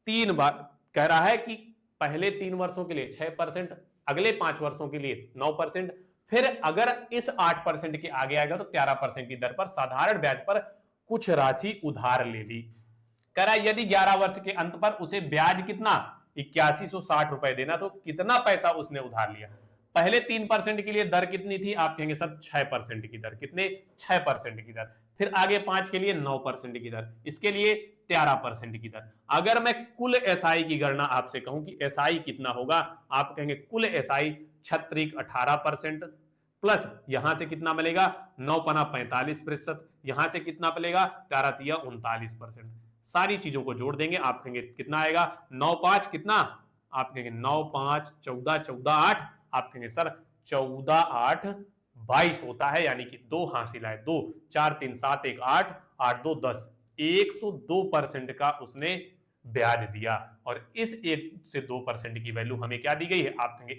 Speaker 1: 3 बार, कह रहा है कि पहले 3 वर्षों के लिए 6%, अगले 5 वर्षों के लिए 9%, फिर अगर इस 8% के आगे आएगा तो 13% की दर पर साधारण ब्याज पर कुछ राशि उधार ले ली। कह रहा है यदि 11 वर्ष के अंत पर उसे ब्याज कितना 8160 रुपए देना, तो कितना पैसा उसने उधार लिया। पहले 3% के लिए दर कितनी थी, आप कहेंगे सर 6% की दर, कितने 6% की दर, फिर आगे 5 के लिए 9% की दर, इसके लिए 13% की दर। अगर मैं कुल एसआई की गणना आपसे कहूं कि एसआई कितना होगा, आप कहेंगे कुल एसआई 18% प्लस यहां से कितना मिलेगा 9 45%, यहां से कितना मिलेगा 13 39%। सारी चीजों को जोड़ देंगे, आप कहेंगे कितना आएगा 9 5 कितना, आप कहेंगे 9 5 14 14 8, आप कहेंगे सर 14 8 22 होता है, यानी कि 2 हासिल है, 2 4 3 7 1 8 8 2 10, 102% का उसने ब्याज दिया। और इस 1 से 2% की वैल्यू हमें क्या दी गई है, आप कहेंगे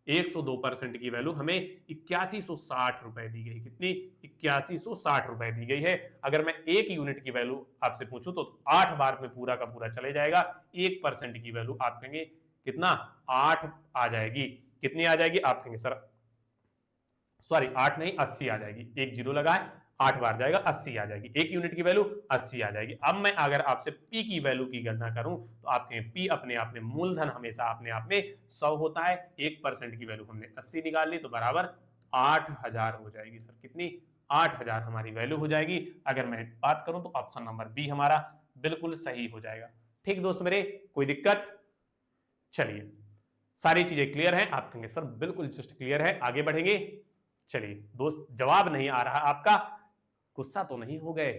Speaker 1: 102% की वैल्यू हमें 8160 रुपए दी गई, कितनी 8160 रुपए दी गई है। अगर मैं 1 यूनिट की वैल्यू आपसे पूछूं तो 8 बार में पूरा का पूरा चले जाएगा। 1% की वैल्यू आप कहेंगे कितना 8 आ जाएगी, कितनी आ जाएगी, आप कहेंगे सर सॉरी 8 नहीं 80 आ जाएगी, 1 जीरो लगाए 8 बार जाएगा 80 आ जाएगी, 1 यूनिट की वैल्यू 80 आ जाएगी। अब मैं अगर आपसे पी की वैल्यू की गणना करूं तो आप कहें पी अपने आप में मूलधन हमेशा अपने आप में 100 होता है, 1% की वैल्यू हमने 80 निकाल ली तो बराबर 8000 हो जाएगी। सर कितनी 8000 हमारी वैल्यू हो जाएगी। अगर मैं बात करूं तो ऑप्शन नंबर बी हमारा बिल्कुल सही हो जाएगा। ठीक दोस्त मेरे, कोई दिक्कत, चलिए सारी चीजें क्लियर हैं, आप कहेंगे सर बिल्कुल जस्ट क्लियर है, आगे बढ़ेंगे। चलिए दोस्त जवाब नहीं आ रहा आपका, गुस्सा तो नहीं हो गए,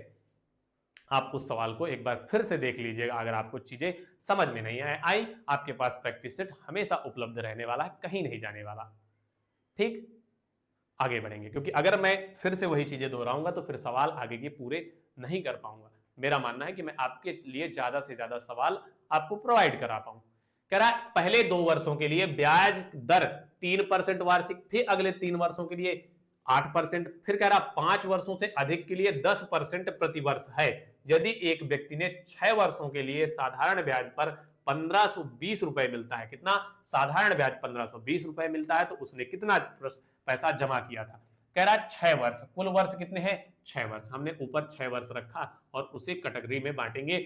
Speaker 1: आप उस सवाल को एक बार फिर से देख लीजिएगा। अगर आपको चीजें समझ में नहीं आई, आपके पास प्रैक्टिस सेट हमेशा उपलब्ध रहने वाला है, कहीं नहीं जाने वाला। ठीक, आगे बढ़ेंगे, क्योंकि अगर मैं फिर से वही चीजें दोहराऊंगा तो फिर सवाल आगे के पूरे नहीं कर पाऊंगा। मेरा मानना है कि मैं आपके लिए ज्यादा से ज्यादा सवाल आपको प्रोवाइड करा पाऊं। कह रहा है पहले 2 वर्षों के लिए ब्याज दर 3% वार्षिक, फिर अगले 3 वर्षों के लिए 8%, फिर कह रहा 5 वर्षों से अधिक के लिए 10% प्रतिवर्ष है। यदि एक व्यक्ति ने 6 वर्षों के लिए साधारण ब्याज पर 1520 रुपए मिलता है, कितना साधारण ब्याज 1520 रुपए मिलता है, तो उसने कितना पैसा जमा किया था। कह रहा 6 वर्ष, कुल वर्ष कितने हैं 6 वर्ष, हमने ऊपर 6 वर्ष रखा और उसे कैटेगरी में बांटेंगे।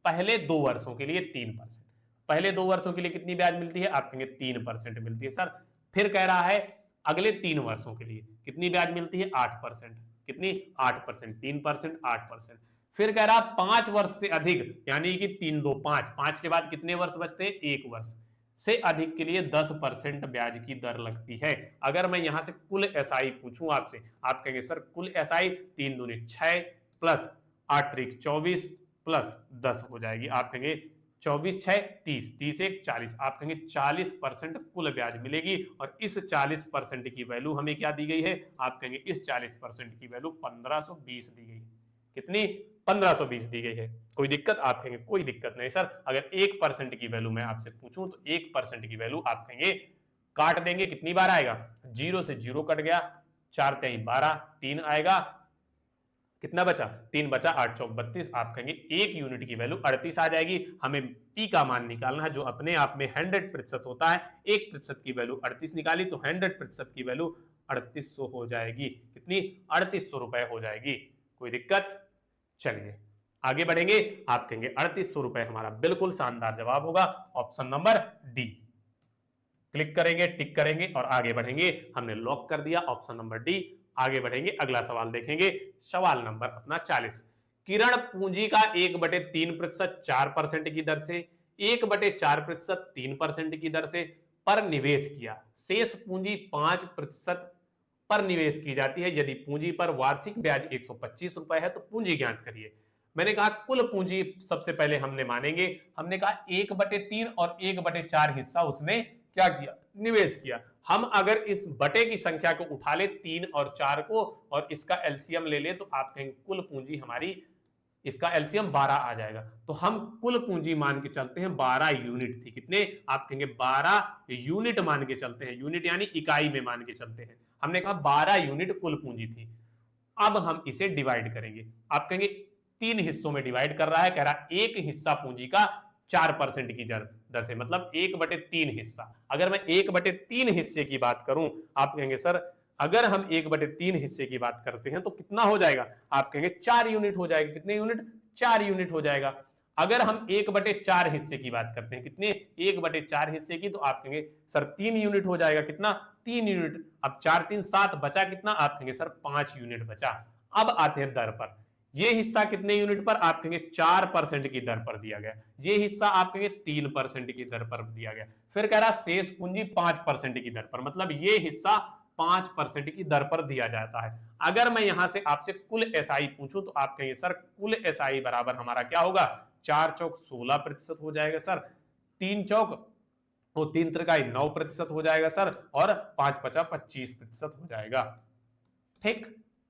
Speaker 1: पहले 2 वर्षों के लिए 3%, पहले 2 वर्षों के लिए कितनी ब्याज मिलती है, आप कहेंगे 3% मिलती है सर। फिर कह रहा है अगले 3 वर्षों के लिए कितनी ब्याज मिलती है 8%, कितनी 8%, 3%, 8%। फिर कह रहा 5 वर्ष से अधिक, यानी कि 3 2 5, 5 के बाद कितने वर्ष बचते हैं 1 वर्ष से अधिक के लिए 10% ब्याज की दर लगती है। अगर मैं यहां से कुल एसआई पूछूं आपसे, आप कहेंगे सर कुल एसआई 3 दूनी 6 प्लस 8 त्रिक 24 प्लस 10 हो जाएगी, आप कहेंगे 24 6 30, 30 1 40, आप कहेंगे 40% कुल ब्याज मिलेगी। और इस 40% की वैल्यू हमें क्या दी गई है, आप कहेंगे इस 40% की वैल्यू 1520 दी गई है। कितनी 1520 दी गई है। कोई दिक्कत, आप कहेंगे कोई दिक्कत नहीं सर। अगर 1% की वैल्यू मैं आपसे पूछूं तो 1% की वैल्यू आप कहेंगे काट देंगे, कितनी बार आएगा, 0 से 0 कट गया, 4 3 12, 3 आएगा, कितना बचा 3 बचा, 8 चौक 32, आप कहेंगे 1 यूनिट की वैल्यू 38 आ जाएगी। हमें पी का मान निकालना है जो अपने आप में 100% होता है। 1% की वैल्यू 38 निकाली तो 100% की वैल्यू 3800 हो जाएगी। कितनी 3800 रुपए हो जाएगी। कोई दिक्कत, चलिए आगे बढ़ेंगे। आप कहेंगे 3800 रुपए हमारा बिल्कुल शानदार जवाब होगा, ऑप्शन नंबर डी। क्लिक करेंगे, टिक करेंगे और आगे बढ़ेंगे। हमने लॉक कर दिया ऑप्शन नंबर डी। आगे बढ़ेंगे, अगला सवाल देखेंगे, सवाल नंबर अपना 40। किरण पूंजी का 1/3% 4% की दर से 1/4% 3% की दर से पर निवेश किया। शेष पूंजी 5% पर निवेश की जाती है। यदि पूंजी पर वार्षिक ब्याज 125 रुपए है तो पूंजी ज्ञात करिए। मैंने कहा कुल पूंजी सबसे पहले हमने मानेंगे, हमने कहा 1/3 और 1/4 हिस्सा उसने क्या किया, निवेश किया। हम अगर इस बटे की संख्या को उठा ले 3 और 4 को और इसका एलसीएम ले ले तो आप कहेंगे कुल पूंजी हमारी, इसका एलसीएम 12 आ जाएगा। तो हम कुल पूंजी मान के चलते हैं 12 यूनिट थी। कितने, आप कहेंगे 12 यूनिट मान के चलते हैं, यूनिट यानी इकाई में मान के चलते हैं। हमने कहा 12 यूनिट कुल पूंजी थी। अब हम इसे डिवाइड करेंगे, आप कहेंगे 3 हिस्सों में डिवाइड कर रहा है, कह रहा एक हिस्सा पूंजी का 4% की दर से, मतलब 1/3 हिस्सा। अगर मैं 1/3 हिस्से की बात करूं, आप कहेंगे सर अगर हम 1/3 हिस्से की बात करते हैं तो कितना हो जाएगा, आप कहेंगे 4 यूनिट हो जाएगा। कितने यूनिट, 4 यूनिट हो जाएगा। अगर हम 1/4 हिस्से की बात करते हैं, कितने 1/4 हिस्से की, तो आप कहेंगे सर 3 यूनिट हो जाएगा। कितना, 3 यूनिट। अब 4 3 7 बचा कितना, आप कहेंगे सर 5 यूनिट बचा। अब आते हैं दर पर। ये हिस्सा कितने यूनिट पर, आप कहेंगे 4% की दर पर दिया गया। ये हिस्सा आप कहेंगे 3% की दर पर दिया गया। फिर कह रहा शेष पूंजी 5% की दर पर, मतलब ये हिस्सा 5% की दर पर दिया जाता है। अगर मैं यहां से आपसे कुल एसआई पूछूं तो आप कहेंगे सर कुल एसआई बराबर हमारा क्या होगा, 4 चौक 16% हो जाएगा सर, 3 चौक वो 3 त्रिकाई 9% हो जाएगा सर, और 5 पचा 25% हो जाएगा। ठीक,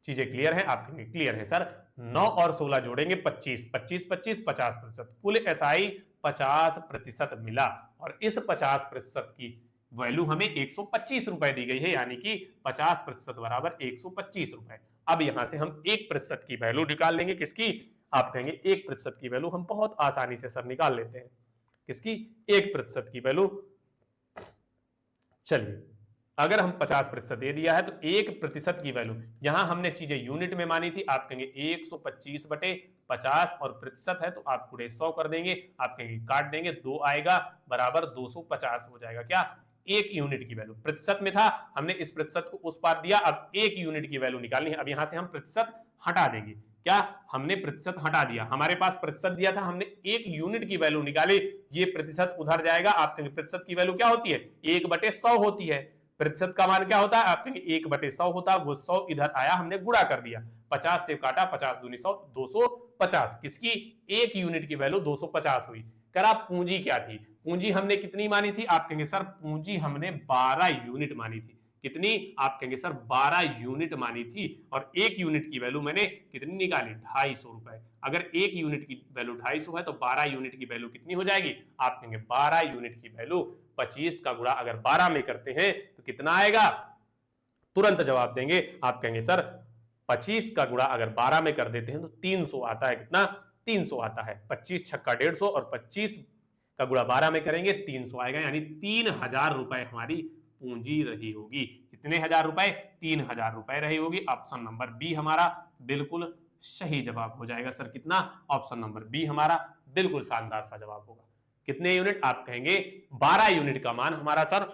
Speaker 1: चीजें क्लियर है, आप कहेंगे क्लियर है सर। 9 और 16 जोड़ेंगे 25, 25 25 50%, कुल एसआई 50% मिला। और इस 50% की वैल्यू हमें 125 रुपए दी गई है, यानी कि 50% बराबर 125 रुपए। अब यहां से हम 1% की वैल्यू निकाल लेंगे, किसकी, आप कहेंगे 1% की वैल्यू हम बहुत आसानी से सर निकाल लेते हैं। किसकी, 1% की वैल्यू। चलिए अगर हम 50% दे दिया है तो 1% की वैल्यू, यहां हमने चीजें यूनिट में मानी थी, आप कहेंगे 125/50 और प्रतिशत है तो आप पूरे 100 कर देंगे, आप कहेंगे काट देंगे, 2 आएगा बराबर 250 हो जाएगा। क्या, 1 यूनिट की वैल्यू, प्रतिशत में था हमने इस प्रतिशत को उस पार दिया, अब 1 यूनिट की वैल्यू निकालनी है। अब यहां से हम प्रतिशत हटा देंगे, क्या, हमने प्रतिशत हटा दिया, हमारे पास प्रतिशत दिया था, हमने 1 यूनिट की वैल्यू निकाली, ये प्रतिशत उधर जाएगा। आप कहेंगे प्रतिशत की वैल्यू क्या होती है, 1/100 होती है। प्रतिशत का मान क्या होता है, आप कहेंगे 1/100 होता है, वो 100 इधर आया, हमने गुणा कर दिया, 50 से काटा, 50 दूनी 100, 250। किसकी, 1 यूनिट की वैल्यू 250 हुई। करा पूंजी क्या थी, पूंजी हमने कितनी मानी थी, आप कहेंगे सर पूंजी हमने 12 यूनिट मानी थी। कितनी? आप कहेंगे सर 12 यूनिट मानी थी और 1 यूनिट की वैल्यू मैंने कितनी निकाली? 250 रुपए। अगर 1 यूनिट की वैल्यू 250 है तो 12 यूनिट की वैल्यू कितनी हो जाएगी? आप कहेंगे 12 यूनिट की वैल्यू 25 का गुणा अगर 12 में करते हैं तो कितना आएगा? तुरंत जवाब देंगे। आप कहेंगे सर 25 का गुणा अगर 12 में कर देते हैं तो 300 आता है। कितना? 300 आता है। 25 छक्का 150 और 25 का गुणा 12 में करेंगे 300 आएगा, यानी 3000 रुपए हमारी पूंजी रही होगी। कितने हजार रुपए? 3000 रुपए रही होगी। ऑप्शन नंबर बी हमारा बिल्कुल सही जवाब हो जाएगा। सर कितना? ऑप्शन नंबर बी हमारा बिल्कुल शानदार सा जवाब होगा। कितने यूनिट? आप कहेंगे 12 यूनिट का मान हमारा सर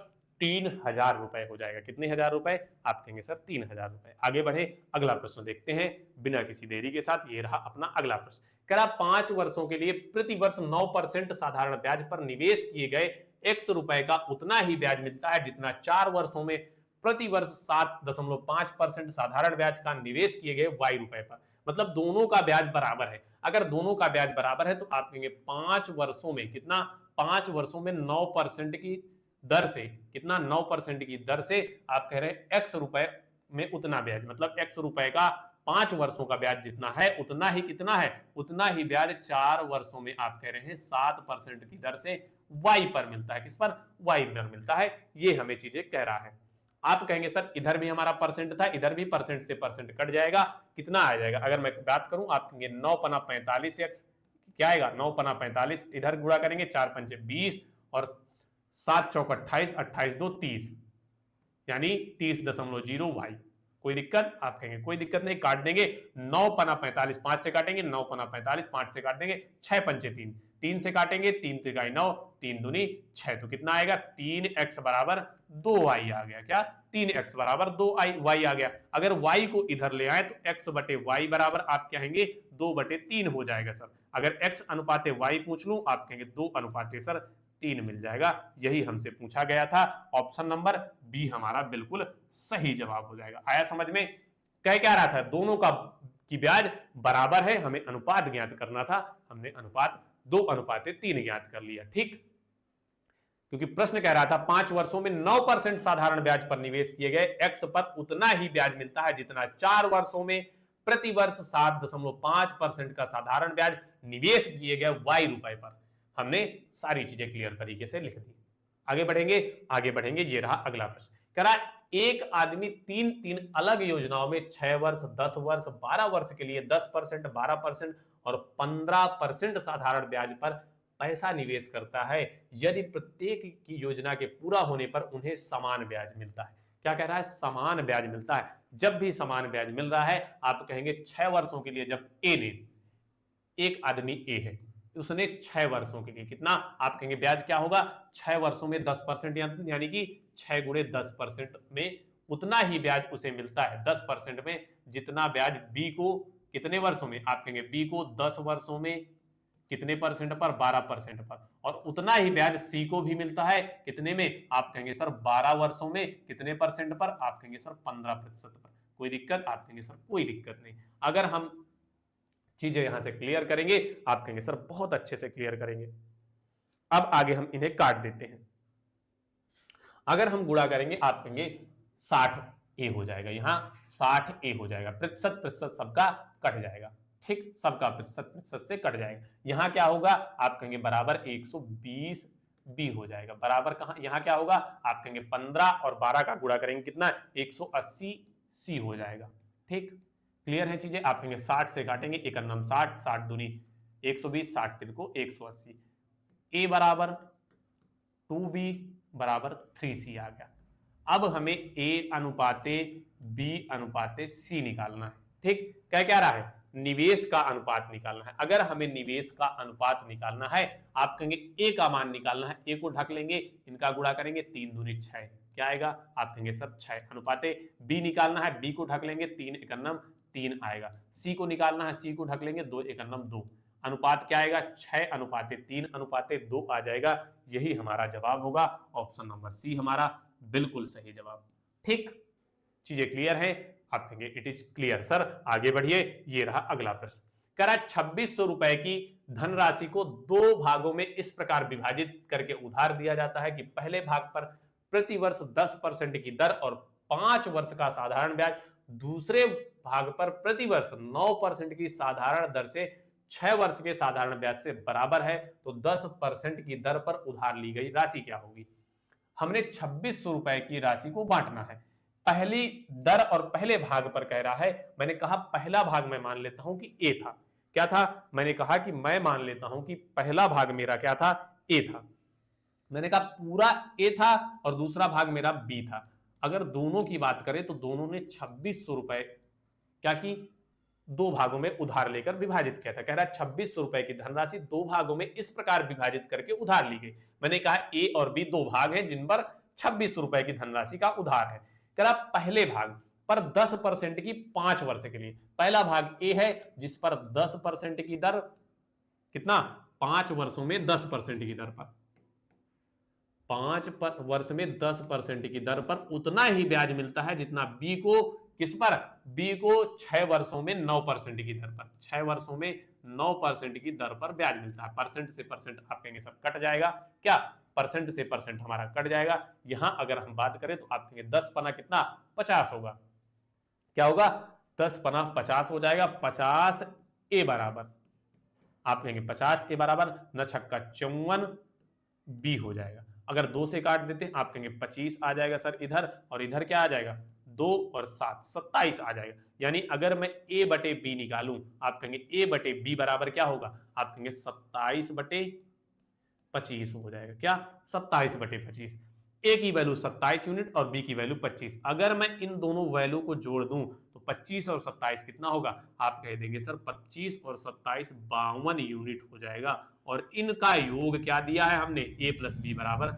Speaker 1: 3000 रुपए हो जाएगा। कितने हजार रुपए? आप कहेंगे सर 3000 रुपए। आगे बढ़े, अगला प्रश्न देखते हैं बिना किसी देरी के साथ। ये रहा अपना अगला प्रश्न। कह रहा 5 वर्षों के लिए प्रति वर्ष 9% साधारण ब्याज पर निवेश किए गए x रुपए का उतना ही ब्याज मिलता है जितना 4 वर्षों में प्रति वर्ष 7.5% साधारण ब्याज का निवेश किए गए y रुपए पर। मतलब दोनों का ब्याज बराबर है। अगर दोनों का ब्याज बराबर है तो आप कहेंगे 5 वर्षों में कितना? 5 वर्षों में 9% की दर से, कितना? 9% की दर से आप कह रहे हैं x रुपए में उतना ब्याज, मतलब x रुपए का 5 वर्षों का ब्याज जितना है उतना ही कितना है? उतना ही ब्याज 4 वर्षों में आप कह रहे हैं 7% की दर से y पर मिलता है। किस पर? y पर मिलता है। ये हमें चीजें कह रहा है। आप कहेंगे सर इधर भी हमारा परसेंट था, इधर भी परसेंट से परसेंट कट जाएगा, कितना आ जाएगा? अगर मैं बात करूं आप कहेंगे 9 पना 45 x क्या आएगा? 9 पना 45, इधर गुणा करेंगे 4 पंचे 20 और 7 चौक 28, 28 दो 30, यानी 30.0 y। कोई दिक्कत? आप कहेंगे कोई दिक्कत नहीं, काट देंगे। 9 पना 45 5 से काटेंगे, 9 पना 45 5 से काट देंगे, 6 पंचे 3, 3 से काटेंगे, 3 तिगाई 9, 3 दूनी 6, तो कितना आएगा? 3x बराबर 2y आ गया। क्या? 3x बराबर 2y आ गया। अगर y को इधर ले आए तो x बटे y बराबर आप कहेंगे 2/3 हो जाएगा सर। अगर x अनुपाते y पूछ लूं आप कहेंगे 2 अनुपाते सर 3 मिल जाएगा। यही हमसे पूछा गया था। ऑप्शन नंबर बी हमारा बिल्कुल सही जवाब हो जाएगा। आया समझ में? कह क्या रहा था? दोनों का की ब्याज बराबर है, हमें अनुपात ज्ञात करना था। हमने अनुपात 2 अनुपाते 3 ज्ञात कर लिया। ठीक, क्योंकि प्रश्न कह रहा था 5 वर्षों में 9% साधारण ब्याज पर निवेश किए गए x पर उतना ही ब्याज मिलता है जितना 4 वर्षों में प्रति वर्ष 7.5% का साधारण ब्याज निवेश किए गए y रुपए पर। हमने सारी चीजें क्लियर तरीके से लिख दी। आगे बढ़ेंगे। ये रहा अगला प्रश्न। कह रहा एक आदमी 3 अलग योजनाओं में 6 वर्ष, 10 वर्ष, 12 वर्ष के लिए 10%, 12% और 15% साधारण ब्याज पर पैसा निवेश करता है। यदि प्रत्येक की योजना के पूरा होने पर उन्हें समान ब्याज मिलता है। क्या कह रहा है? समान ब्याज मिलता है। जब भी समान ब्याज मिल रहा है आप कहेंगे 6 वर्षों के लिए, जब ए ने, एक आदमी ए है, उसने 6 वर्षों के लिए कितना? आप कहेंगे ब्याज क्या होगा? 6 वर्षों में 10%, यानी कि 6 गुणे 10% में उतना ही ब्याज उसे मिलता है। 10% में जितना ब्याज बी को कितने वर्षों में? आप कहेंगे बी को 10 वर्षों में कितने परसेंट पर? 12% पर। और उतना ही ब्याज सी को भी मिलता है कितने में? आप कहेंगे सर 12 वर्षों में कितने परसेंट पर? आप कहेंगे सर 15% पर। कोई दिक्कत? आप कहेंगे सर कोई दिक्कत नहीं। अगर हम चीजें यहां से क्लियर करेंगे आप कहेंगे सर बहुत अच्छे से क्लियर करेंगे। अब आगे हम इन्हें काट देते हैं। अगर हम गुणा करेंगे आप कहेंगे 60 हो जाएगा, यहां 60 हो जाएगा। प्रतिशत सबका कट जाएगा। ठीक, सबका प्रतिशत से कट जाएगा। यहां क्या होगा? आप कहेंगे बराबर 120 बी हो जाएगा। बराबर कहां? यहां क्या होगा? आप कहेंगे 15 और 12 का गुणा करेंगे कितना? 180 सी हो जाएगा। ठीक, क्लियर है चीजें? आप कहेंगे 60 से काटेंगे, 1 नम 60, 60 दूनी 120, 60 तिल को 180। ए बराबर 2b बराबर 3c आ गया। अब हमें ए अनुपाते बी अनुपाते सी निकालना है। ठीक, क्या रहा है? निवेश का अनुपात निकालना है। अगर हमें निवेश का अनुपात निकालना है आप कहेंगे ए का मान निकालना है। ए को ढक लेंगे, इनका गुणा करेंगे, 3 दूनी 6, क्या आएगा? आप कहेंगे सर 6। अनुपाते बी निकालना है, बी को ढक लेंगे, 3 एकन्नम 3 आएगा। सी को निकालना है, सी को ढक लेंगे, 2 एकन्नम 2। अनुपात क्या आएगा? 6 अनुपाते 3 अनुपाते 2 आ जाएगा। यही हमारा जवाब होगा। ऑप्शन नंबर सी हमारा बिल्कुल सही जवाब। ठीक, चीजें क्लियर है? आप कहेंगे इट इज क्लियर सर। आगे बढ़िए। ये रहा अगला प्रश्न। कह रहा 2600 रुपए की धनराशि को 2 भागों में इस प्रकार विभाजित करके उधार दिया जाता है कि पहले भाग पर प्रति वर्ष 10% की दर और 5 वर्ष का साधारण ब्याज दूसरे भाग पर प्रतिवर्ष 9% की साधारण दर से 6 वर्ष के साधारण ब्याज से बराबर है, तो 10% की दर पर उधार ली गई राशि क्या होगी। हमने 2600 रुपए की राशि को बांटना है। पहली दर और पहले भाग पर कह रहा है। मैंने कहा पहला भाग मैं मान लेता हूं कि ए था। क्या था? मैंने कहा कि मैं मान लेता हूं कि पहला भाग मेरा क्या था? ए था। मैंने कहा पूरा ए था और दूसरा भाग मेरा बी था। अगर दोनों की बात करें तो दोनों ने 2600 रुपए क्या की, दो भागों में उधार लेकर विभाजित किया था। कह रहा है 2600 रुपए की धनराशि दो भागों में इस प्रकार विभाजित करके उधार ली गई। मैंने कहा ए और बी दो भाग हैं जिन पर 2600 रुपए की धनराशि का उधार है। कह रहा पहले भाग पर 10% की 5 वर्ष के लिए, पहला भाग ए है जिस पर 10% की दर, कितना? 5 वर्षों में 10% की दर पर, 5 वर्ष में 10% की दर पर उतना ही ब्याज मिलता है जितना बी को, किस पर? बी को 6 वर्षों में 9% की दर पर, 6 वर्षों में 9% की दर पर ब्याज मिलता है। परसेंट से परसेंट आप कहेंगे सर कट जाएगा क्या? परसेंट से परसेंट हमारा कट जाएगा। यहां अगर हम बात करें तो आप कहेंगे 10 पना कितना? 50 होगा। क्या होगा? 10 पना 50 हो जाएगा। 50 ए बराबर, आप कहेंगे 50 ए बराबर न छक्का 54 बी हो जाएगा। अगर 2 से काट देते हैं आप कहेंगे 25 आ जाएगा सर इधर, और इधर क्या आ जाएगा? 2 और 7 27 आ जाएगा। यानी अगर मैं ए बटे बी निकालूं, आप कहेंगे ए बटे बी बराबर क्या होगा? आप कहेंगे 27 बटे 25 हो जाएगा। क्या? 27 बटे 25। ए की वैल्यू 27 यूनिट और बी की वैल्यू 25। अगर मैं इन दोनों वैल्यू को जोड़ दूं तो 25 और 27 कितना होगा? आप कह देंगे सर 25 और 27 52 यूनिट हो जाएगा। और इनका योग क्या दिया है हमने? ए प्लस बी बराबर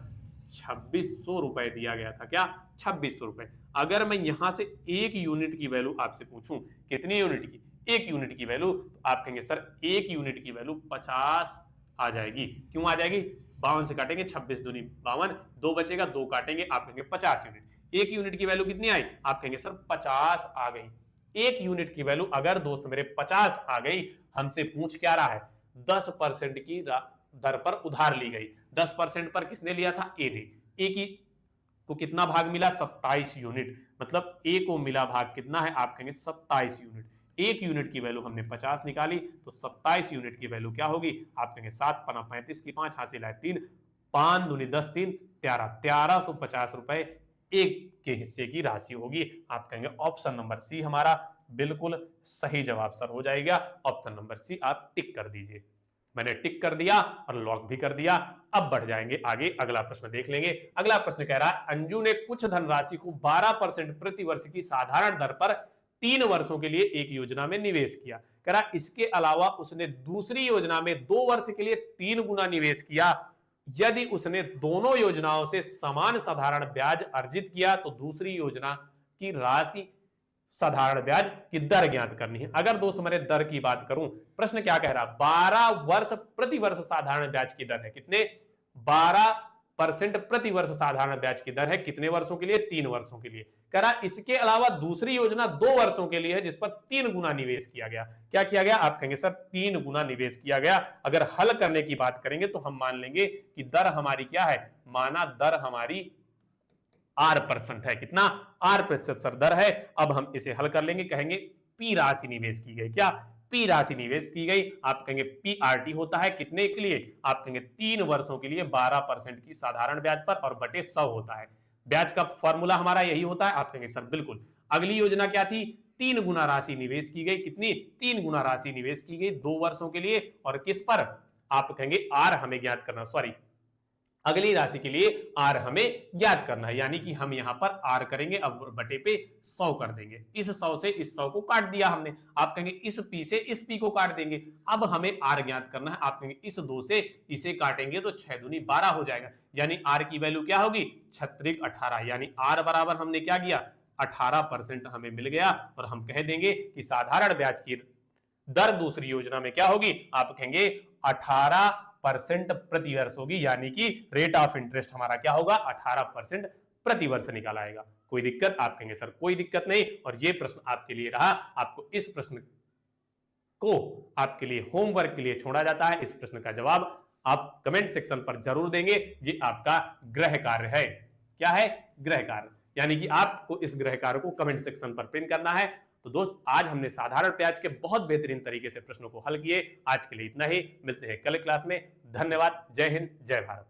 Speaker 1: 2600 रुपए दिया गया था। क्या? 2600 रुपए। अगर मैं यहां से एक यूनिट की वैल्यू आपसे पूछूं, कितनी यूनिट की? एक यूनिट की वैल्यू, तो आप कहेंगे सर एक यूनिट की वैल्यू 50 आ जाएगी। क्यों आ जाएगी? 52 से काटेंगे 26 दूनी 52, 2 बचेगा, 2 काटेंगे, आप कहेंगे 50 यूनिट। एक यूनिट की वैल्यू कितनी आई? आप कहेंगे सर 50 आ गई। एक यूनिट की वैल्यू अगर दोस्त मेरे 50 आ गई, हमसे पूछ क्या रहा है? 10% की दर पर उधार ली गई। 10% पर किसने लिया था? ए ने। ए की को कितना भाग मिला? 27 यूनिट। मतलब ए को मिला भाग कितना है? आप कहेंगे 27 यूनिट। एक यूनिट की वैल्यू हमने 50 निकाली, तो 27 यूनिट की वैल्यू क्या होगी? आप कहेंगे 7 पना 35 की 5 हासिल है 3, 5 दूनी 10, 3 1350 रुपए एक के हिस्से की राशि होगी। आप कहेंगे ऑप्शन नंबर सी हमारा बिल्कुल सही जवाब सर हो जाएगा। ऑप्शन नंबर सी आप टिक कर दीजिए। मैंने टिक कर दिया और लॉक भी कर दिया। अब बढ़ जाएंगे आगे, अगला प्रश्न देख लेंगे। अगला प्रश्न कह रहा है अंजू ने कुछ धनराशि को 12% प्रति वर्ष की साधारण दर पर 3 वर्षों के लिए एक योजना में निवेश किया। कह रहा इसके अलावा उसने दूसरी योजना में 2 वर्ष के लिए 3 गुना निवेश किया। यदि उसने दोनों योजनाओं से समान साधारण ब्याज अर्जित किया तो दूसरी योजना की राशि साधारण ब्याज की दर ज्ञात करनी है। अगर दोस्त मेरे दर की बात करूं, प्रश्न क्या कह रहा? 12 वर्ष प्रति वर्ष साधारण ब्याज की दर है। कितने? 12% प्रति वर्ष साधारण ब्याज की दर है। कितने वर्षों के लिए? 3 वर्षों के लिए। कह रहा इसके अलावा दूसरी योजना 2 वर्षों के लिए है जिस पर 3 गुना निवेश किया गया। क्या किया गया? आप कहेंगे सर 3 गुना निवेश किया गया। अगर हल करने की बात करेंगे तो हम मान लेंगे कि दर हमारी क्या है? माना दर हमारी R% है। कितना? R% सर दर है। अब हम इसे हल कर लेंगे, कहेंगे पी राशि निवेश की गई। क्या? पी राशि निवेश की गई। आप कहेंगे PRT होता है कितने के लिए? आप कहेंगे 3 वर्षों के लिए 12% की साधारण ब्याज पर और बटे 100 होता है। ब्याज का फॉर्मूला हमारा यही होता है। आप कहेंगे सर बिल्कुल। अगली योजना क्या थी? 3 गुना राशि निवेश की गई। कितनी? 3 गुना राशि निवेश की गई 2 वर्षों के लिए। और किस पर? आप कहेंगे आर हमें ज्ञात करना, सॉरी अगली राशि के लिए आर हमें ज्ञात करना है। यानी कि हम यहां पर आर करेंगे, अब बटे पे 100 कर देंगे। इस 100 से इस 100 को काट दिया हमने। आप कहेंगे इस पी से इस पी को काट देंगे। अब हमें आर ज्ञात करना है। आप कहेंगे इस 2 से इसे काटेंगे तो 6 दूनी 12 हो जाएगा। यानी आर की वैल्यू क्या होगी? 6 18। यानी आर बराबर हमने क्या किया? 18% हमें मिल गया। और हम कह देंगे कि साधारण ब्याज की दर दूसरी योजना में क्या होगी? आप कहेंगे 18% प्रति वर्ष होगी। यानी कि रेट ऑफ इंटरेस्ट हमारा क्या होगा? 18% प्रति वर्ष निकाल आएगा। कोई दिक्कत? आप कहेंगे सर कोई दिक्कत नहीं। और ये प्रश्न आपके लिए रहा। आपको इस प्रश्न को आपके लिए होमवर्क के लिए छोड़ा जाता है। इस प्रश्न का जवाब आप कमेंट सेक्शन पर जरूर देंगे। ये आपका गृह कार्य है। क्या है? गृह कार्य। यानी कि आपको इस गृह कार्य को कमेंट सेक्शन पर पिन करना है। तो दोस्त, आज हमने साधारण प्याज के बहुत बेहतरीन तरीके से प्रश्नों को हल किए। आज के लिए इतना ही, मिलते हैं कल क्लास में। धन्यवाद। जय हिंद, जय भारत।